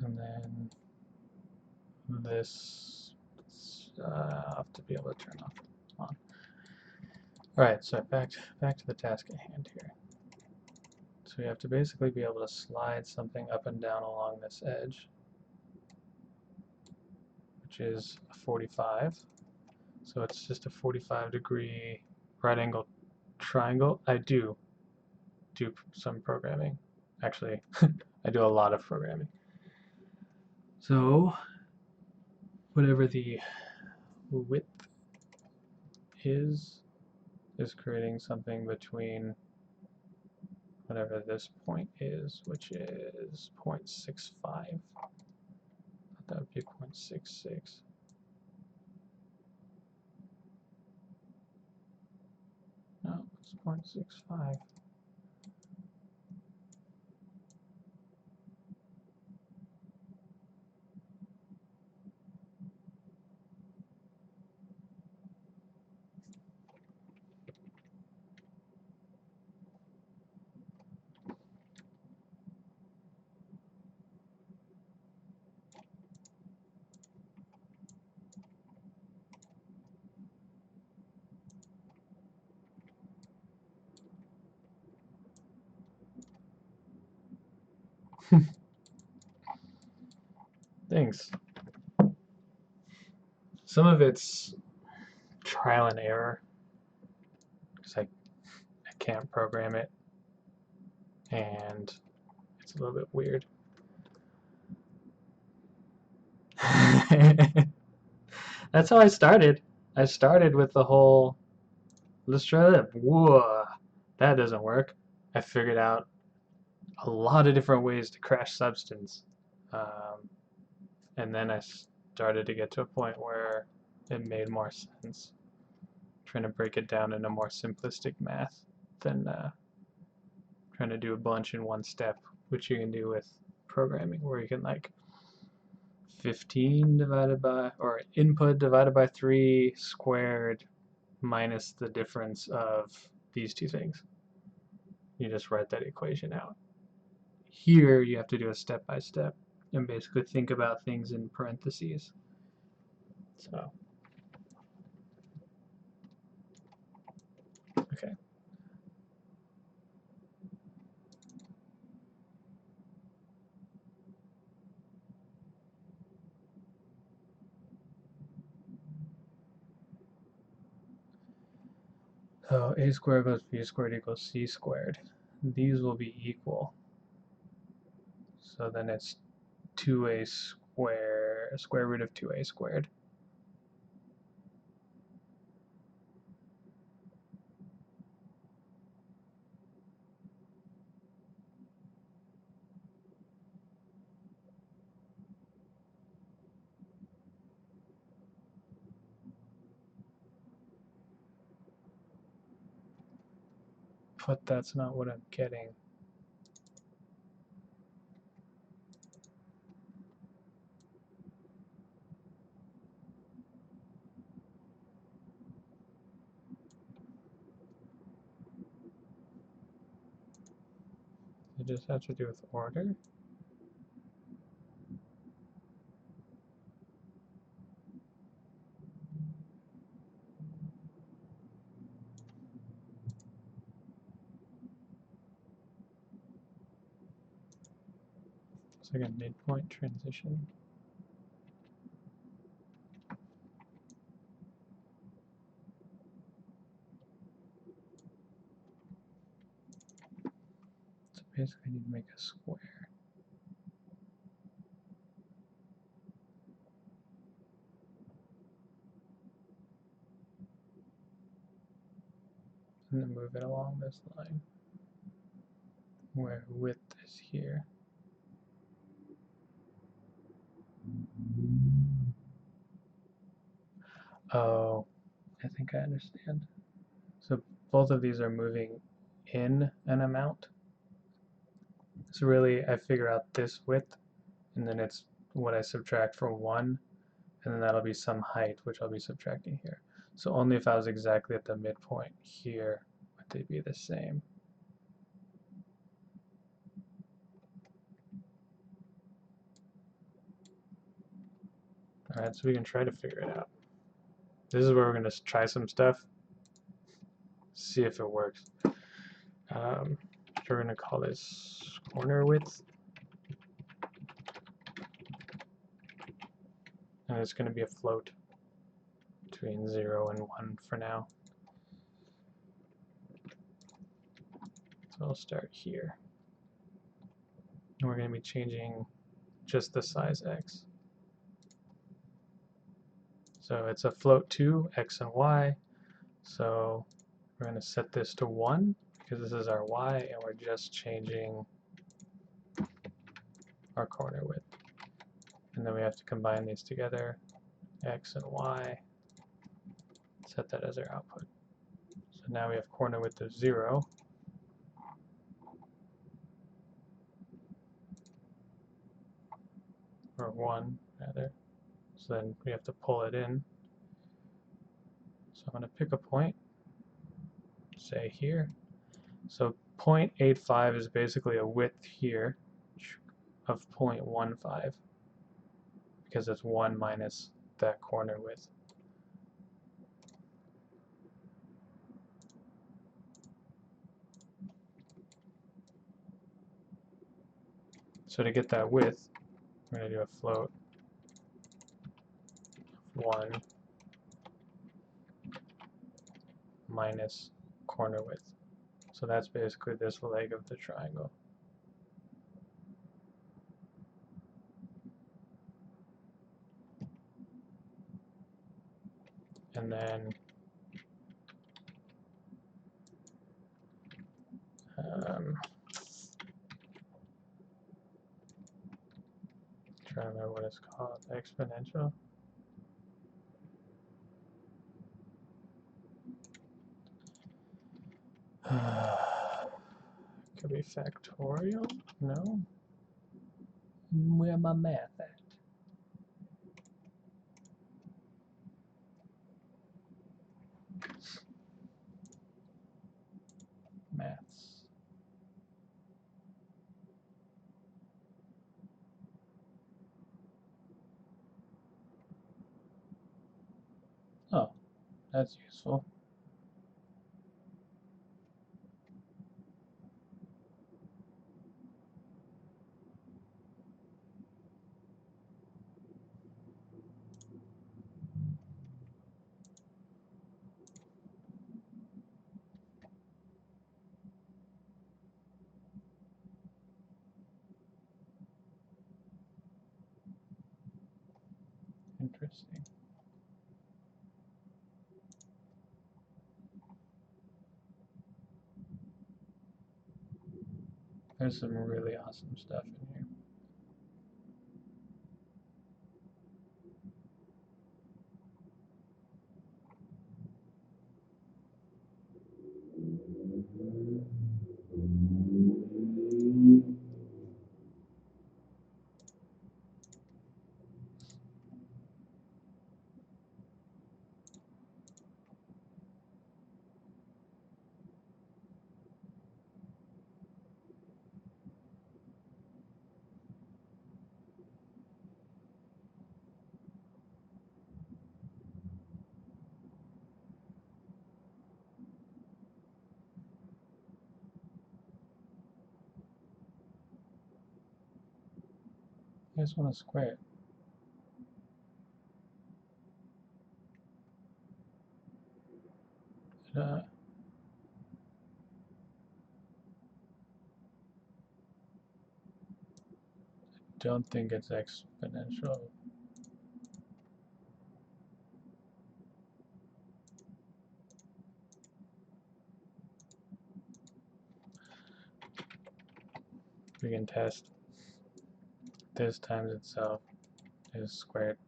Speaker 1: And then this, I'll have to be able to turn off on. All right, so back to the task at hand here. So we have to basically be able to slide something up and down along this edge, which is a 45. So it's just a 45-degree right angle triangle. I do some programming. Actually, I do a lot of programming. So whatever the width is creating something between whatever this point is, which is 0.65. That would be 0.66. No, it's 0.65. Thanks. Some of it's trial and error, because I can't program it, and it's a little bit weird. That's how I started. I started with the whole, let's try that. Whoa, that doesn't work. I figured out a lot of different ways to crash substance. And then I started to get to a point where it made more sense, trying to break it down into more simplistic math than trying to do a bunch in one step, which you can do with programming, where you can like 15 divided by, or input divided by 3 squared minus the difference of these two things. You just write that equation out. Here you have to do a step by step and basically think about things in parentheses. So, okay. So a squared plus b squared equals c squared. These will be equal. So then it's 2a squared, square root of 2a squared. But that's not what I'm getting. It just has to do with order. It's like a midpoint transition. So basically I need to make a square. And then move it along this line, where width is here. Oh, I think I understand. So both of these are moving in an amount. So really I figure out this width, and then it's what I subtract from 1, and then that'll be some height, which I'll be subtracting here. So only if I was exactly at the midpoint here would they be the same. Alright, so we can try to figure it out. This is where we're going to try some stuff, see if it works. So we're going to call this corner width. And it's going to be a float between 0 and 1 for now. So I'll start here. And we're going to be changing just the size x. So it's a float 2, x and y. So we're going to set this to 1 because this is our y, and we're just changing our corner width. And then we have to combine these together, x and y, set that as our output. So now we have corner width of 0. Or 1, rather. So then we have to pull it in. So I'm going to pick a point, say here. So 0.85 is basically a width here of 0.15 because it's 1 minus that corner width. So to get that width, we're going to do a float 1 minus corner width. So that's basically this leg of the triangle. And then trying to remember what it's called, exponential. Could be factorial? No? Where my math at? Maths. Oh, that's useful. Interesting. There's some really awesome stuff in here. I just want to square it. I don't think it's exponential. We can test. This times itself is squared.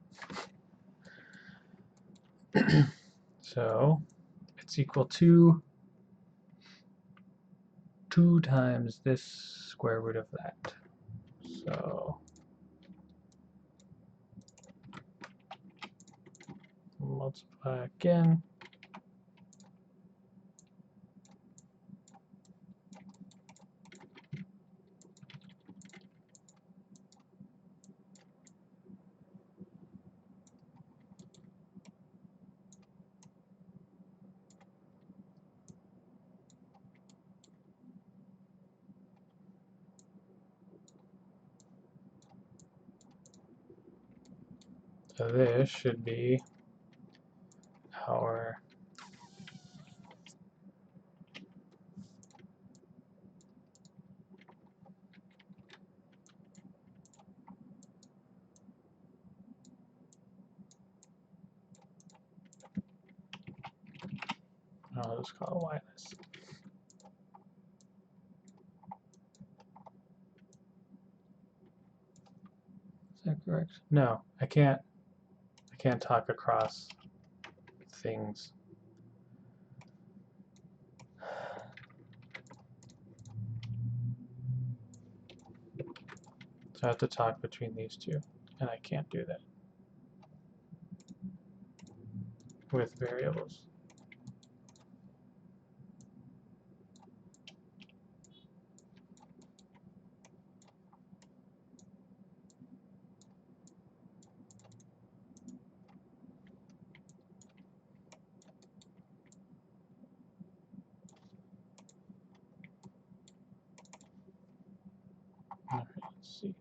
Speaker 1: So it's equal to 2 times this square root of that. So multiply again. So this should be our I'll just call it wireless. Is that correct? No, I can't talk across things. So I have to talk between these two, and I can't do that with variables. Alright, let's see.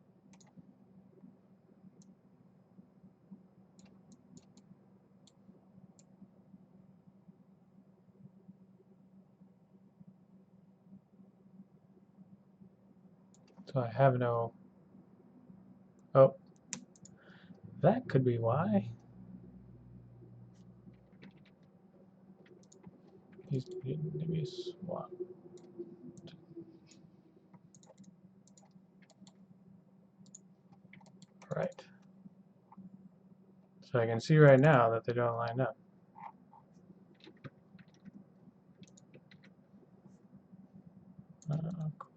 Speaker 1: So I have no... Oh, that could be why. These need to be swapped. Right. So I can see right now that they don't line up.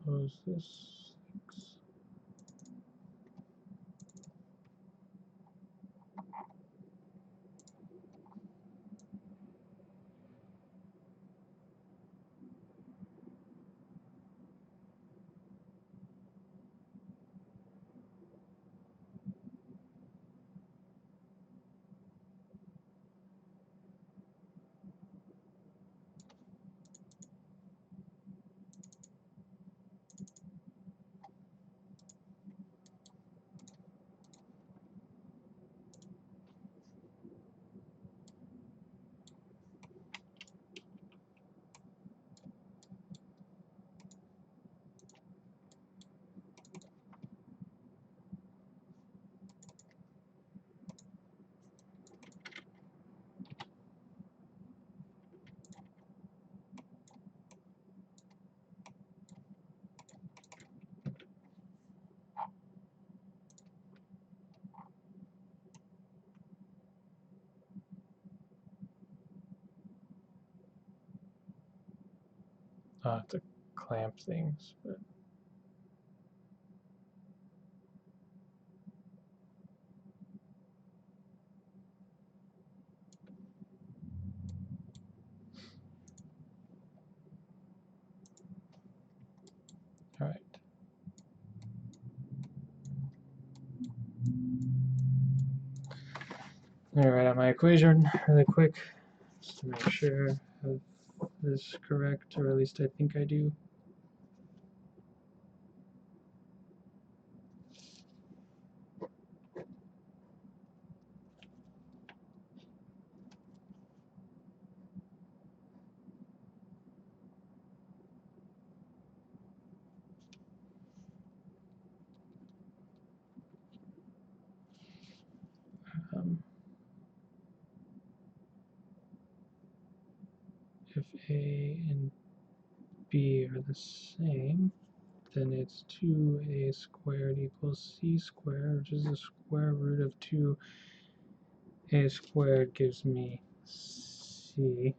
Speaker 1: Close this. I'll have to clamp things, but all right. Let me write out my equation really quick, just to make sure I have this correct, or at least I think I do. If A and B are the same, then it's 2a squared equals c squared, which is the square root of 2a squared gives me c.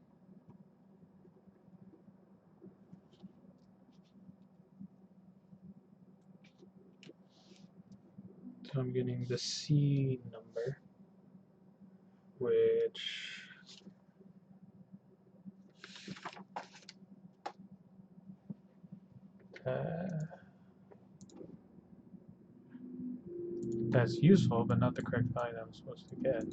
Speaker 1: So I'm getting the c number, which that's useful, but not the correct value that I'm supposed to get.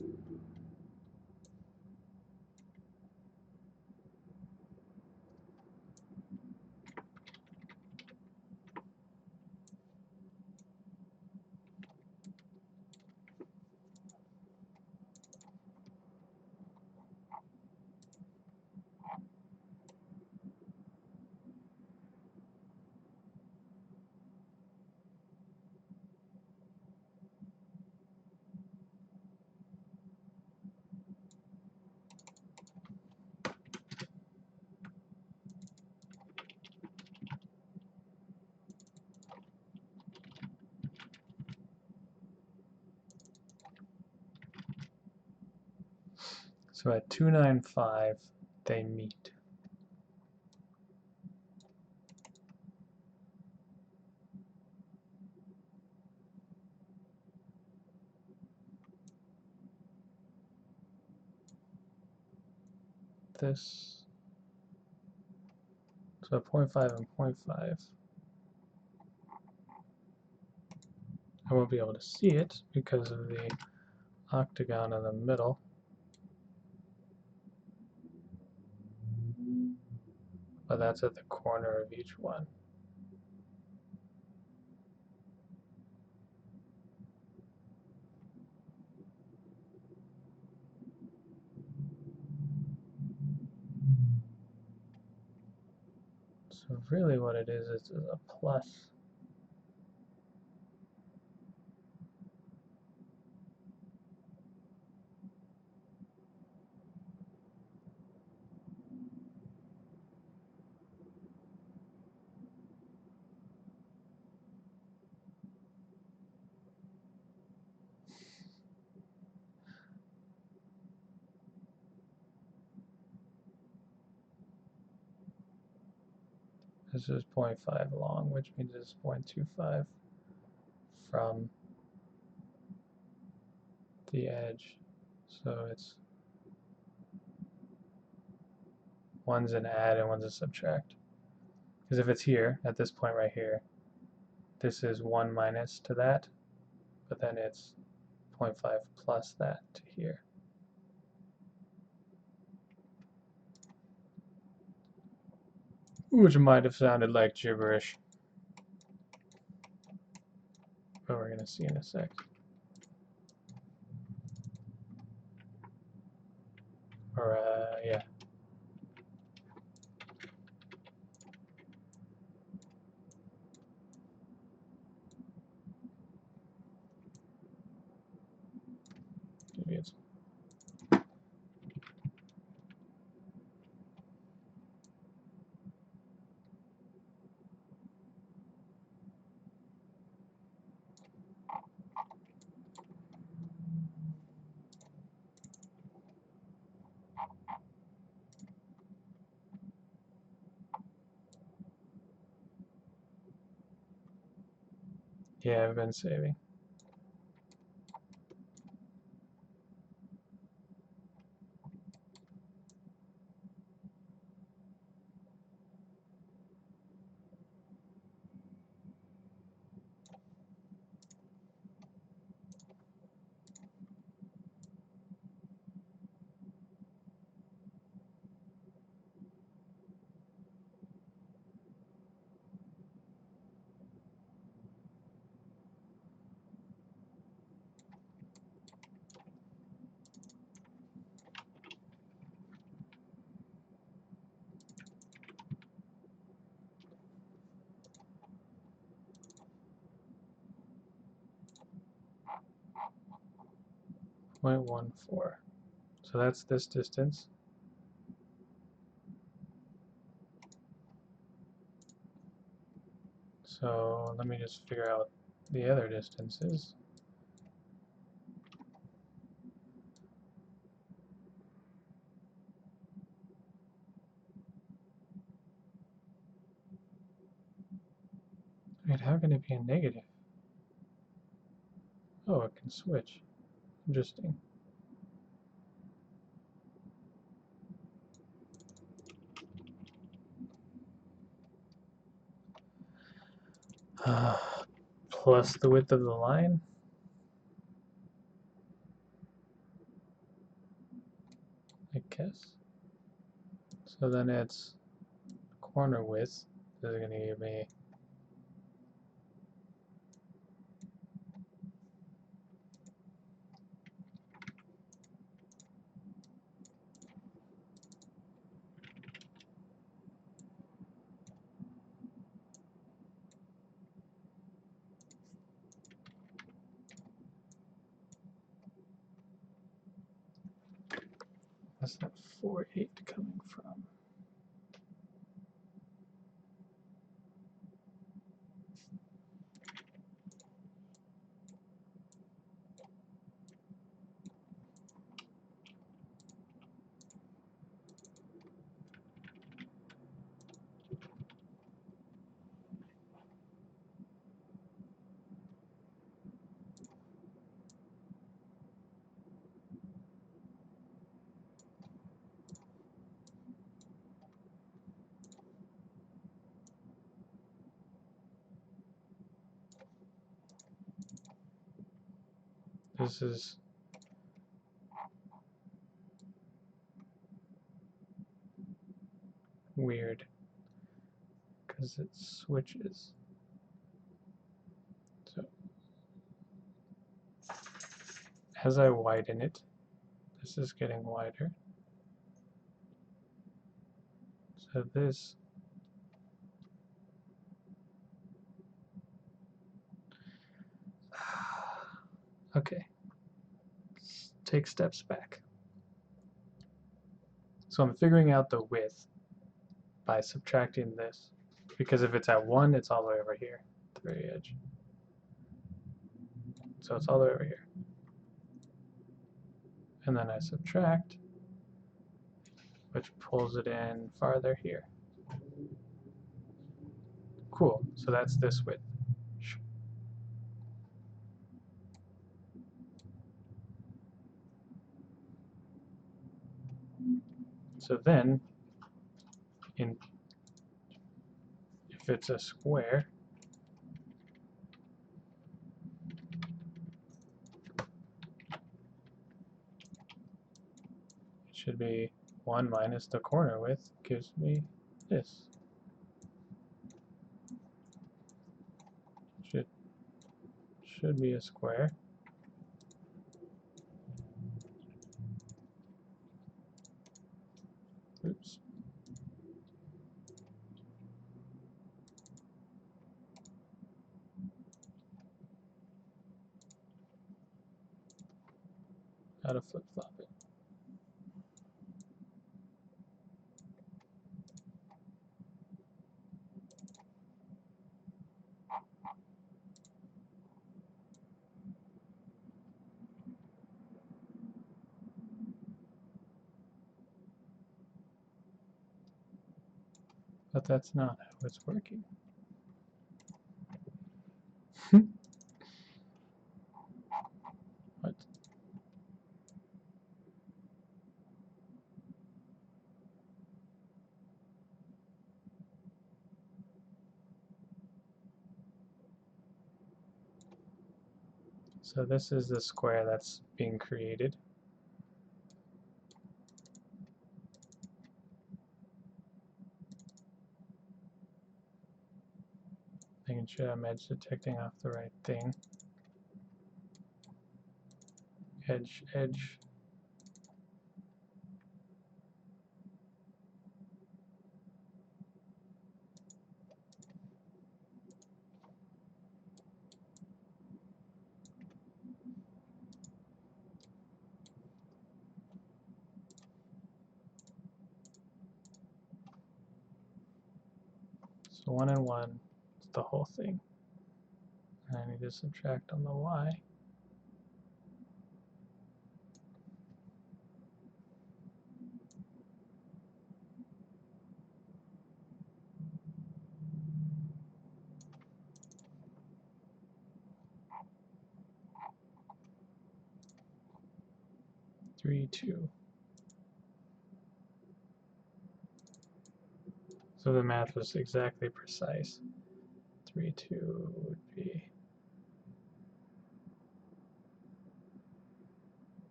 Speaker 1: So at 295, they meet. This, so 0.5 and 0.5. I won't be able to see it because of the octagon in the middle. But that's at the corner of each one. So really what it is a plus. This is 0.5 long, which means it's 0.25 from the edge. So it's one's an add and one's a subtract. Because if it's here, at this point right here, this is 1 minus to that, but then it's 0.5 plus that to here. Which might have sounded like gibberish, but we're going to see in a sec. Or, yeah. Maybe it's yeah, I've been saving. .14. So that's this distance. So let me just figure out the other distances. Wait, how can it be a negative? Oh, it can switch. Interesting. Plus the width of the line. I guess. So then it's corner width. This is going to give me what's that 4.8 coming from? This is weird because it switches. So as I widen it, this is getting wider. So this Okay, let's take steps back. So I'm figuring out the width by subtracting this, because if it's at 1, it's all the way over here, the very edge. So it's all the way over here. And then I subtract, which pulls it in farther here. Cool, so that's this width. So then, if it's a square, it should be 1 minus the corner width gives me this. Should be a square. Oops. How to flip-flop it. But that's not how it's working. What? So this is the square that's being created. Making sure I'm edge detecting off the right thing. Edge, edge. So 1 and 1 is the whole thing. And I need to subtract on the y. Three, 2. So the math was exactly precise. 3, 2 would be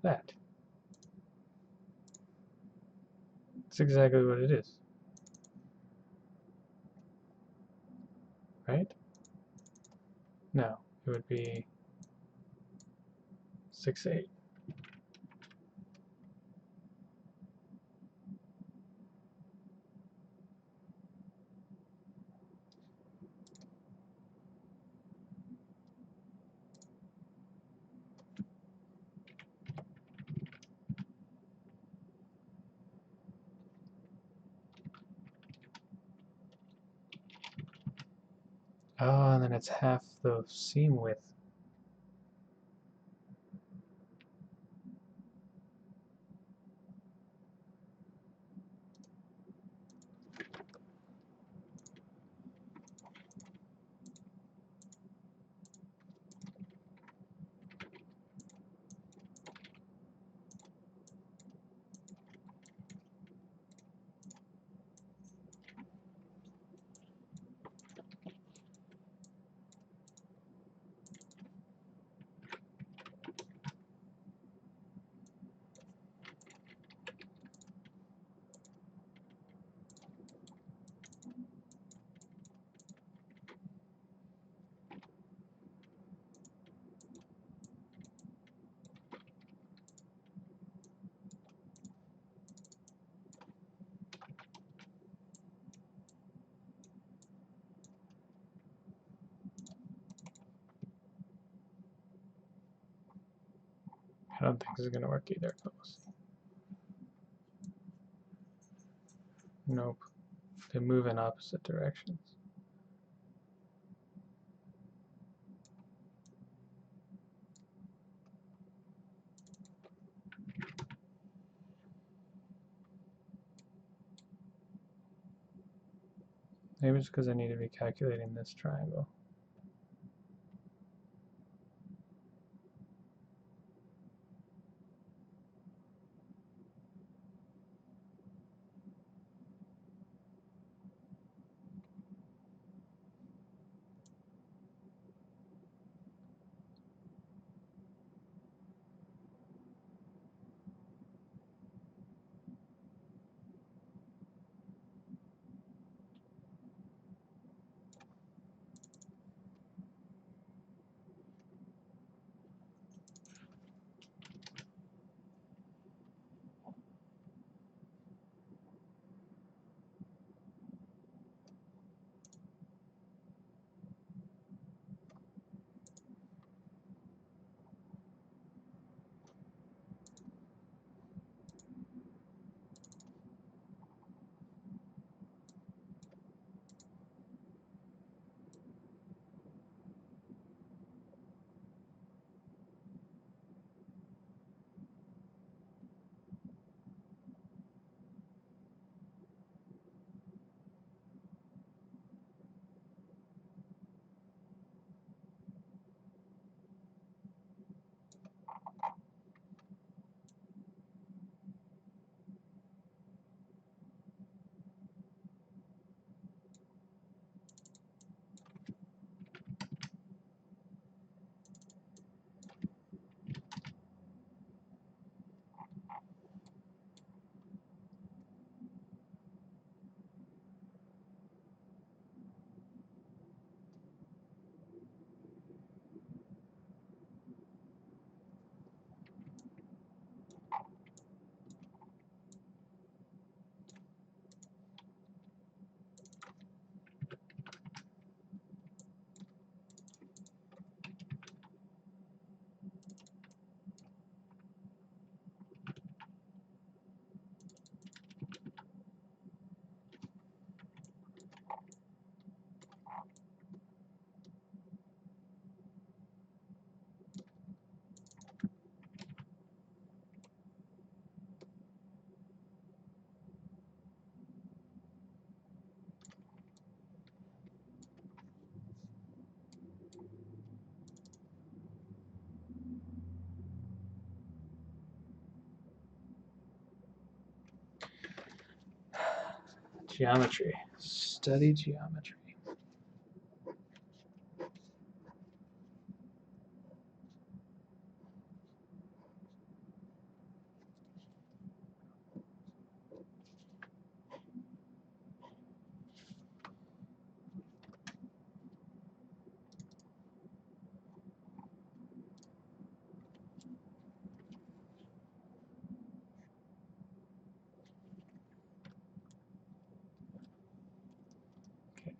Speaker 1: that. That's exactly what it is. Right? No, it would be 6, 8. Oh, and then it's half the seam width. I don't think this is going to work either. Nope. They move in opposite directions. Maybe it's because I need to be calculating this triangle. Geometry. Study geometry. Okay.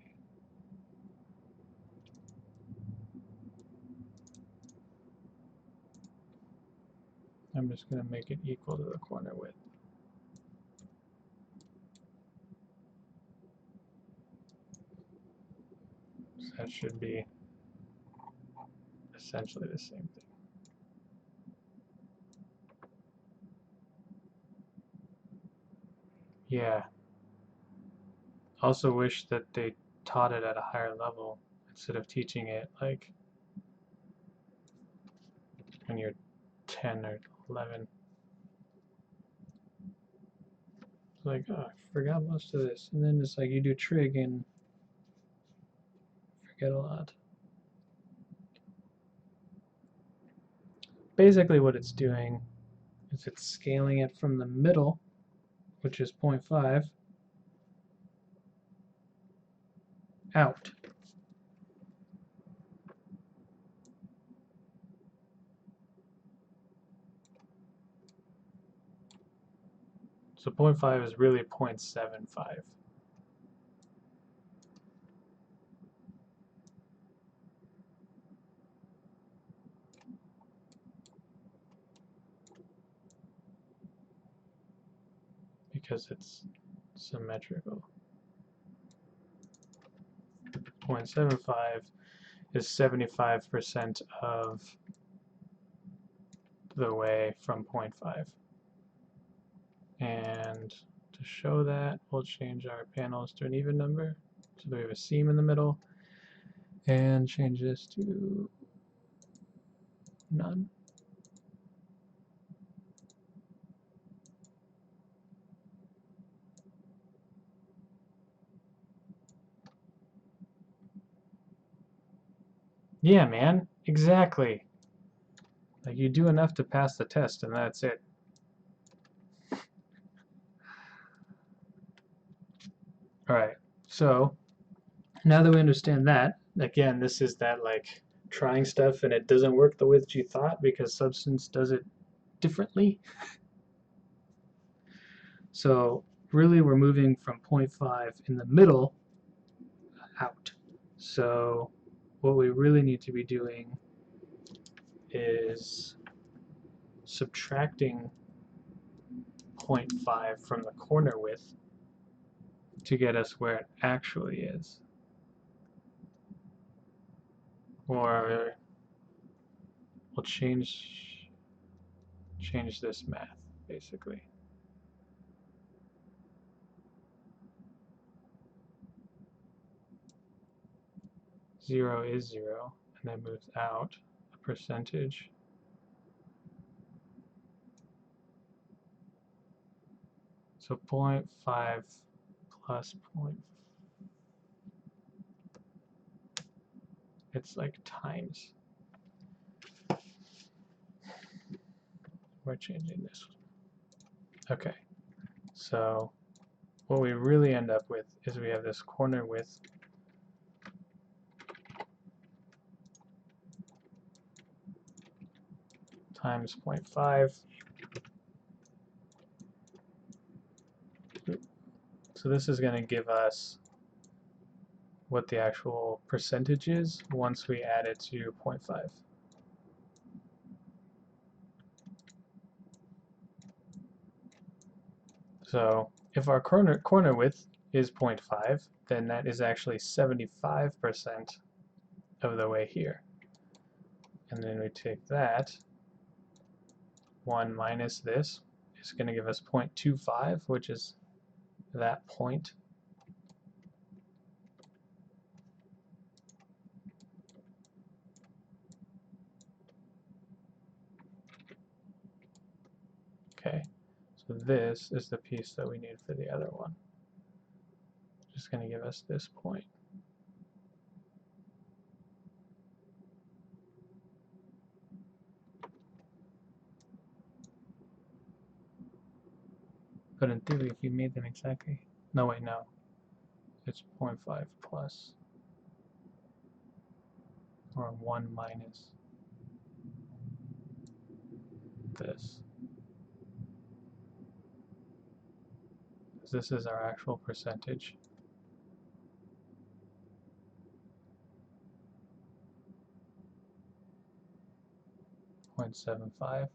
Speaker 1: I'm just going to make it equal to the corner width. So that should be essentially the same thing. Yeah. Also wish that they taught it at a higher level instead of teaching it like when you're 10 or 11. It's like, oh, I forgot most of this. And then it's like you do trig and forget a lot. Basically what it's doing is it's scaling it from the middle, which is 0.5, out. So 0.5 is really 0.75. because it's symmetrical. 0.75 is 75% of the way from 0.5. And to show that, we'll change our panels to an even number so that we have a seam in the middle, and change this to none. Yeah, man, exactly. Like, you do enough to pass the test, and that's it. All right, so now that we understand that, again, this is that like trying stuff and it doesn't work the way that you thought because substance does it differently. So really we're moving from 0.5 in the middle out. So what we really need to be doing is subtracting 0.5 from the corner width to get us where it actually is. Or we'll change this math, basically. 0 is 0, and then moves out a percentage. So 0.5 plus it's like times. We're changing this. Okay, so what we really end up with is we have this corner width times 0.5. So this is going to give us what the actual percentage is once we add it to 0.5. So if our corner width is 0.5, then that is actually 75% of the way here. And then we take that, 1 minus this is going to give us 0.25, which is that point. Okay, so this is the piece that we need for the other one. Just going to give us this point. But in theory, if you made them exactly, no wait, no, it's 0.5 plus, or 1 minus this. This is our actual percentage. .75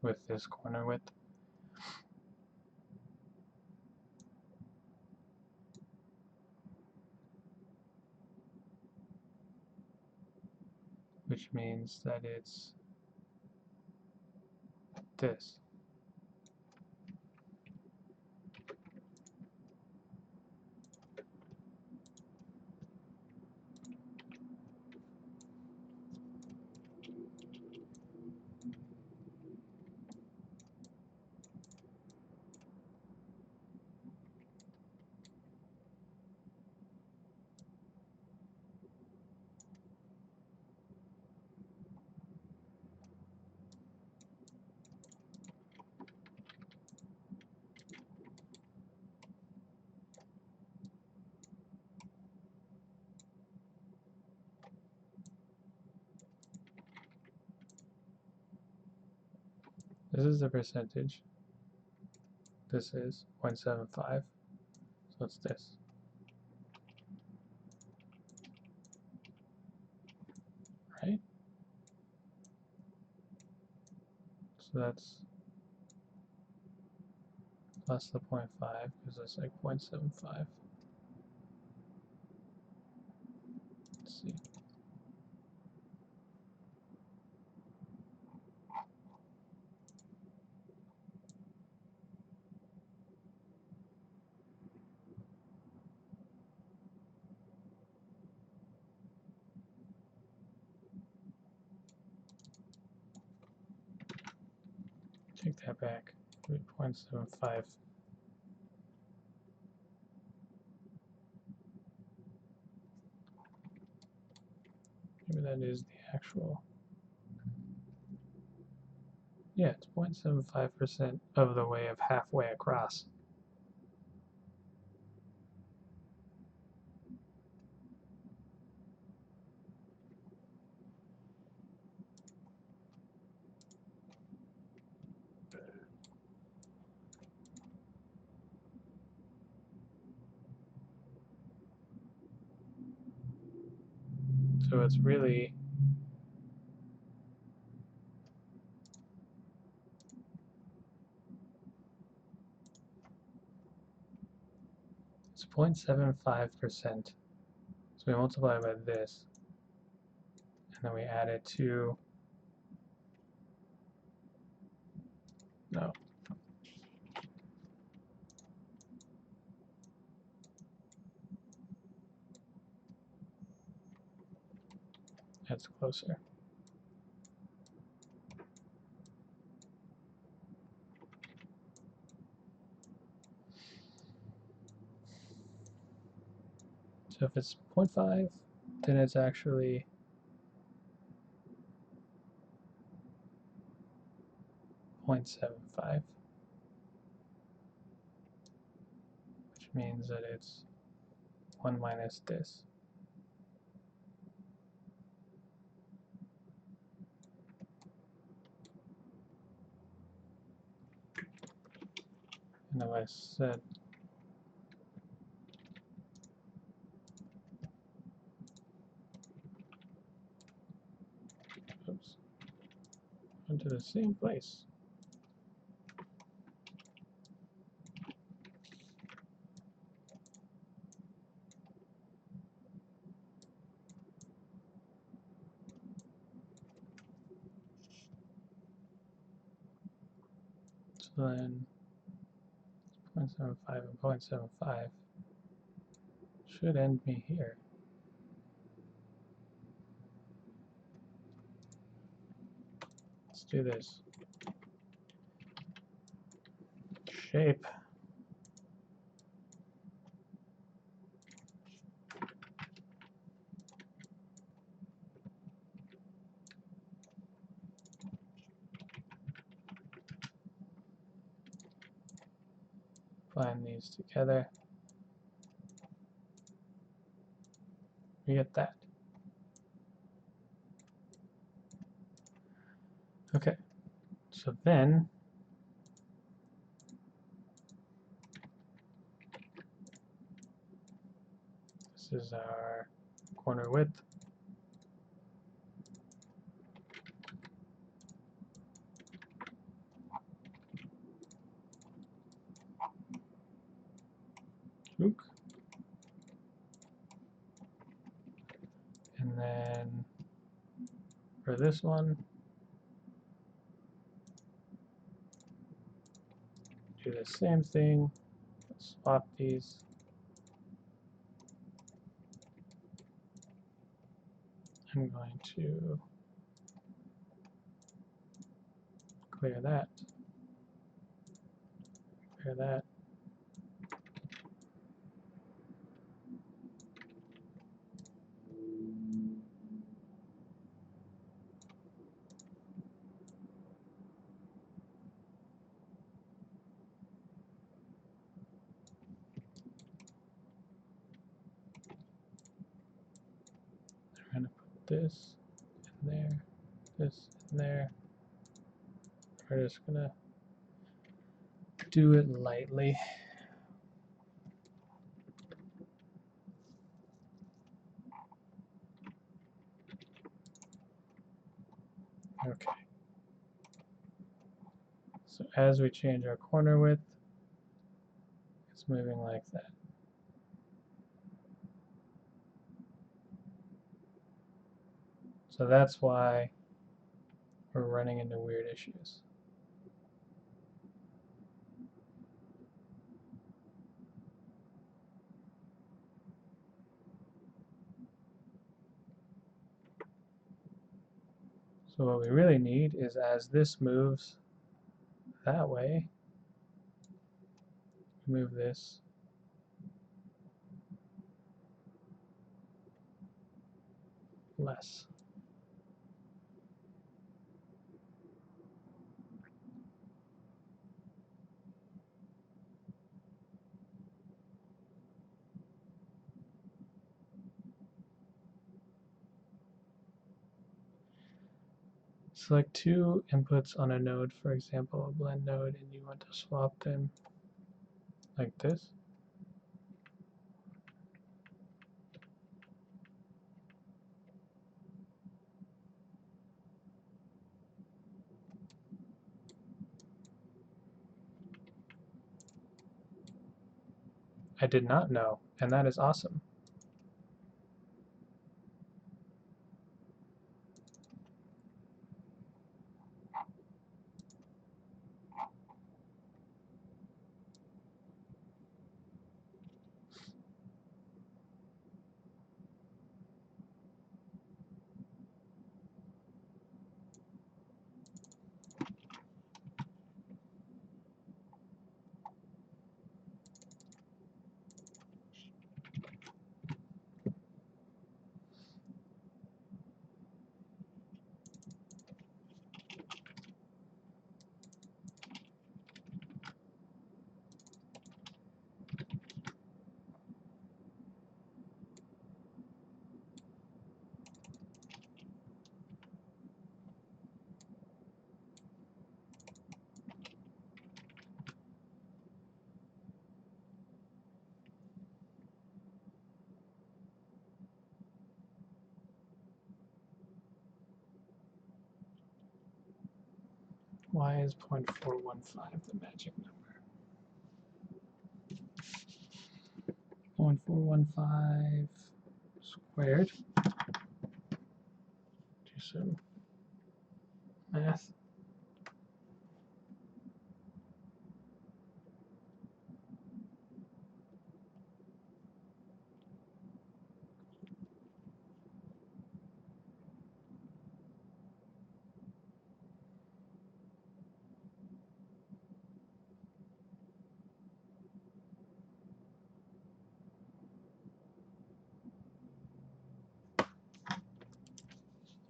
Speaker 1: with this corner width. Which means that it's this. This is the percentage. This is 0.75. So it's this. Right? So that's plus the 0.5 gives us like 0.75. Let's see. Take that back. 3.75. Maybe that is the actual. Yeah, it's 0.75% of the way of halfway across. So it's really it's 0.75%. So we multiply by this, and then we add it to, no, that's closer. So if it's 0.5, then it's actually 0.75, which means that it's 1 minus this. And if I said oops, into the same place. So then 0.75 and 0.75 should end me here. Let's do this. Shape. Combine these together. We get that. Okay, so then this is our corner width. Ook. And then for this one, do the same thing. Swap these. I'm going to clear that. Clear that. I'm going to put this in there, this in there. We're just going to do it lightly. Okay. So as we change our corner width, moving like that. So that's why we're running into weird issues. So what we really need is, as this moves that way, move this less. Select two inputs on a node, for example, a blend node, and you want to swap them like this. I did not know, and that is awesome. Why is 0.415 the magic number? 0.415 squared. Do some math.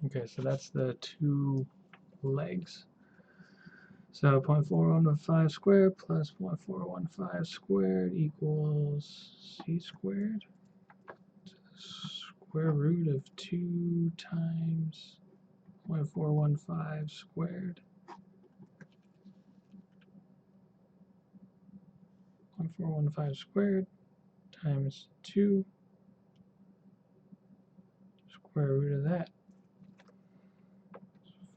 Speaker 1: Okay, so that's the two legs. So 0.415 squared plus 0.415 squared equals c squared. Square root of 2 times 0.415 squared. 0.415 squared times 2 square root of that.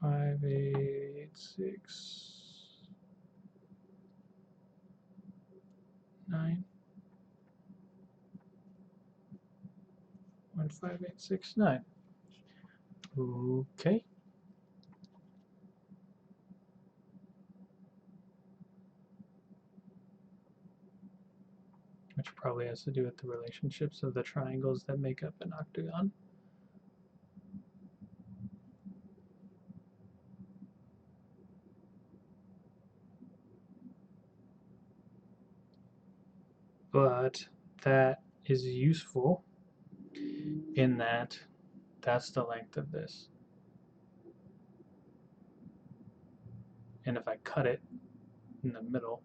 Speaker 1: 586.9. 15869. Okay. Which probably has to do with the relationships of the triangles that make up an octagon. But that is useful in that that's the length of this. And if I cut it in the middle,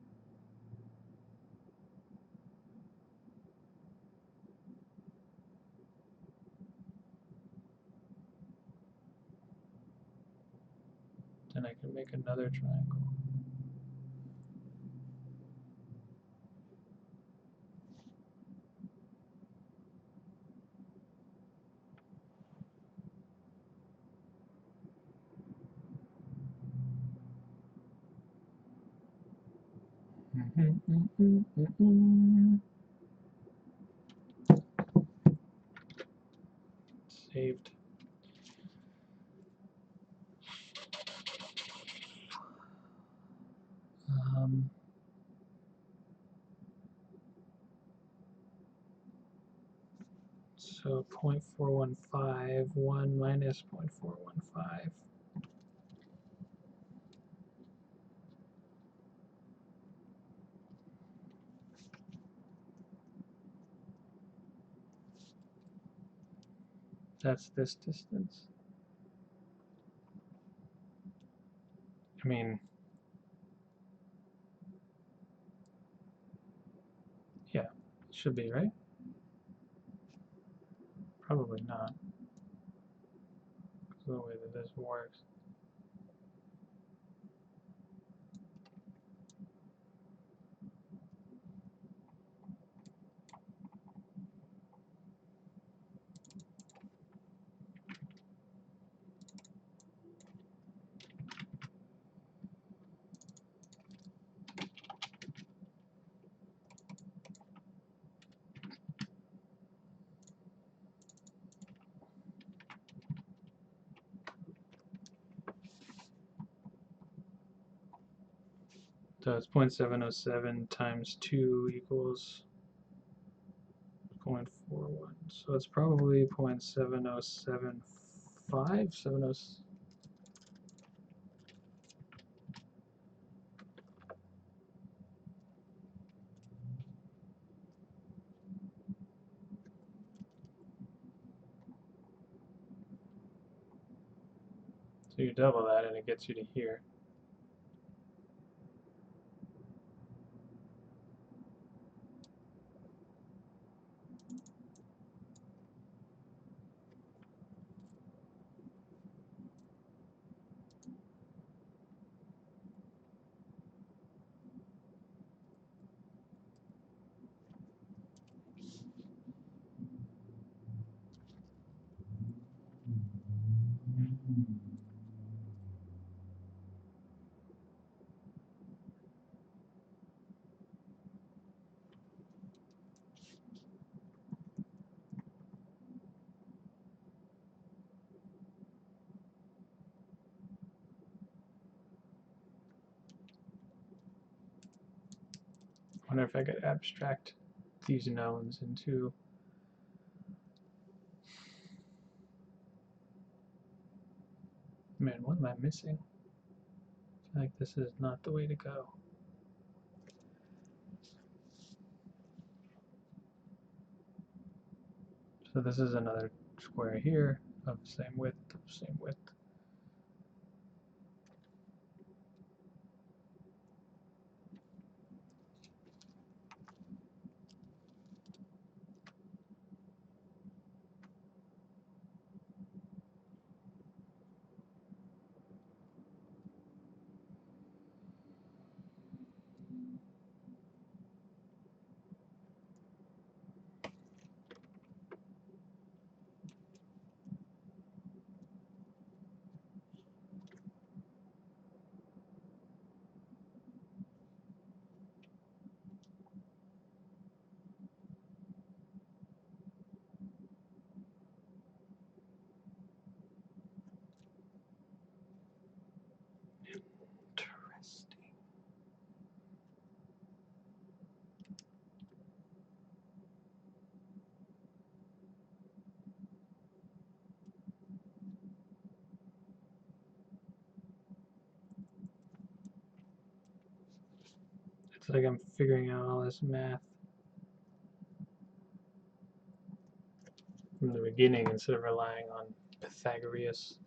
Speaker 1: then I can make another triangle. Saved. So 0.415, 1 minus 0.415. That's this distance. I mean, yeah, it should be, right? Probably not. Because of the way that this works. So it's 0.707 times 2 equals 0.41. So it's probably 0.7075. So you double that and it gets you to here. I wonder if I could abstract these knowns into man, what am I missing? I feel like this is not the way to go. So this is another square here of the same width, same width. Interesting. It's like I'm figuring out all this math from the beginning instead of relying on Pythagoras.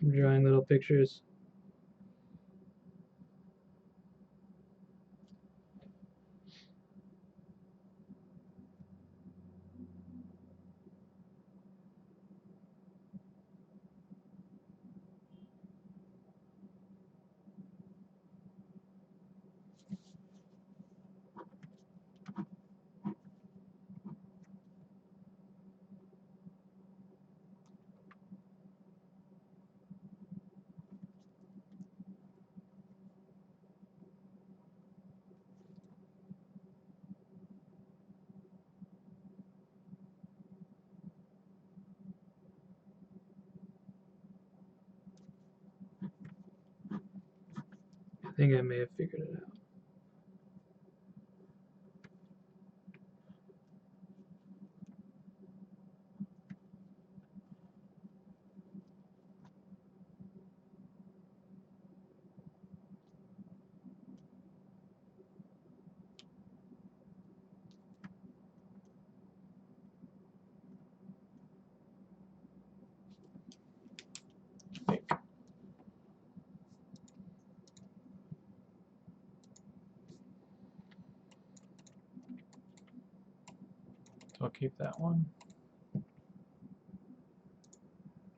Speaker 2: I'm drawing little pictures. I think I may have figured it out.
Speaker 1: I think. So I'll keep that one.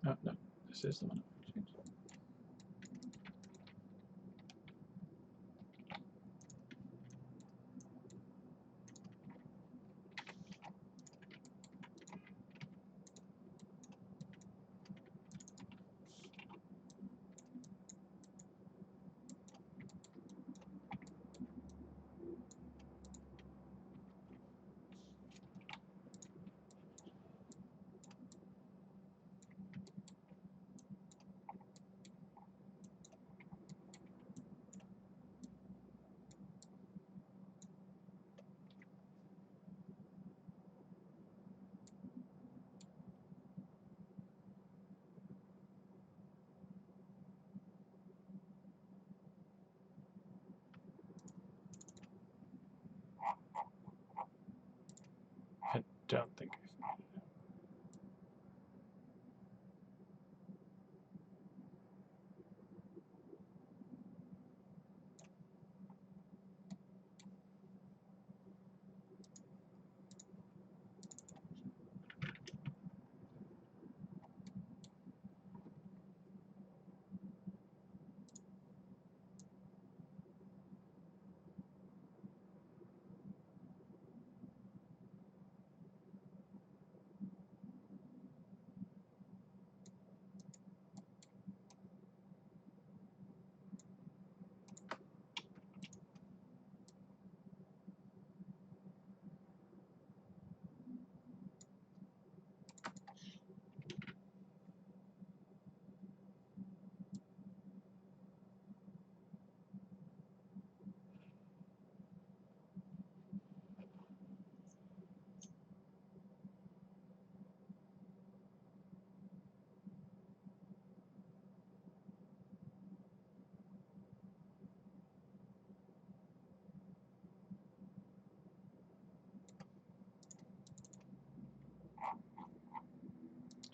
Speaker 1: Oh, no, this is the one I changed. I don't think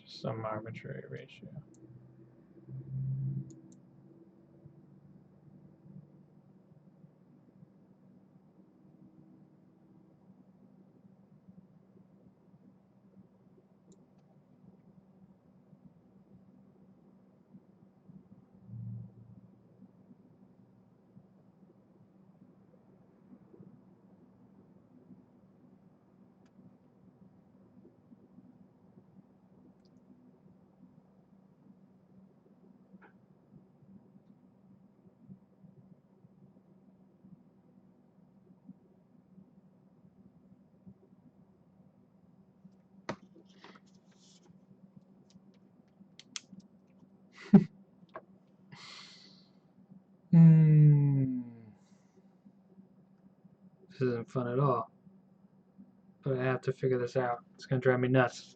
Speaker 1: just some arbitrary ratio.
Speaker 2: This isn't fun at all. But I have to figure this out. It's gonna drive me nuts.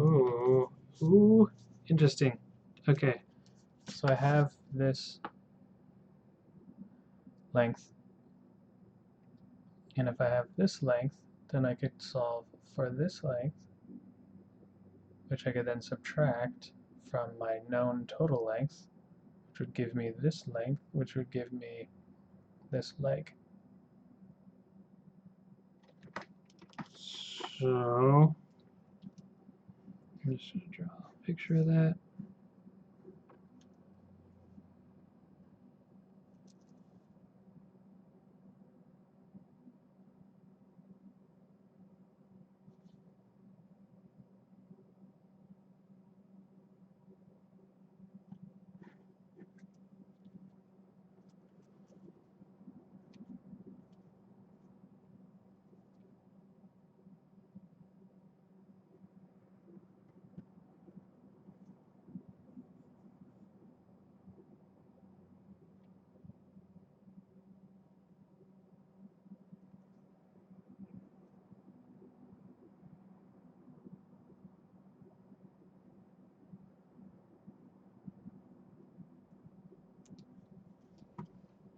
Speaker 2: Ooh, ooh, interesting. Okay.
Speaker 1: So I have this length, and if I have this length, then I could solve for this length, which I could then subtract from my known total length, which would give me this length, which would give me this leg.
Speaker 2: So I'm just going to draw a picture of that.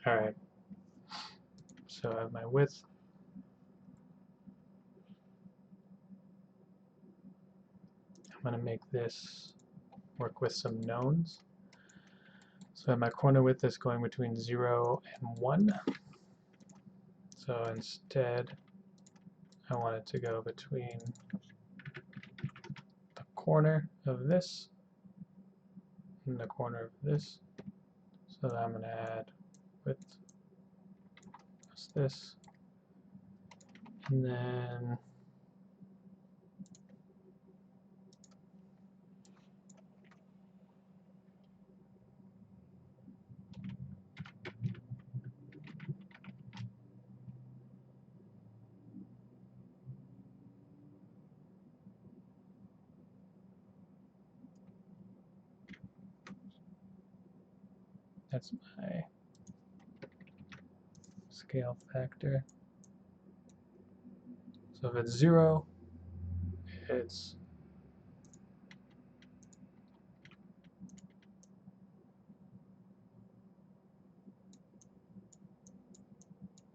Speaker 1: All right. So I have my width. I'm going to make this work with some knowns. So my corner width is going between 0 and 1. So instead, I want it to go between the corner of this and the corner of this. So that I'm going to add width plus this. And then that's my scale factor. So if it's 0, it's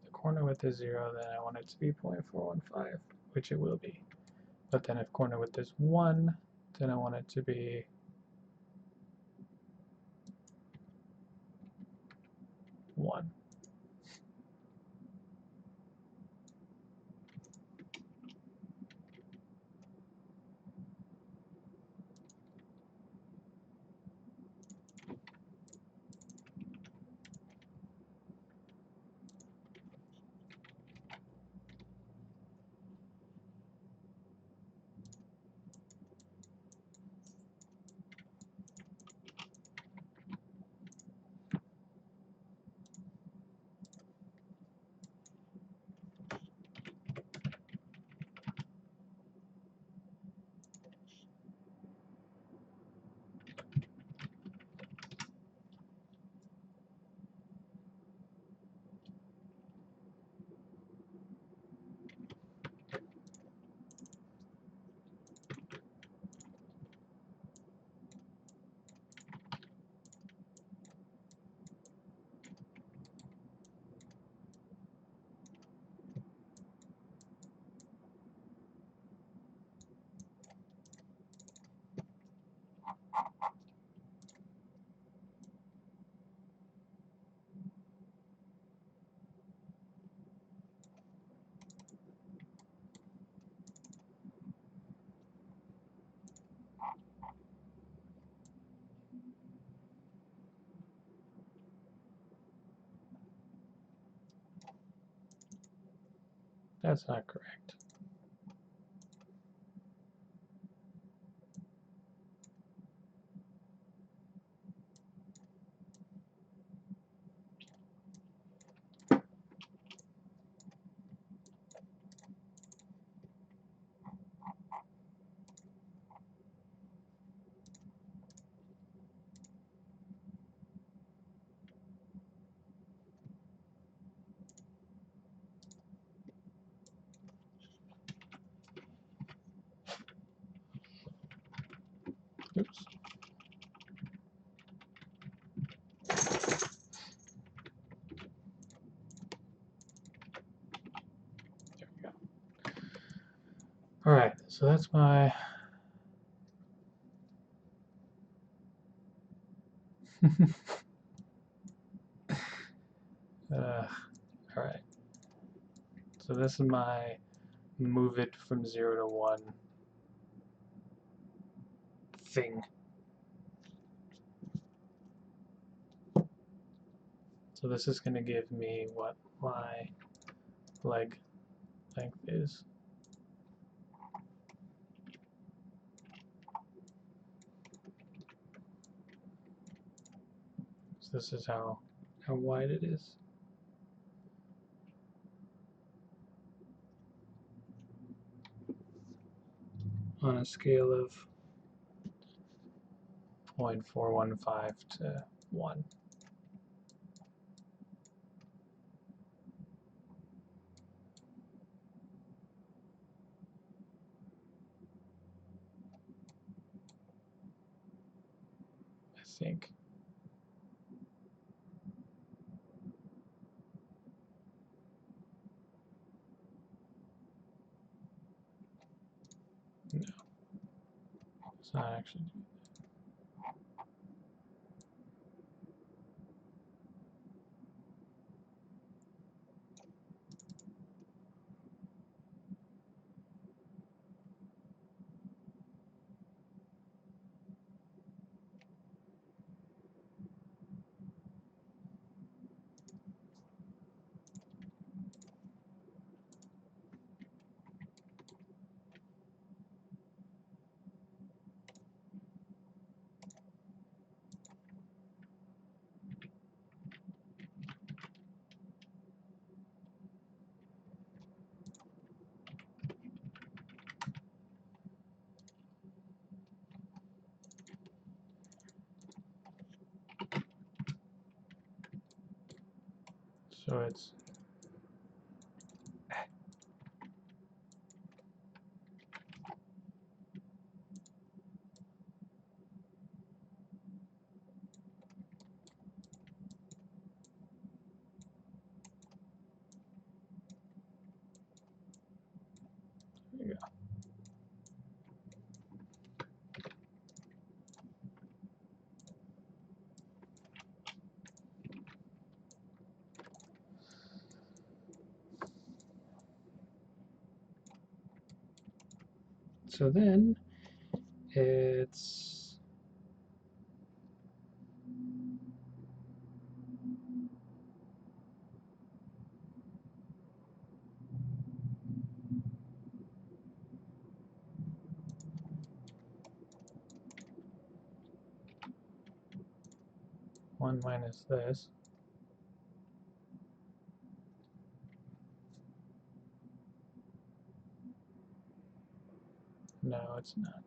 Speaker 1: the corner width is 0, then I want it to be 0.415, which it will be. But then if corner width is 1, then I want it to be 1. That's not correct. Oops. There we go. All right, so that's my all right. So this is my move it from 0 to 1 thing. So this is going to give me what my leg length is. So this is how wide it is. On a scale of 0.415 to 1. I think. No, it's not actually. So it's there you go. So then it's 1 minus this. No, it's not.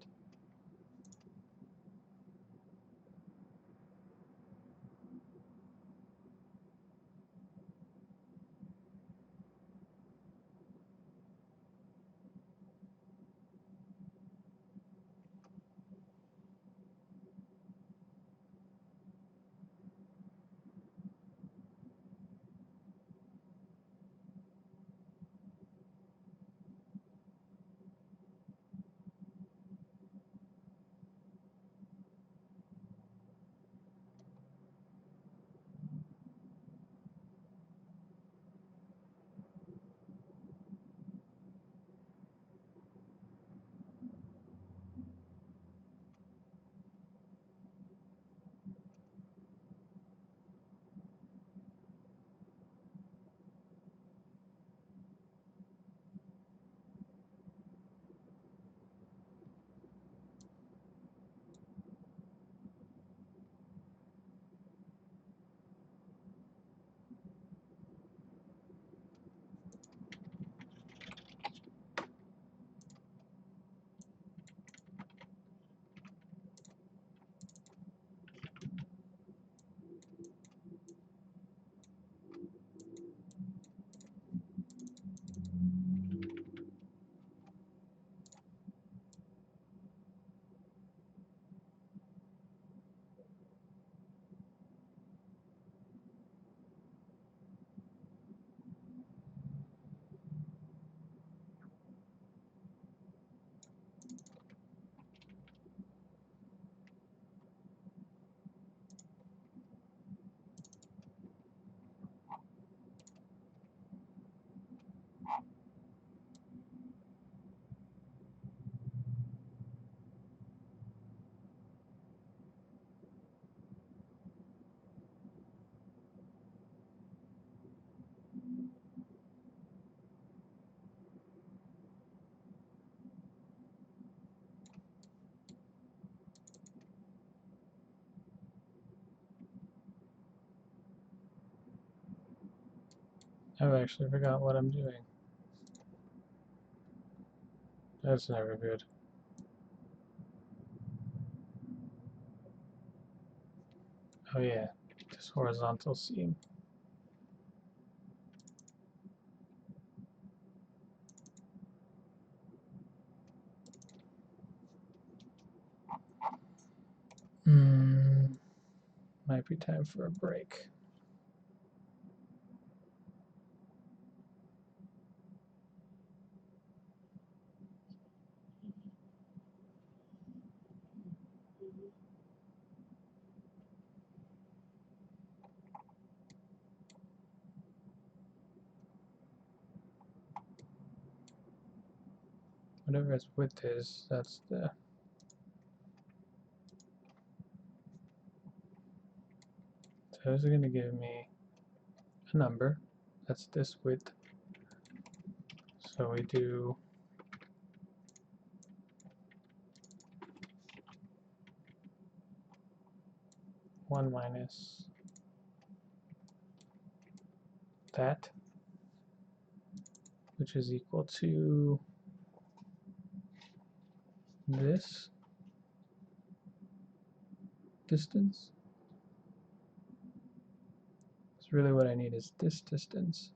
Speaker 1: I've actually forgot what I'm doing. That's never good. Oh yeah, this horizontal seam. Might be time for a break. Whatever its width is, that's the... So this is going to give me a number. That's this width. So we do 1 minus that, which is equal to this distance. So really what I need is this distance,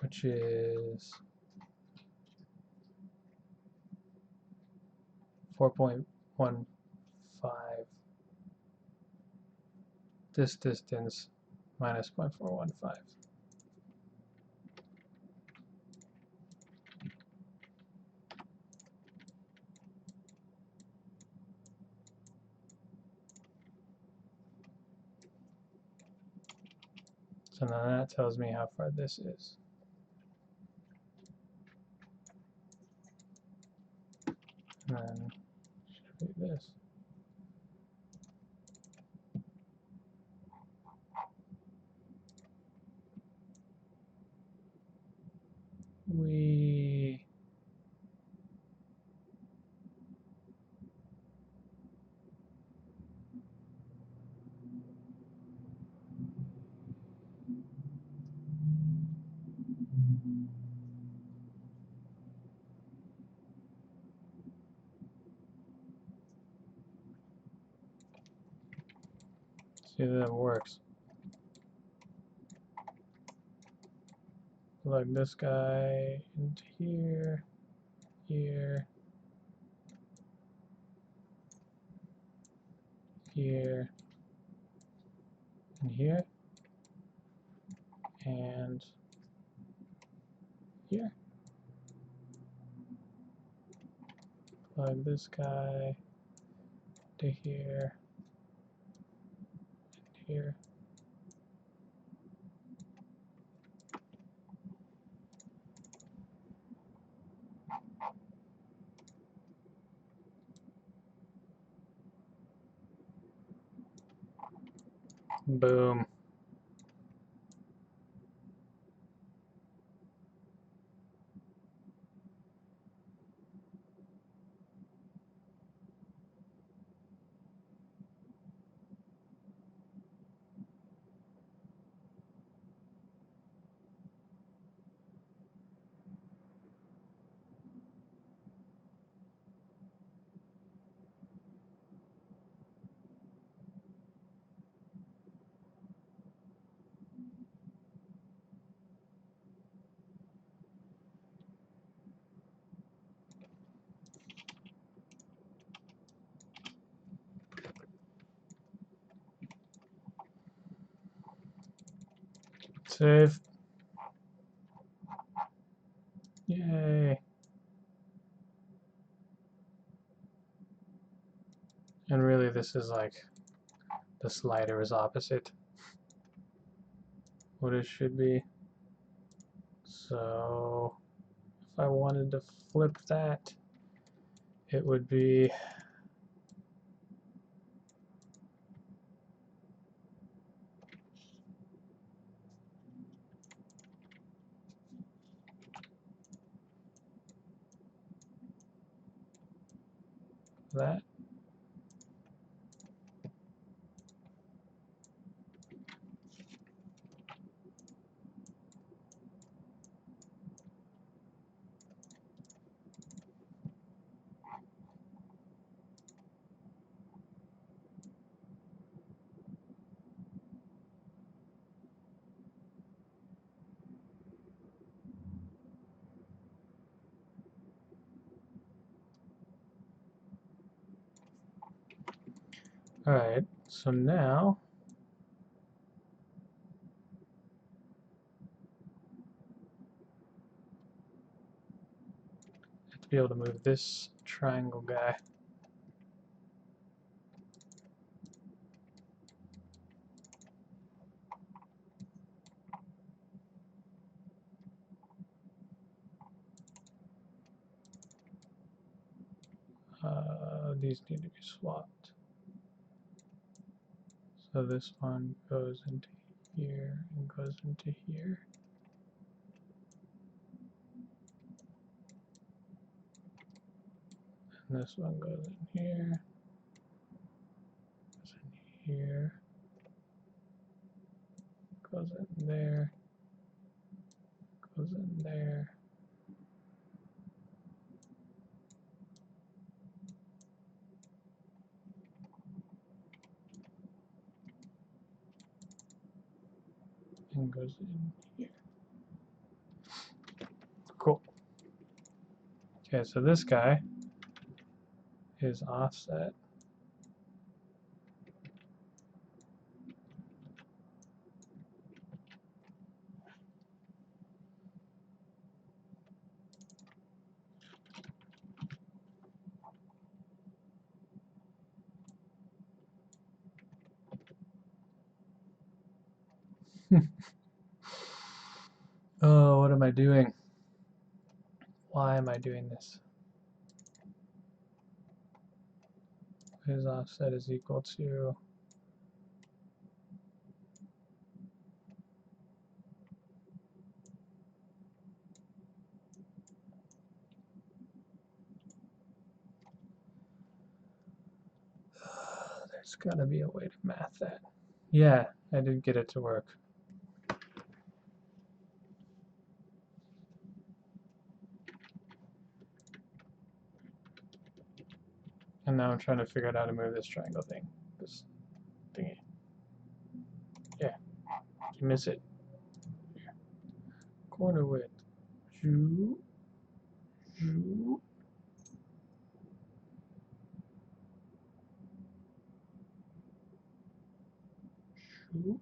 Speaker 1: which is 4.15. This distance minus 0.415. So now that tells me how far this is. And then should be this. We see that it works. Plug this guy into here, here, here, and here, and here. Plug this guy to here, and here. Boom. Save. Yay. And really this is like, the slider is opposite what it should be. So if I wanted to flip that, it would be that. Alright, so now I have to be able to move this triangle guy. These need to be swapped. So this one goes into here and goes into here. And this one goes in here, goes in here, goes in there, goes in there. And goes in here. Cool. Okay, so this guy is offset. Oh, what am I doing? Why am I doing this? His offset is equal to there's gotta be a way to math that. Yeah, I did get it to work. And now I'm trying to figure out how to move this triangle thing. This thingy. Yeah. You miss it. Here. Corner width. Shoo. Shoo. Shoo.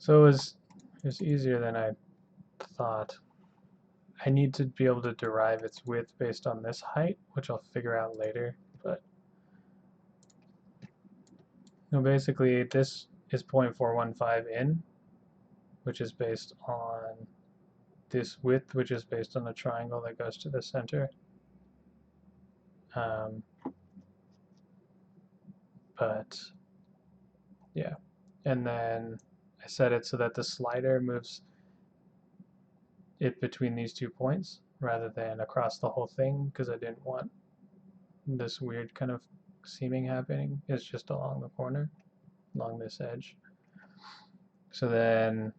Speaker 1: So it was easier than I thought. I need to be able to derive its width based on this height, which I'll figure out later. But no, basically this is 0.415 in, which is based on this width, which is based on the triangle that goes to the center. Um, but yeah, and then I set it so that the slider moves it between these 2 points rather than across the whole thing because I didn't want this weird kind of seaming happening. It's just along the corner, along this edge. So then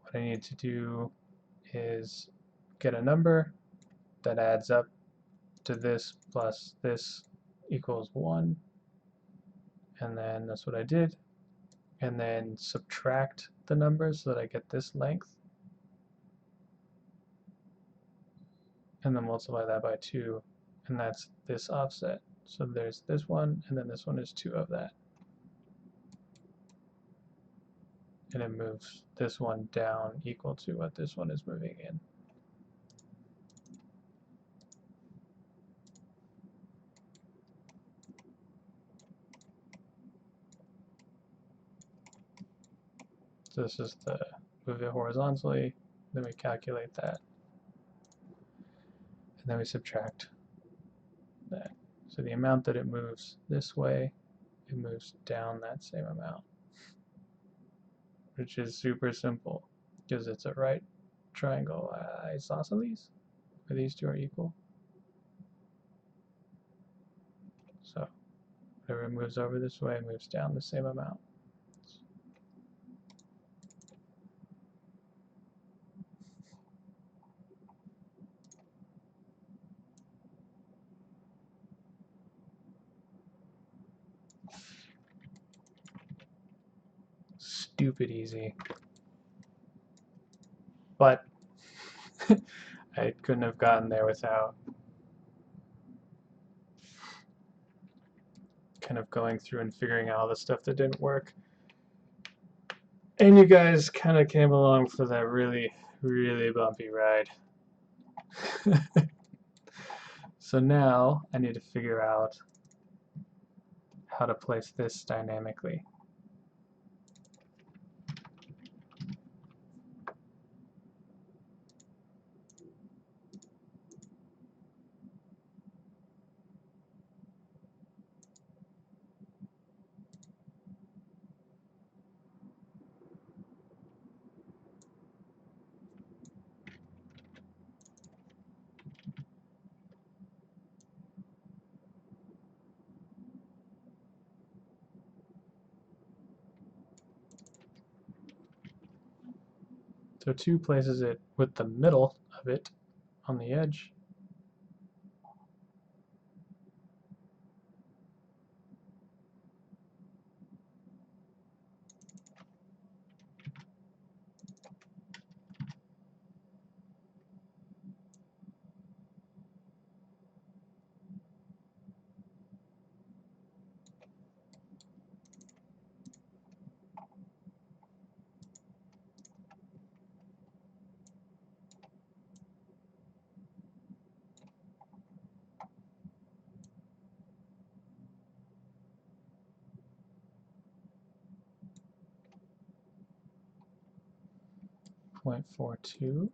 Speaker 1: what I need to do is get a number that adds up to this plus this equals 1, and then that's what I did, and then subtract the numbers so that I get this length, and then multiply that by 2, and that's this offset. So there's this one, and then this one is 2 of that. And it moves this one down equal to what this one is moving in. So this is the move it horizontally, then we calculate that, and then we subtract that. So the amount that it moves this way, it moves down that same amount. which is super simple because it's a right triangle isosceles where these two are equal. So whatever moves over this way moves down the same amount. Stupid easy. But I couldn't have gotten there without kind of going through and figuring out all the stuff that didn't work. And you guys kind of came along for that really, really bumpy ride. So now I need to figure out how to place this dynamically. So 2 places it with the middle of it on the edge. Point 0.42.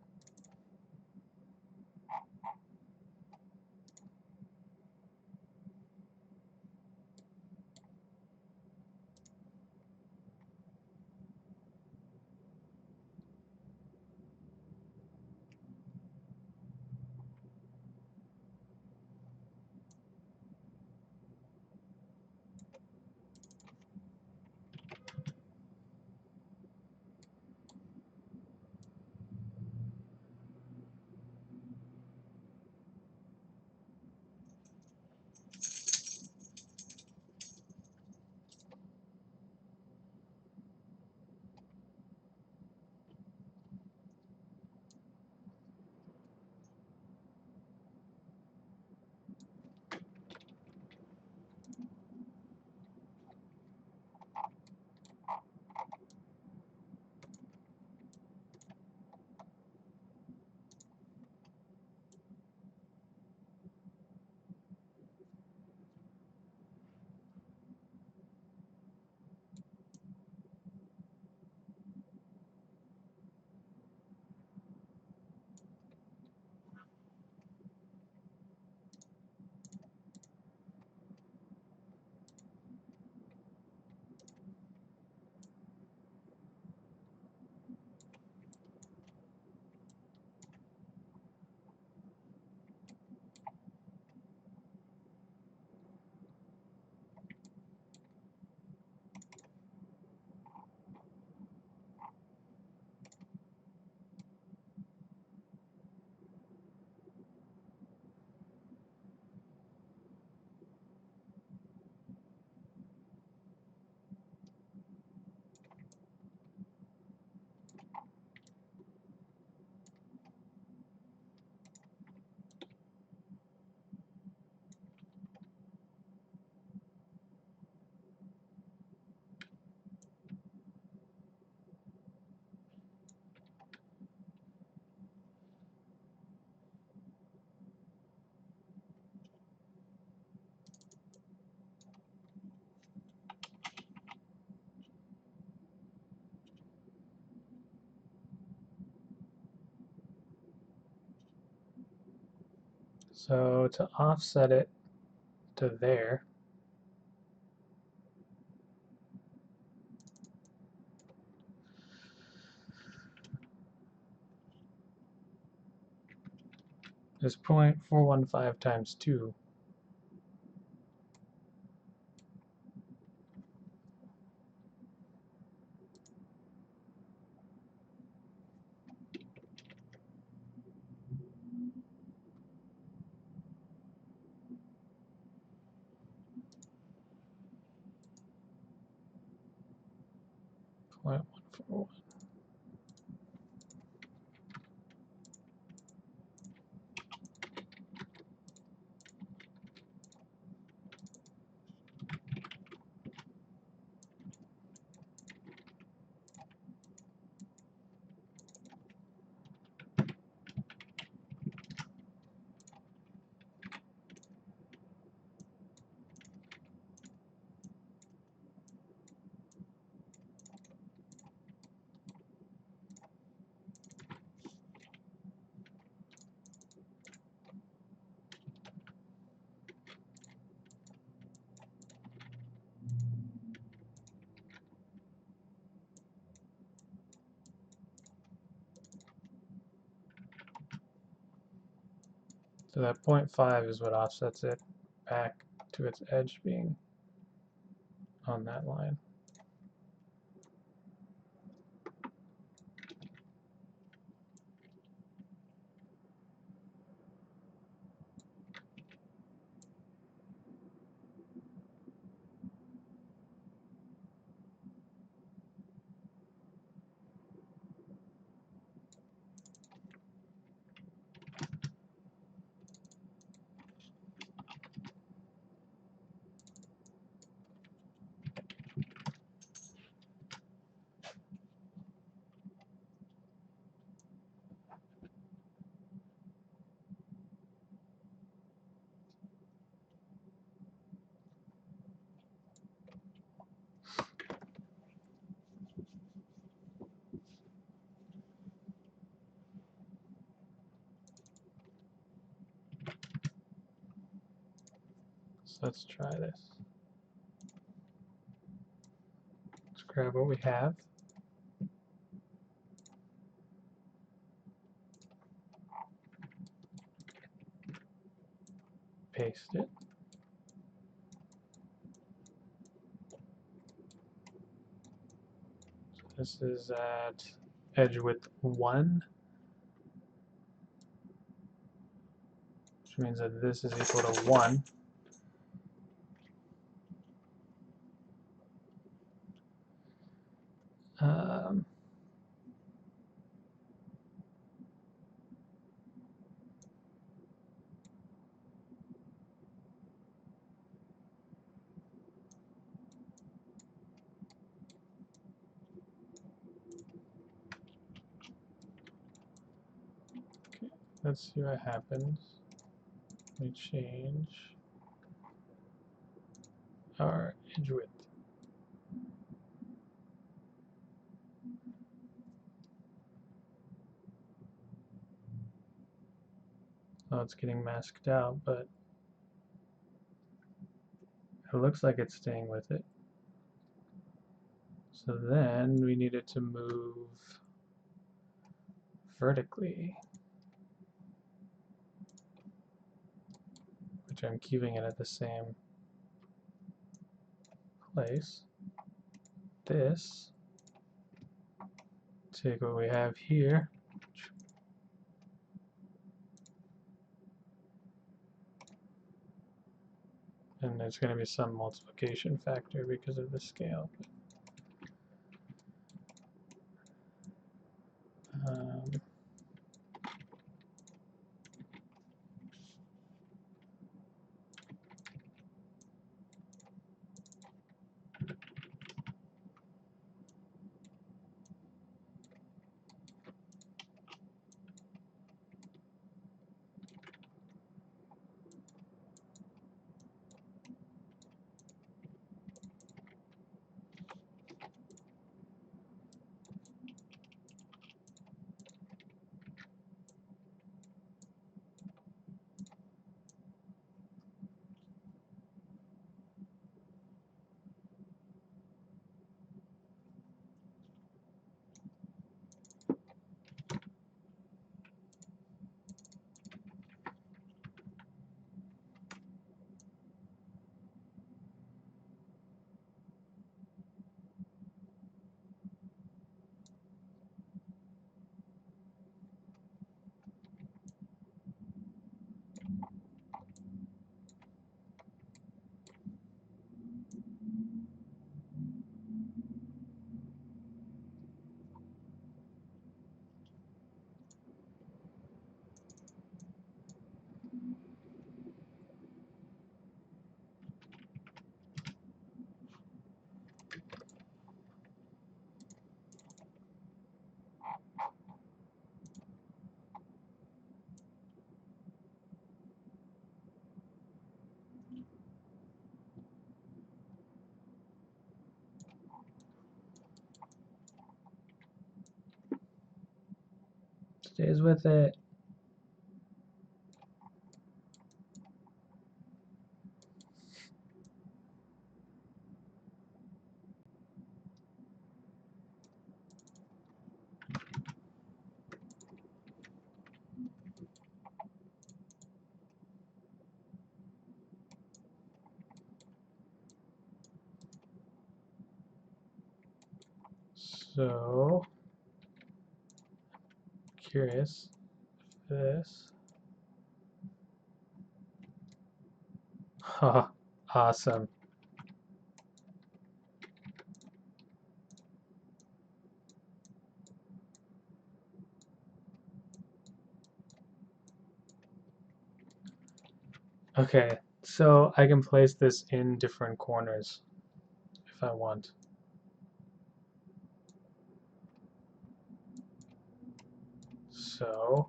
Speaker 1: So to offset it to there, is 0.415 times 2. Point 141. So that 0.5 is what offsets it back to its edge being on that line. So let's try this. Let's grab what we have. Paste it. So this is at edge width 1, which means that this is equal to 1. Um, okay, let's see what happens. We change our edge width. Oh, it's getting masked out, but it looks like it's staying with it. So then we need it to move vertically, which I'm keeping it at the same place. This, take what we have here, and there's going to be some multiplication factor because of the scale. Um,
Speaker 2: Stays with it. So, curious if this. Haha, awesome. Okay, so I can place this in different corners if I want. So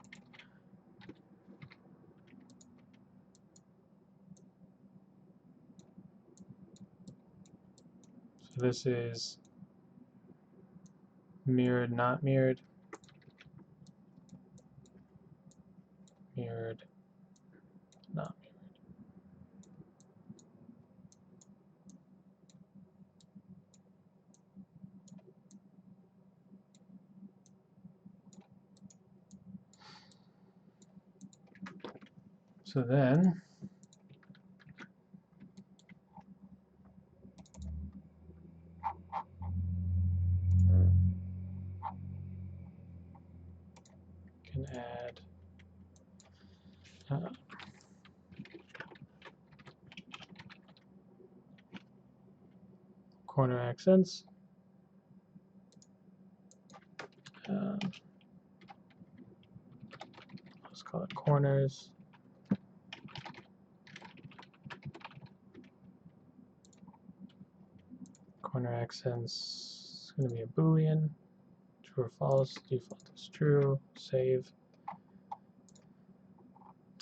Speaker 2: this is mirrored, not mirrored, mirrored, not mirrored. So then can add corner accents. Let's call it corners. Corner accents is going to be a Boolean. True or false. Default is true. Save.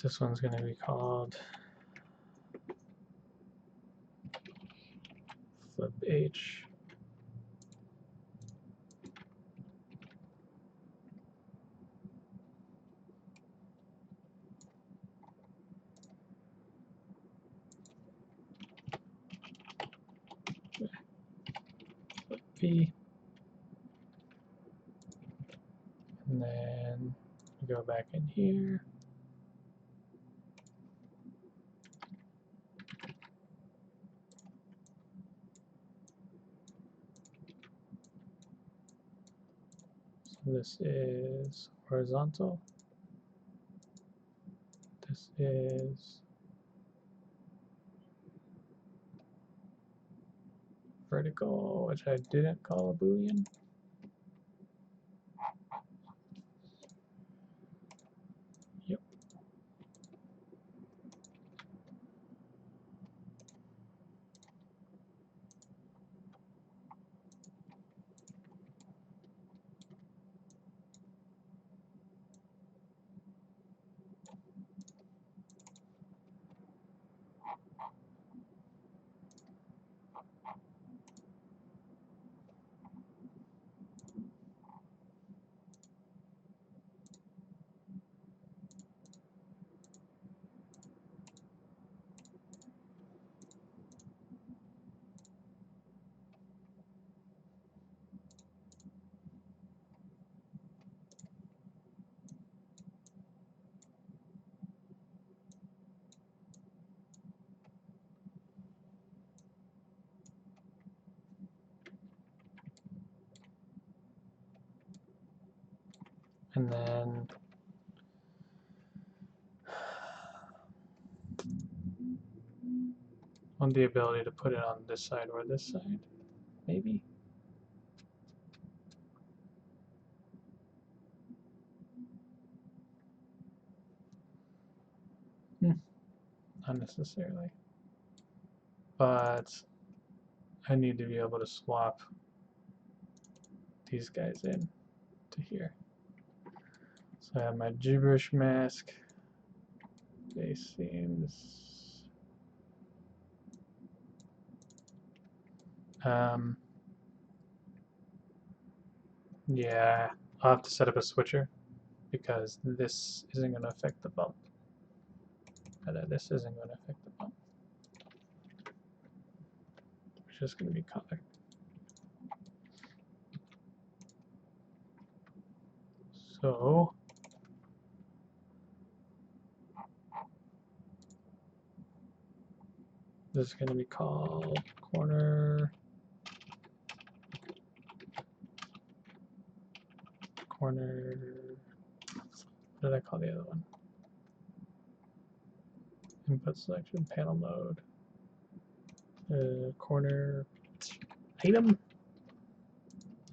Speaker 2: This one's going to be called flip H. Flip P. And then we go back in here. So this is horizontal. This is vertical, which I didn't call a Boolean. Yep. And then want the ability to put it on this side or this side, maybe. Not necessarily. But I need to be able to swap these guys in to here. So I have my gibberish mask. Base seems. Yeah, I'll have to set up a switcher. because this isn't going to affect the bump. This isn't going to affect the bump. It's just going to be color. So this is going to be called corner. What did I call the other one? Input selection, panel mode, corner item.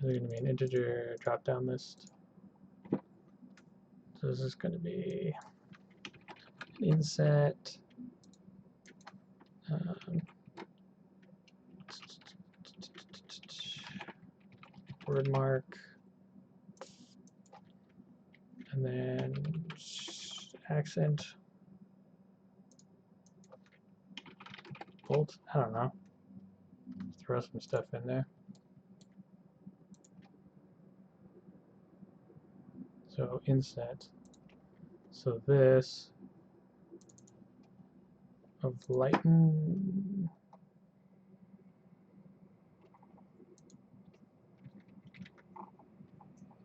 Speaker 2: This is going to be an integer drop-down list. So this is going to be an inset. Word mark. And then accent. Bolt. I don't know. Throw some stuff in there. So inset. So this of lighten.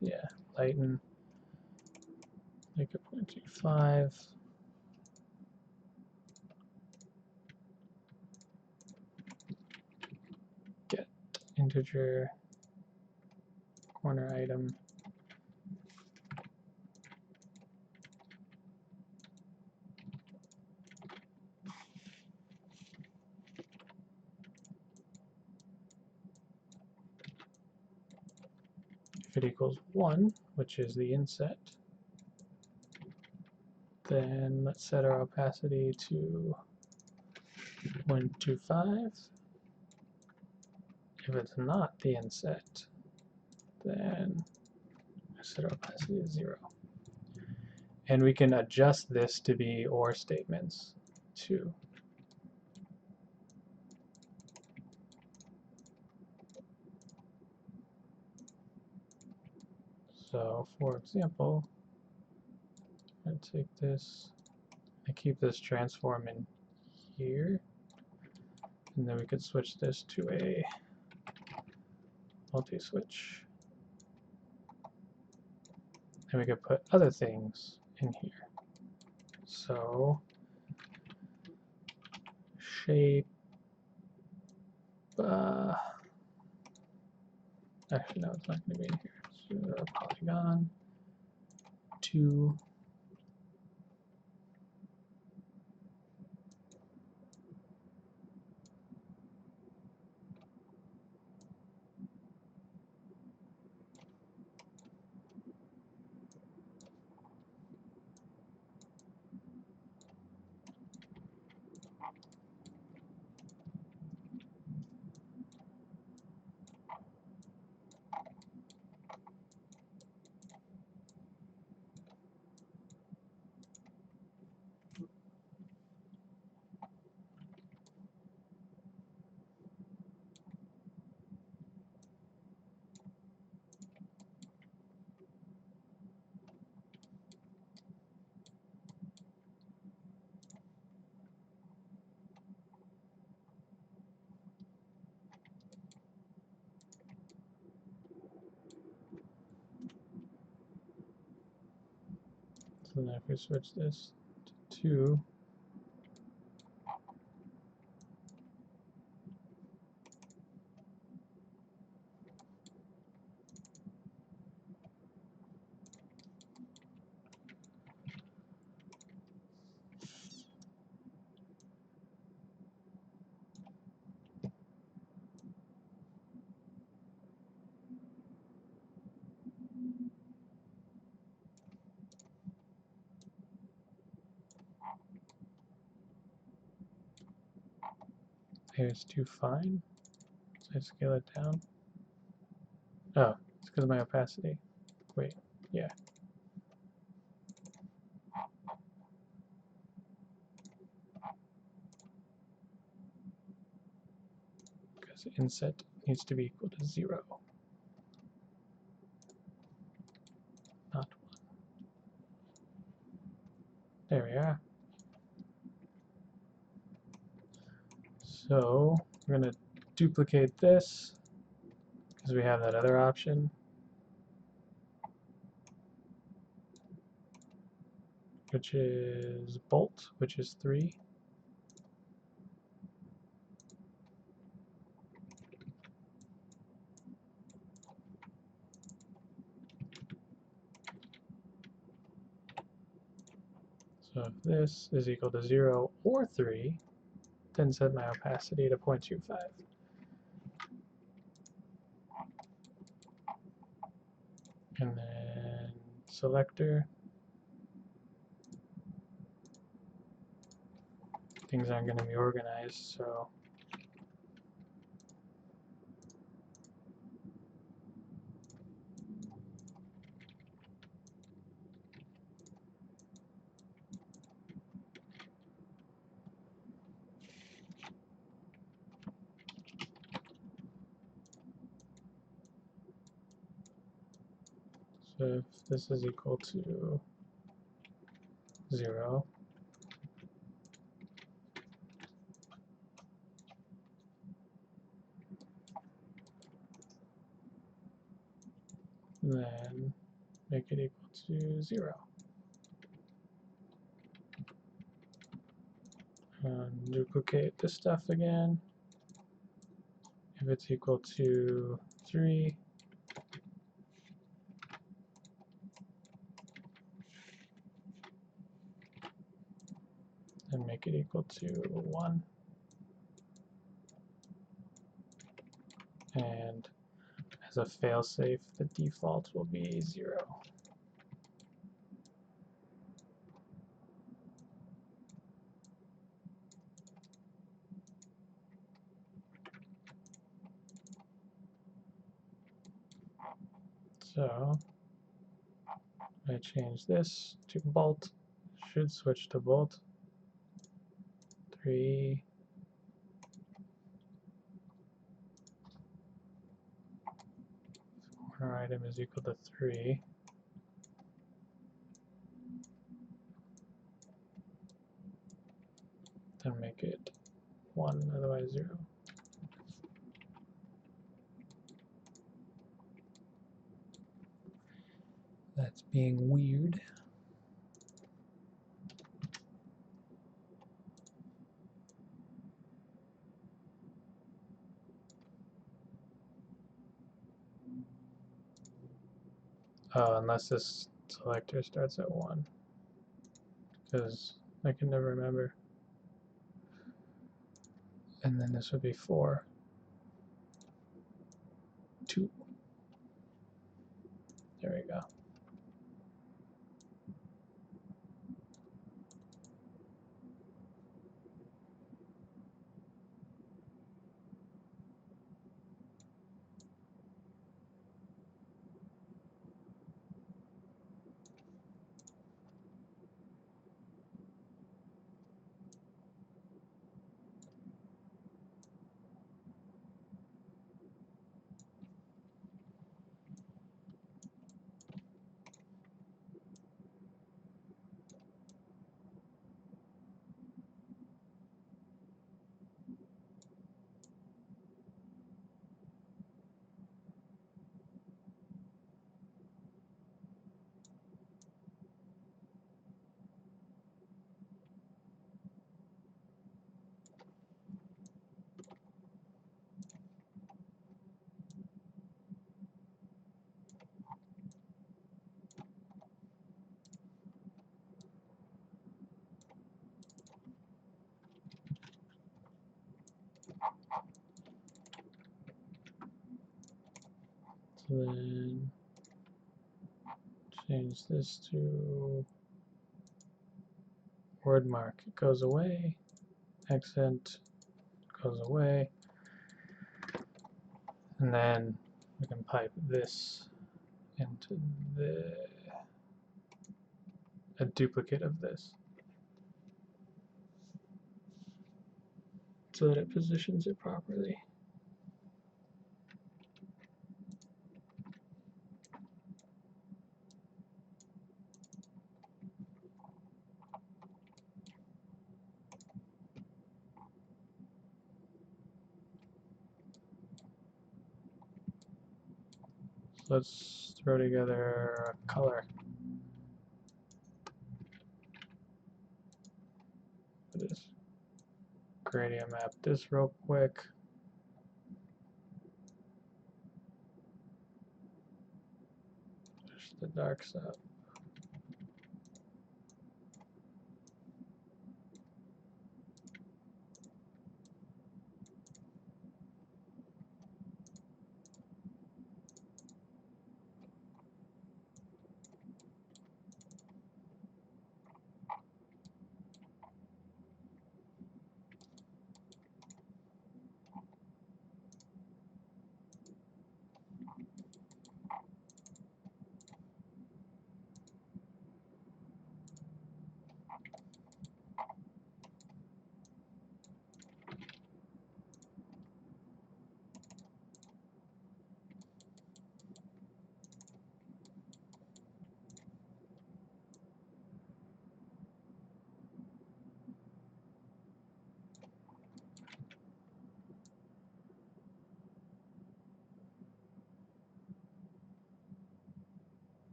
Speaker 2: Yeah, lighten. Make it 0.25. Get integer corner item. If it equals 1, which is the inset, then let's set our opacity to 0.25. If it's not the inset, then I set our opacity to 0. And we can adjust this to be OR statements too. So for example, I take this, I keep this transform in here, and then we could switch this to a multi-switch. And we could put other things in here. So shape, actually no, it's not going to be in here. So polygon, 2. So now if we switch this to 2, maybe it's too fine. So I scale it down. Oh, it's because of my opacity. Wait, yeah. Because inset needs to be equal to 0, not 1. There we are. So we're going to duplicate this because we have that other option, which is bolt, which is 3. So if this is equal to 0 or 3, then set my opacity to 0.25. And then selector. Things aren't going to be organized, so if this is equal to 0, then make it equal to 0. And duplicate this stuff again. If it's equal to 3, then make it equal to 1. And as a failsafe, the default will be 0. So I change this to bolt. Should switch to bolt. 3. Corner item is equal to 3. Then make it 1, otherwise 0. That's being weird. Oh, unless this selector starts at 1, because I can never remember. And then this would be 4. 2. There we go. So then change this to word mark. It goes away. Accent goes away. And then we can pipe this into a duplicate of this so that it positions it properly. let's throw together a color. Just gradient map this real quick. Push the darks up.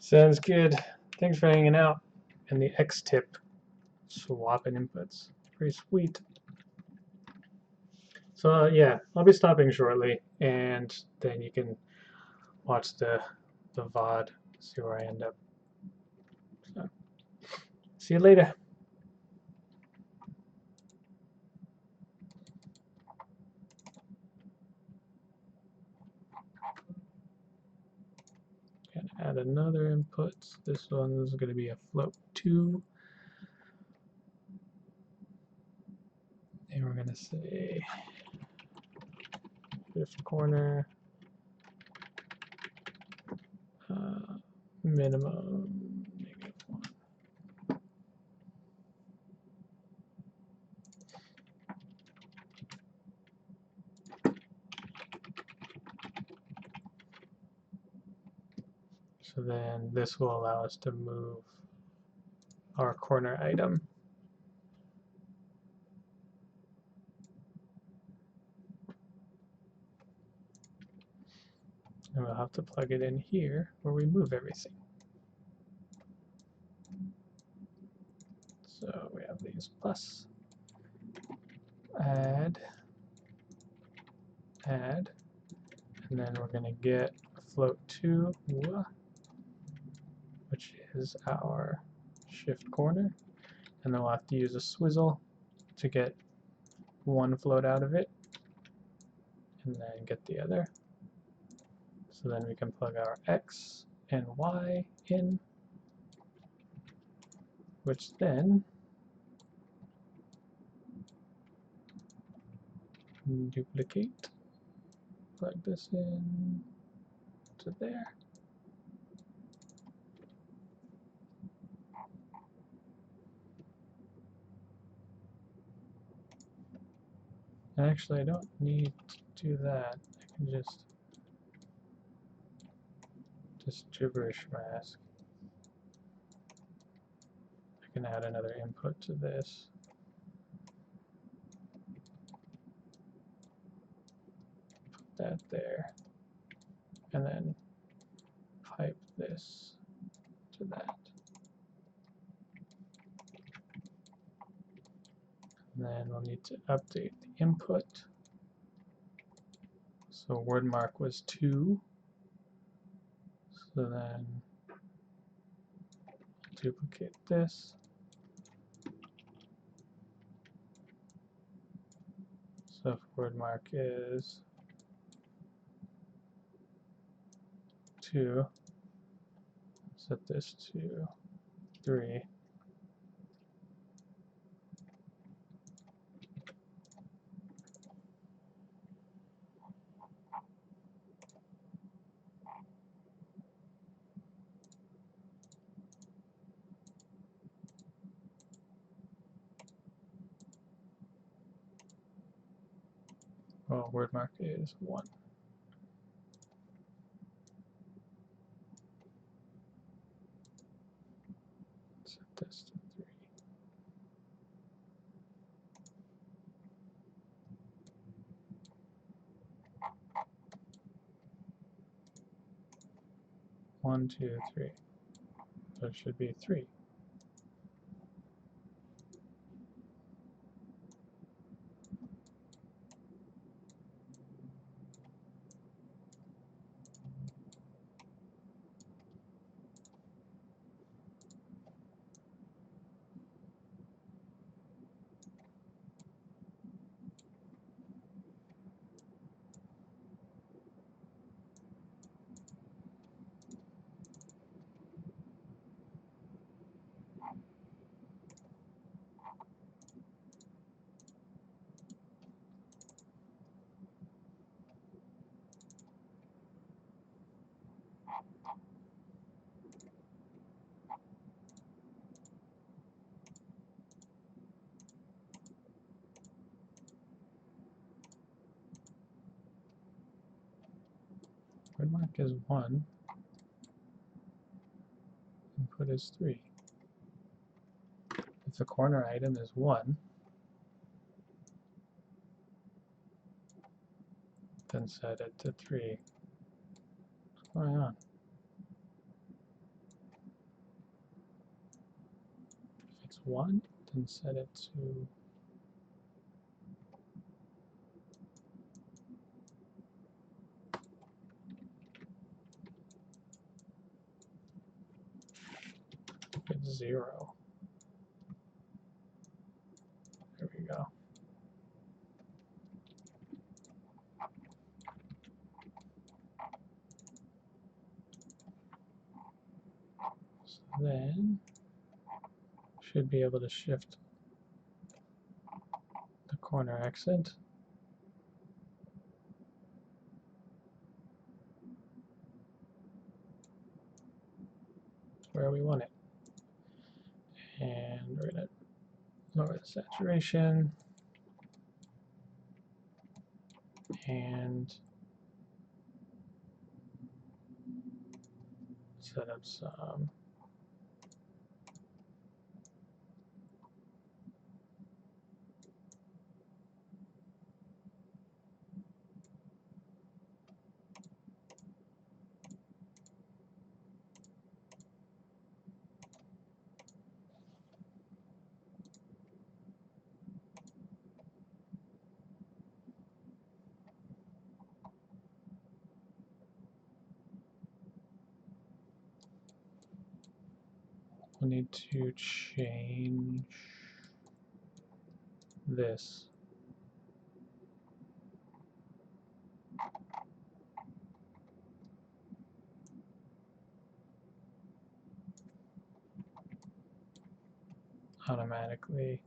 Speaker 2: Sounds good. Thanks for hanging out. And the X tip, swapping inputs. Pretty sweet. So yeah, I'll be stopping shortly, and then you can watch the VOD, see where I end up. So, see you later. Gonna add another input. This one is going to be a float 2. And we're going to say fifth corner minimum -1. So then this will allow us to move our corner item. And we'll have to plug it in here where we move everything. So we have these plus, add, and then we're going to get float 2, which is our shift corner. And then we'll have to use a swizzle to get one float out of it, and then get the other. So then we can plug our X and Y in, which then duplicate, plug this in to there. And actually, I don't need to do that. I can just gibberish mask. I can add another input to this. Put that there. And then pipe this to that. And then we'll need to update the input. So word mark was 2. So then duplicate this. So if word mark is 2, set this to 3. word mark is 1. Set this to 3. One, two, three. So it should be 3. Word mark is 1. Input is 3. If the corner item is 1, then set it to 3. What's going on? If it's 1, then set it to 0. There we go. So then should be able to shift the corner accent. Where we want it. And we're going to lower the saturation and set up some we'll need to change this. Automatically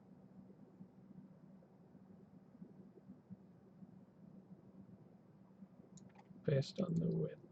Speaker 2: based on the width.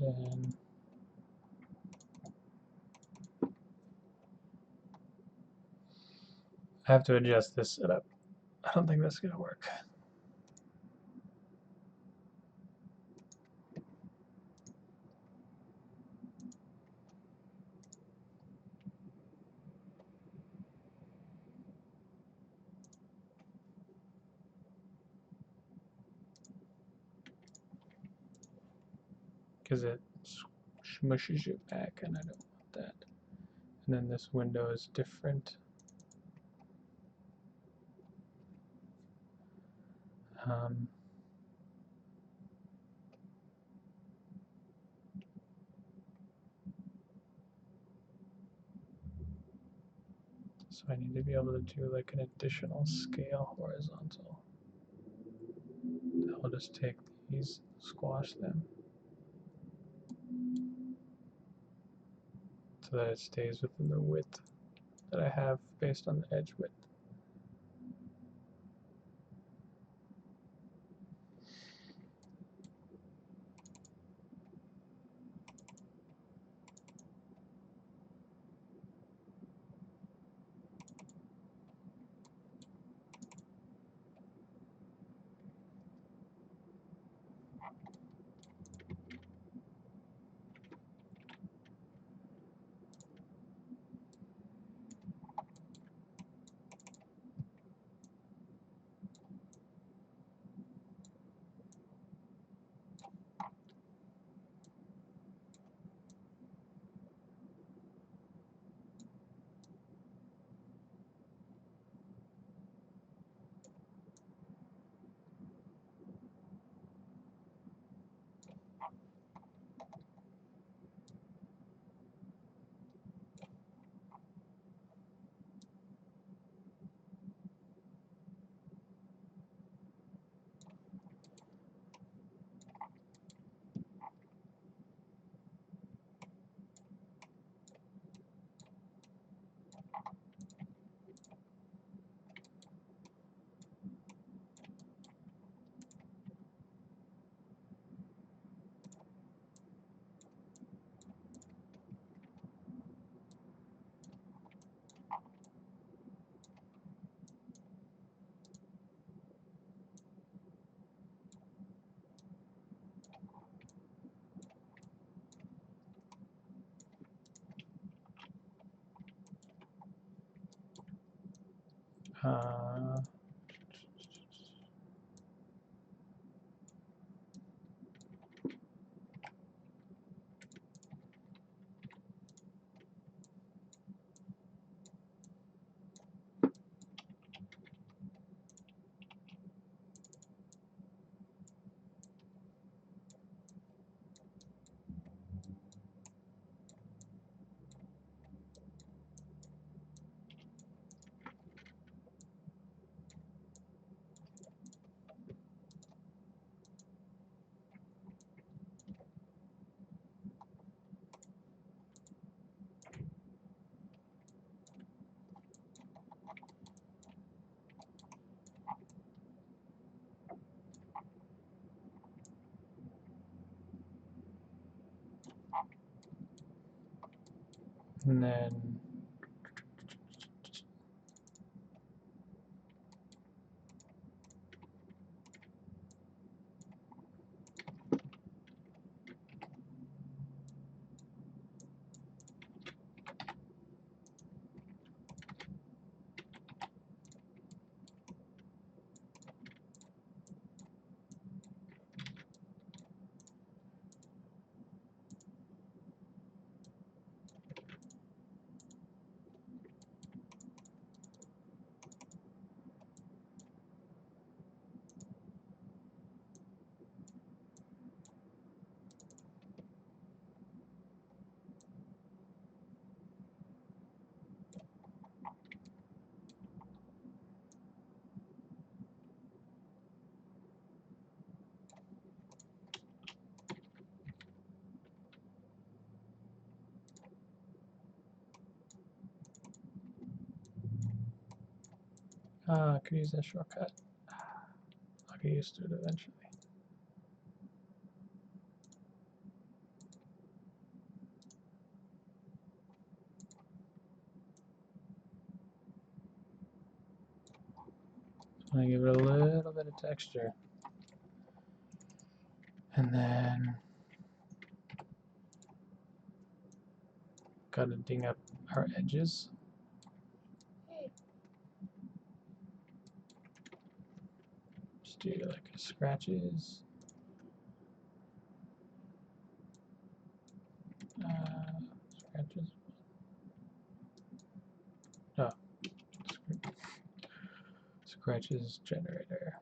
Speaker 2: Then I have to adjust this setup. I don't think that's going to work. because it smushes it back, and I don't want that. And then this window is different. Um, so I need to be able to do like an additional scale horizontal. I'll just take these, squash them, so that it stays within the width that I have based on the edge width. Uh, and then I could use that shortcut. I'll get used to it eventually. I give it a little bit of texture, and then gotta ding up our edges. Just do like scratches. Scratches. Oh, scratches generator.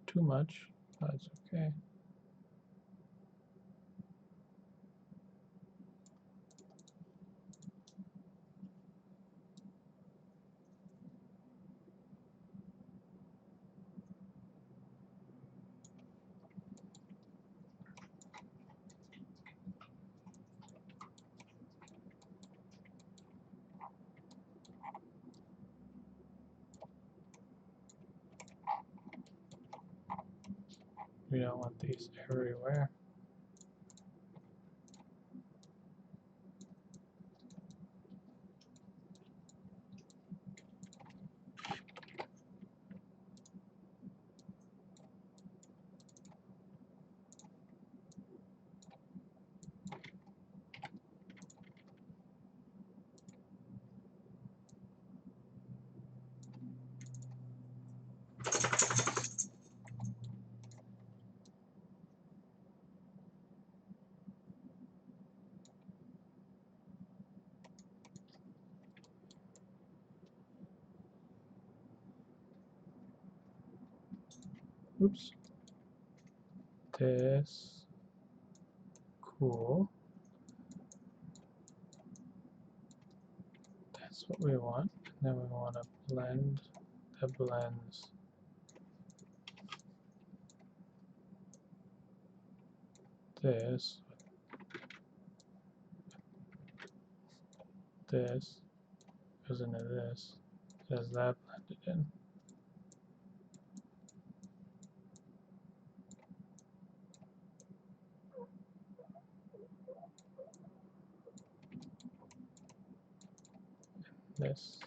Speaker 2: Too much. That's okay. We don't want these everywhere. Oops. This. Cool. That's what we want. And then we want to blend the blends. This. This goes into this. Does that blended in? This.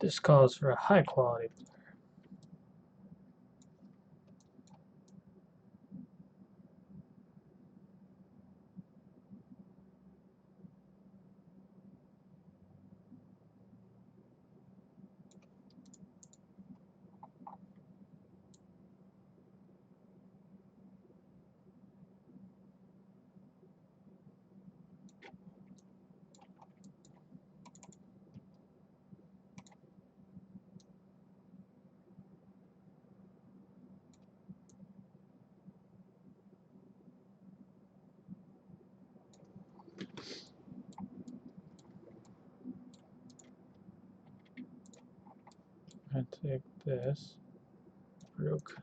Speaker 2: This calls for a high quality. I take this, broke.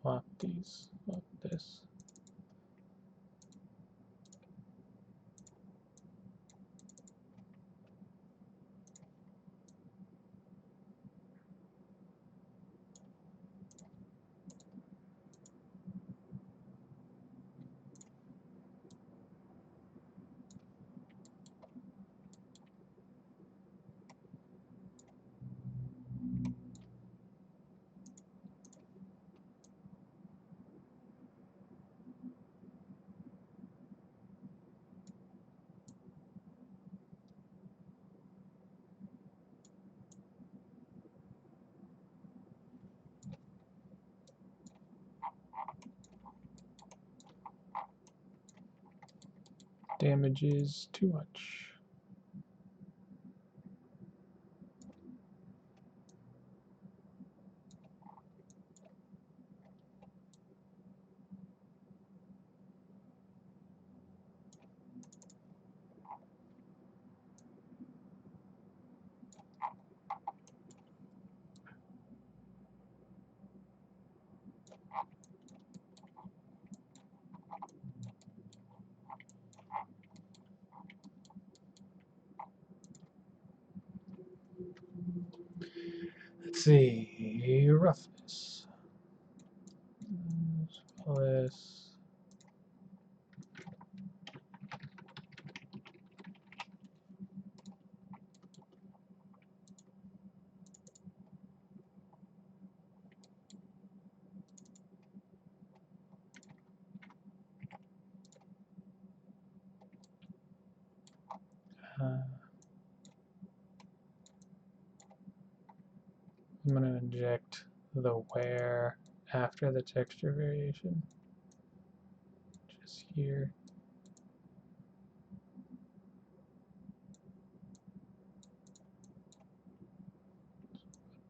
Speaker 2: swap these, swap this. Damage is too much. Let's see, roughness. This. I'm going to inject the wear after the texture variation. Just here.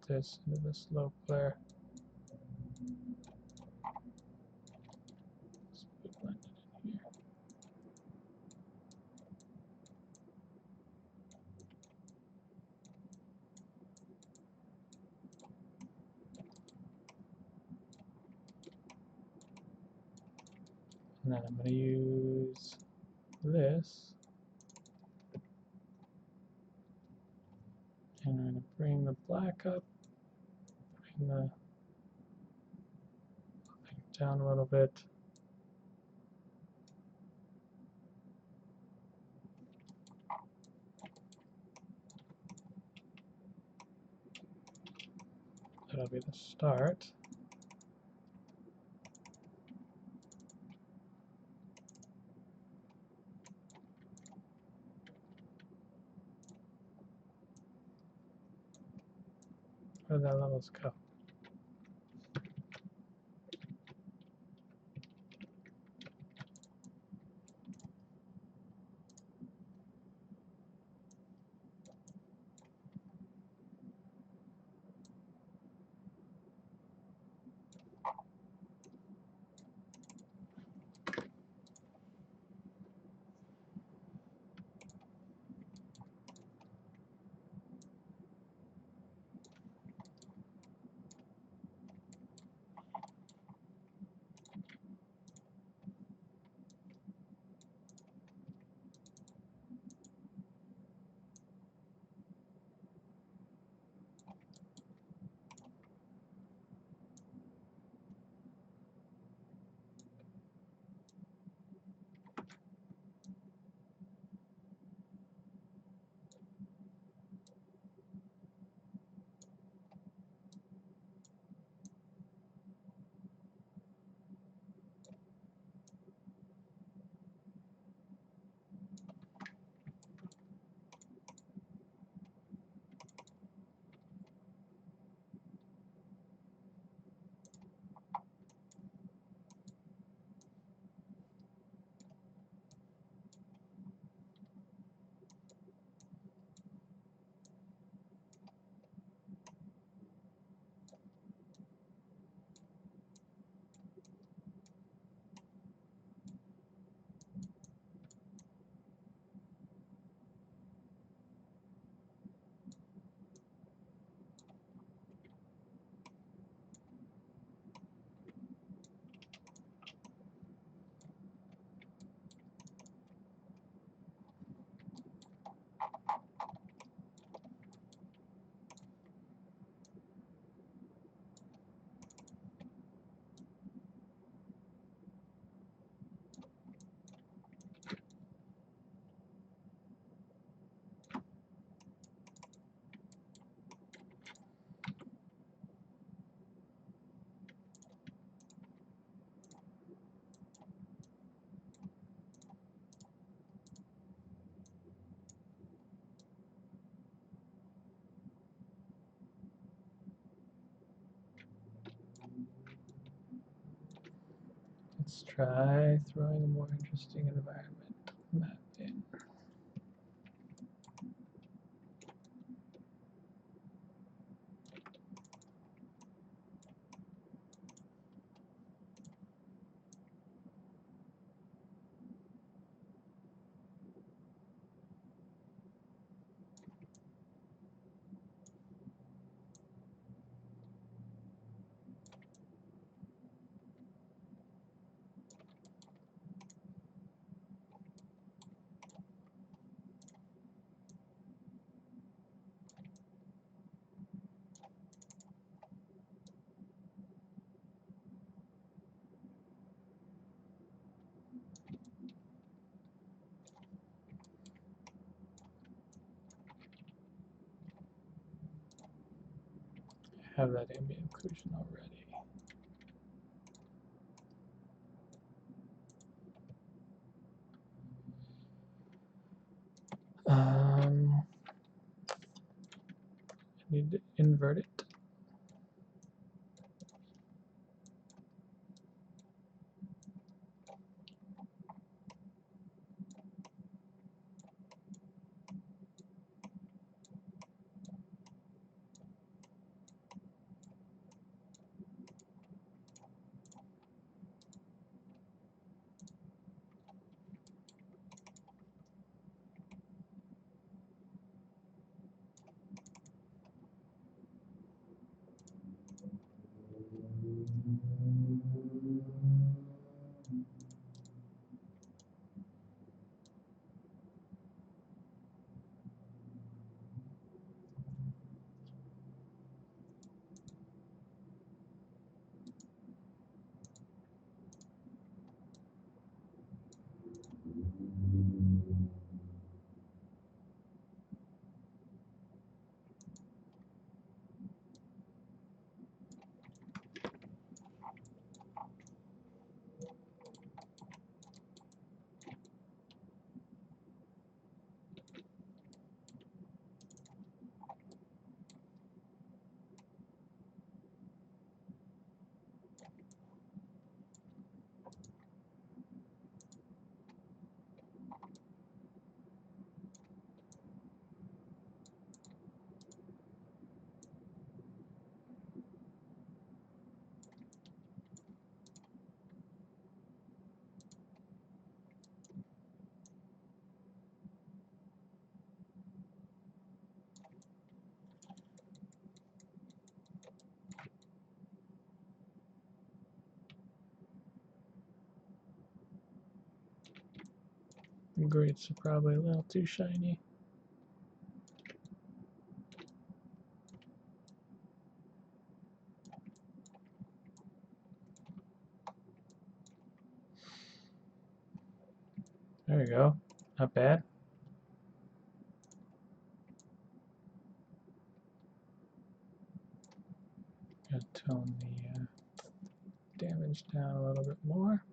Speaker 2: Put this into the slope layer. Blend it in here. And then I'm going to use this. And I'm going to bring the black up, bring the thing down a little bit. That'll be the start. Where did that levels go? Let's try throwing a more interesting environment map in. I have that ambient occlusion already. I need to invert it. The grids are probably a little too shiny. There we go. Not bad. Gotta tone the damage down a little bit more.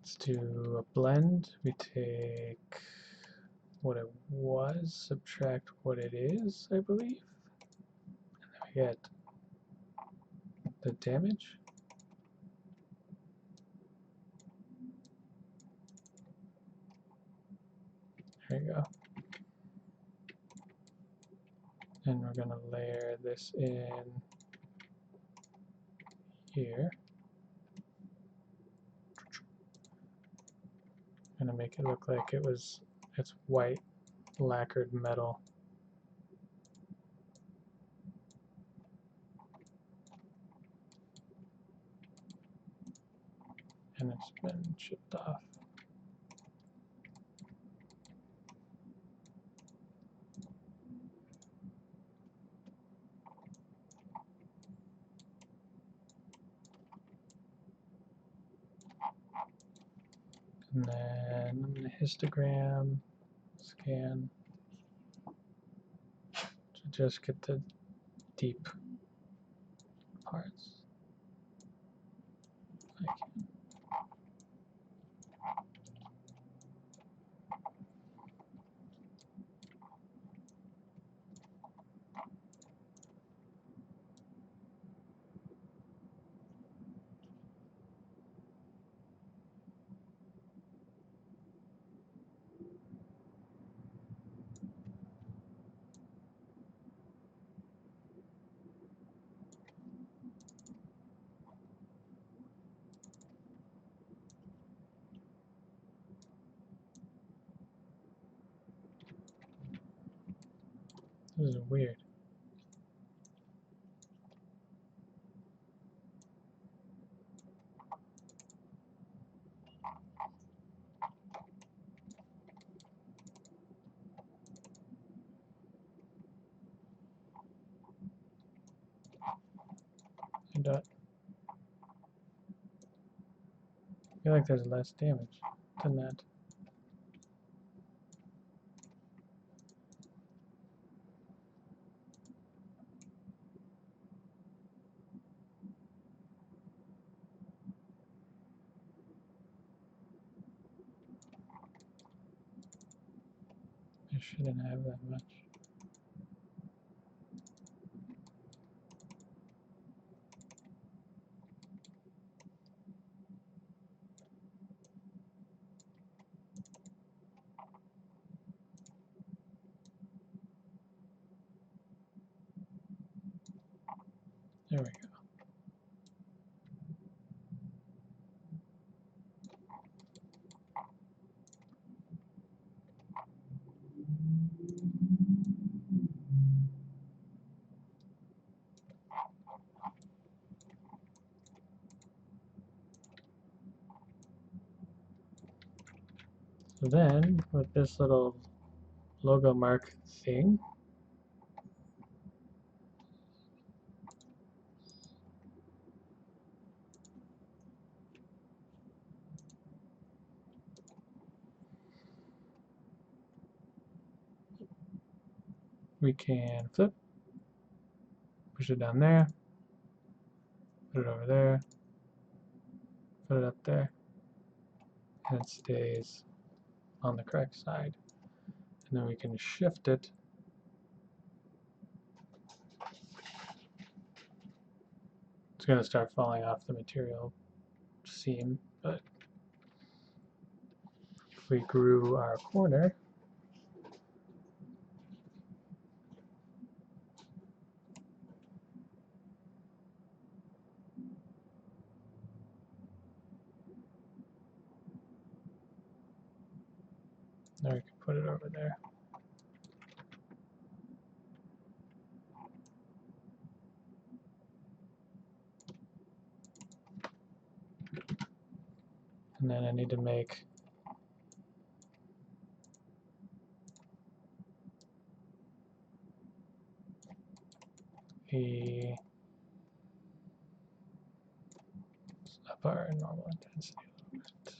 Speaker 2: Let's do a blend. We take what it was, subtract what it is, I believe. And then we get the damage. There you go. And we're going to layer this in here. I'm going to make it look like it's white lacquered metal. And it's been chipped off. And then histogram scan to just get the deep parts. This is weird. I feel like there's less damage than that. I shouldn't have that much. There we go. So then, with this little logo mark thing, we can flip, push it down there, put it over there, put it up there, and it stays on the correct side. And then we can shift it it's going to start falling off the material seam, but if we grew our corner, now we can put it over there. And then I need to make a up our normal intensity a little bit.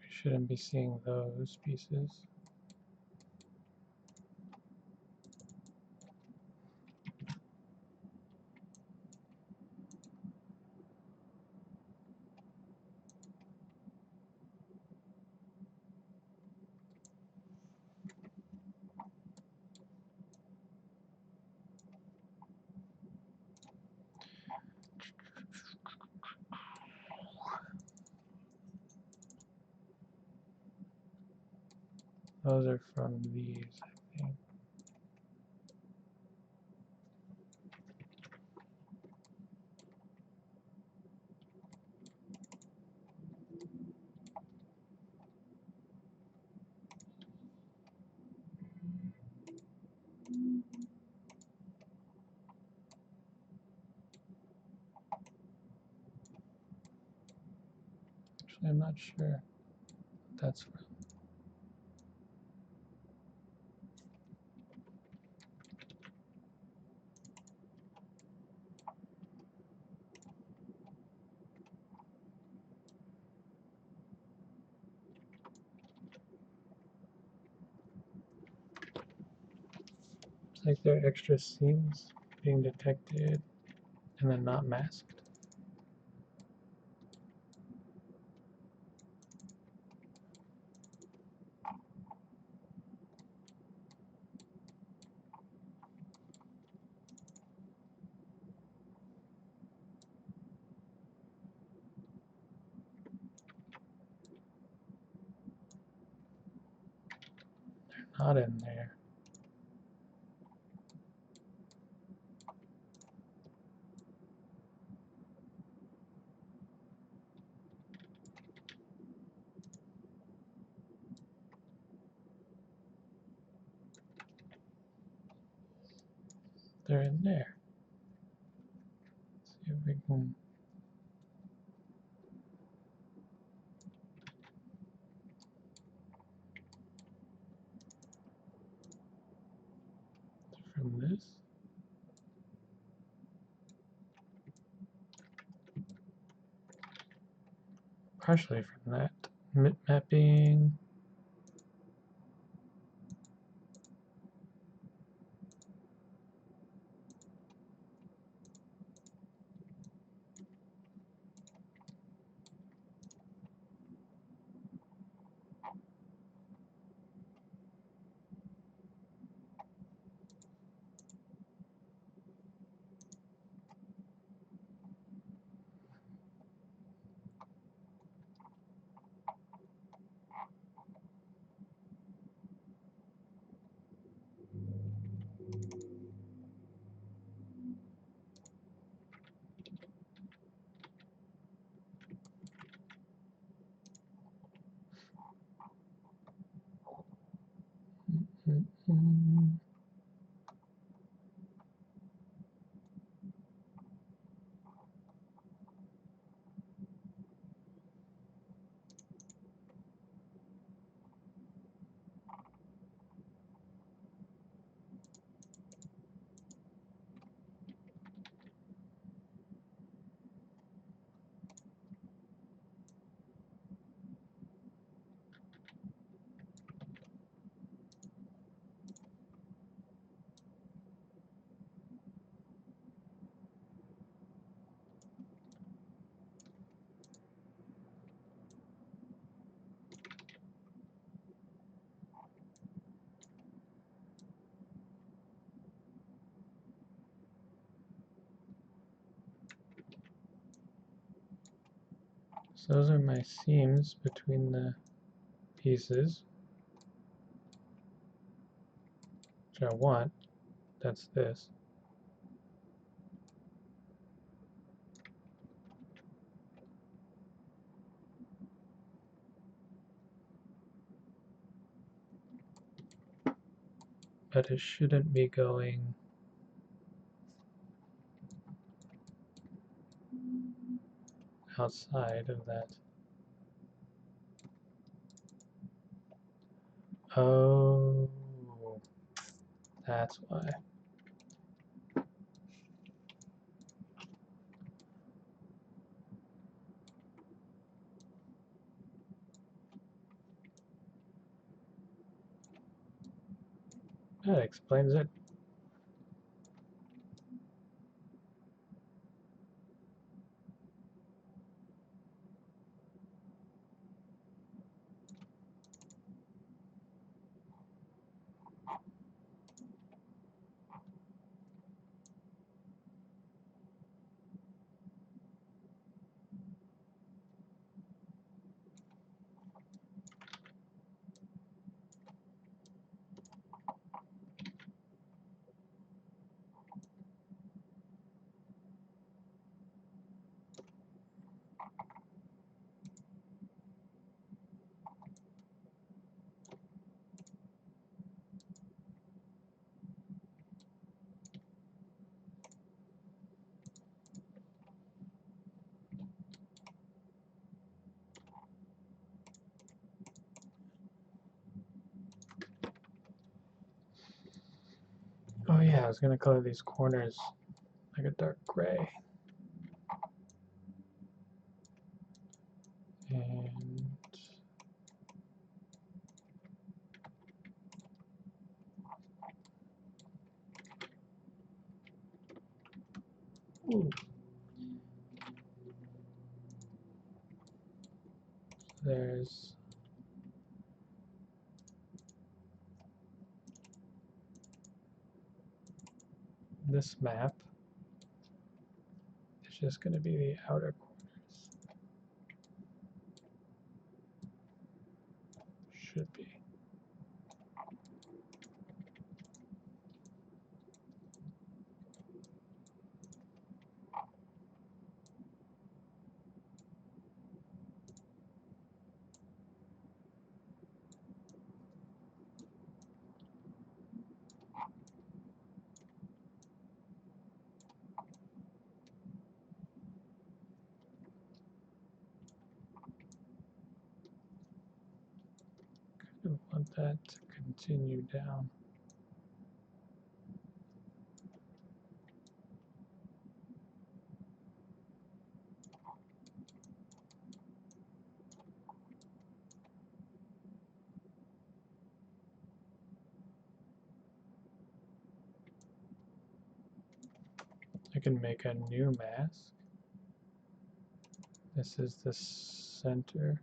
Speaker 2: We shouldn't be seeing those pieces. Those are from these, I think. Actually, I'm not sure what that's from. like there are extra seams being detected and then not masked. They're not in there. They're in there. Let's see if we can. From this. Partially from that. Mapping. So those are my seams between the pieces, which I want. That's this. But it shouldn't be going outside of that. Oh, that's why. That explains it. Oh yeah, I was gonna color these corners like a dark gray. And Ooh. There's this map. It's just going to be the outer corners. Should be. I want that to continue down. I can make a new mask. This is the center.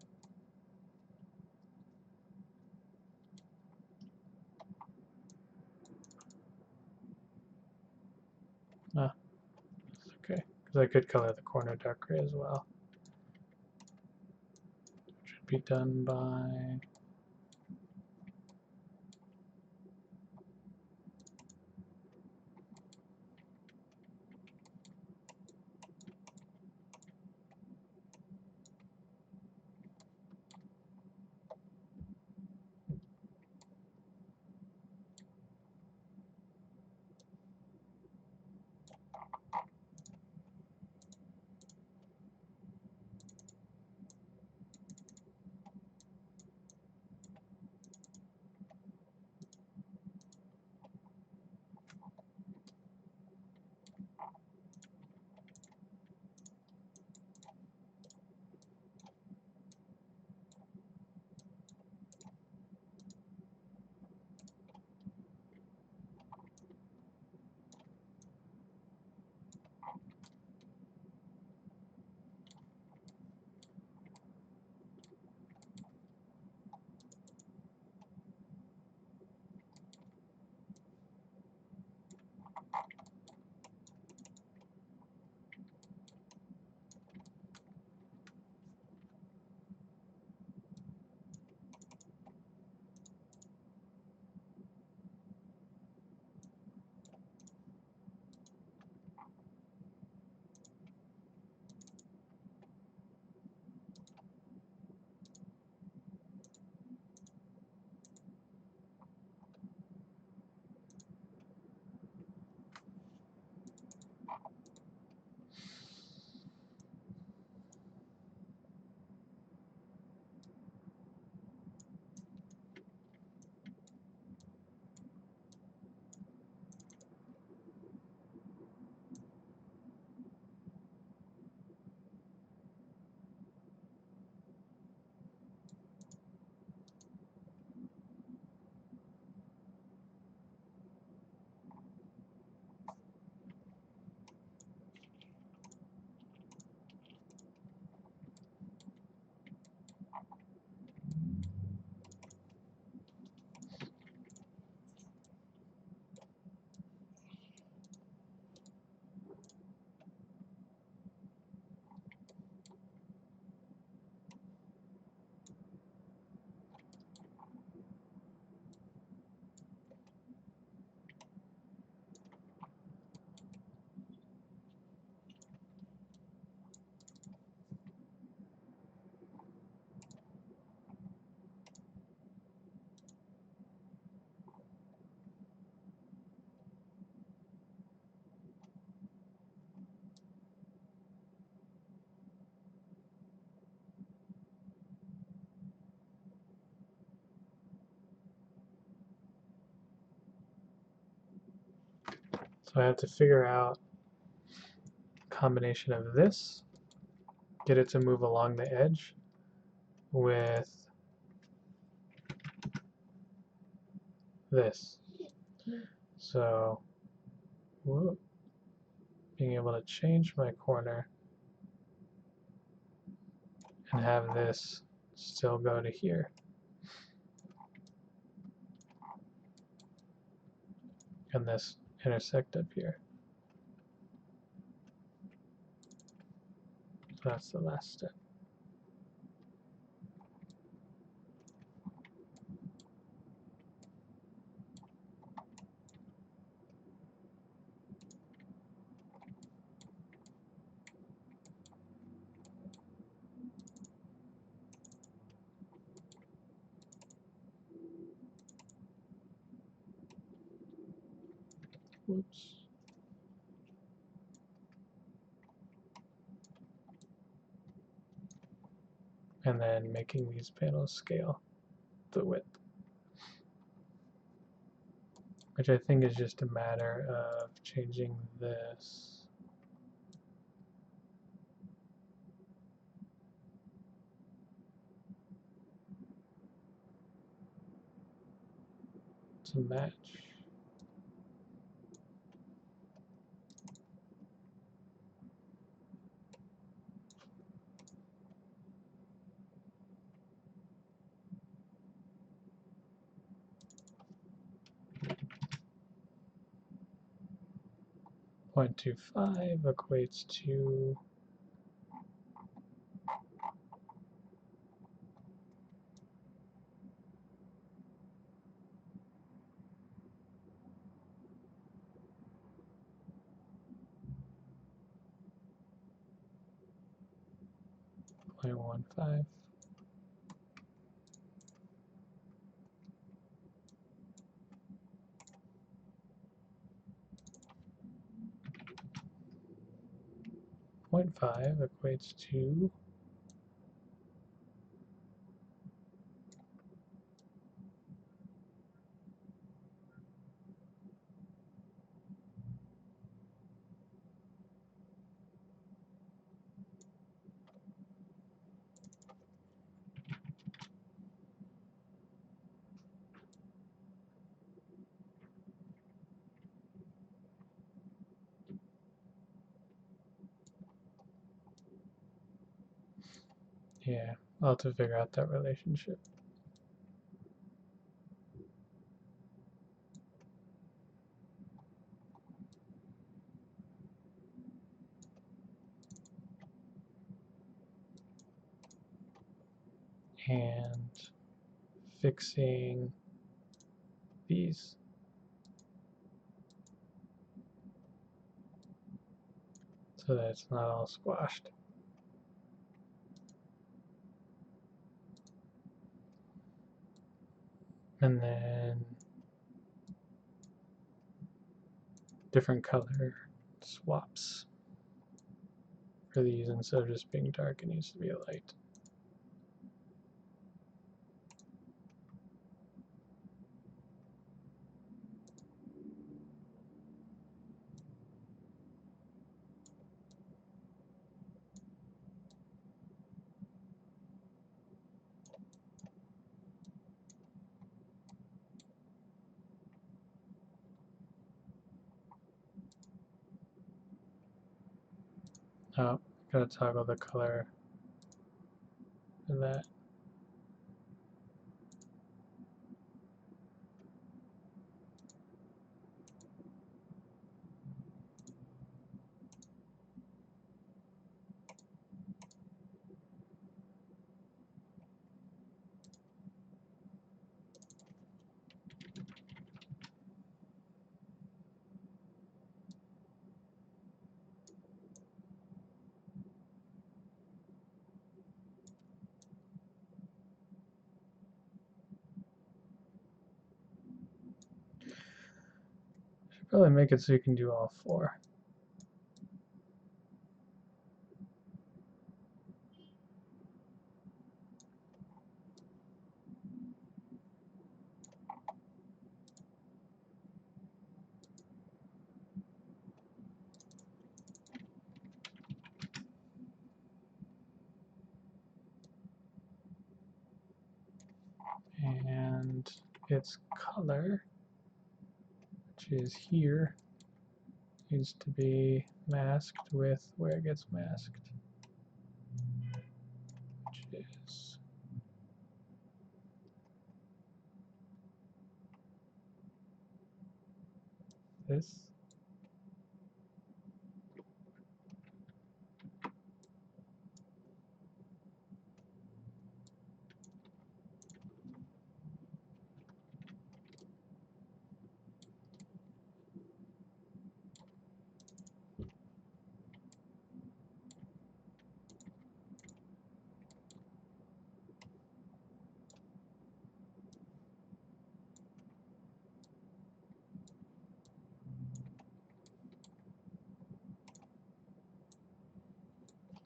Speaker 2: Ah, it's okay. Because I could color the corner dark gray as well. Should be done by so I have to figure out a combination of this, get it to move along the edge with this. So, whoa, being able to change my corner and have this still go to here. And this intersect up here. So that's the last step. Whoops. And then making these panels scale the width, which I think is just a matter of changing this to match. .25 equates to 0.15. 0.5 equates to 0. Yeah, I'll have to figure out that relationship. And fixing these. So that it's not all squashed. And then different color swaps for these. Instead of just being dark, it needs to be a light. Oh, gotta toggle the color for that. Should probably make it so you can do all four. And its color, which is here, needs to be masked with where it gets masked, which is this.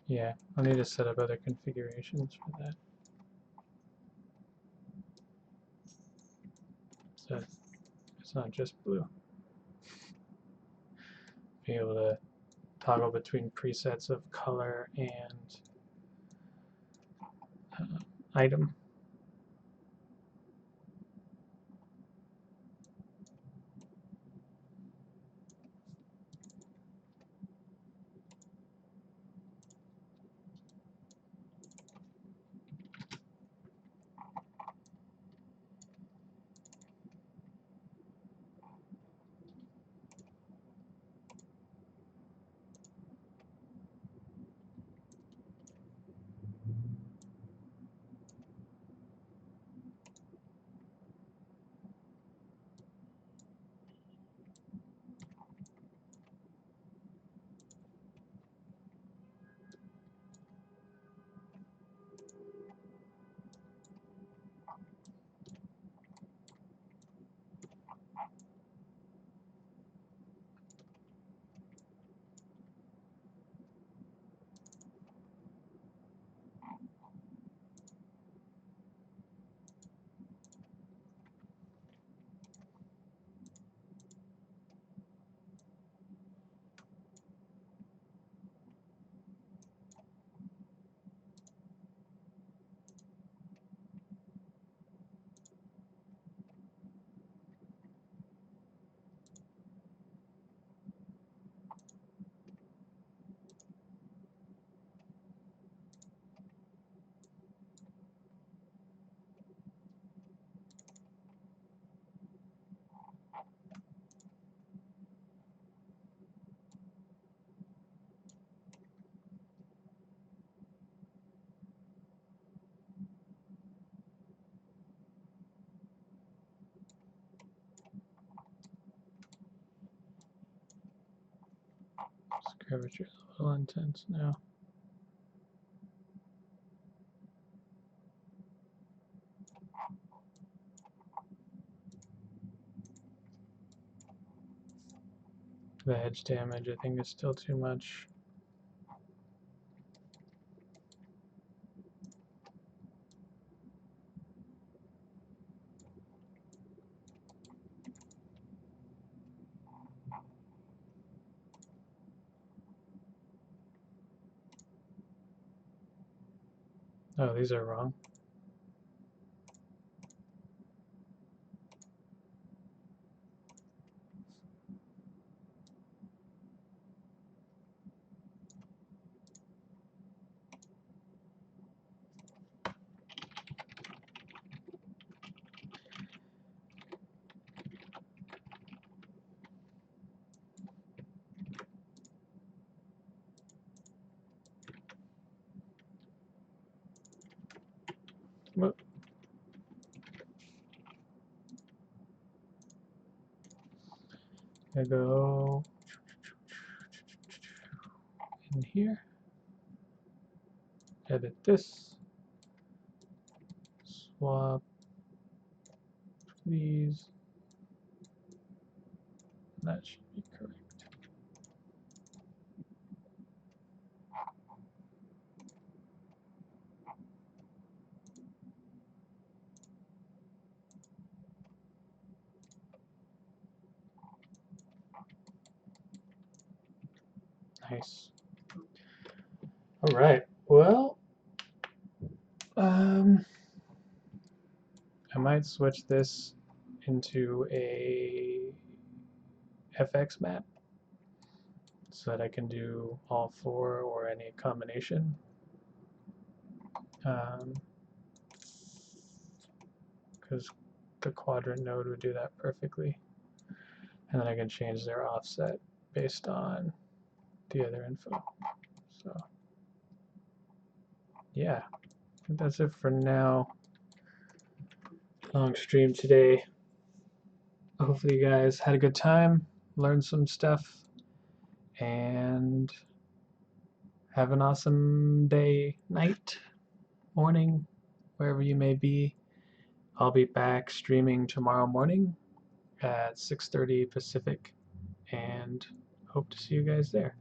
Speaker 2: Yeah, I'll need to set up other configurations for that. So it's not just blue. Be able to toggle between presets of color and item. This curvature is a little intense now. The edge damage, I think, is still too much. Oh, these are wrong. Whoop. I go in here, edit this, swap these. That should be correct. Nice. All right. Well, I might switch this into a FX map so that I can do all four or any combination. Because the quadrant node would do that perfectly. And then I can change their offset based on the other info. So yeah, I think that's it for now. Long stream today. Hopefully you guys had a good time, learned some stuff, and have an awesome day, night, morning, wherever you may be. I'll be back streaming tomorrow morning at 6:30 Pacific, and hope to see you guys there.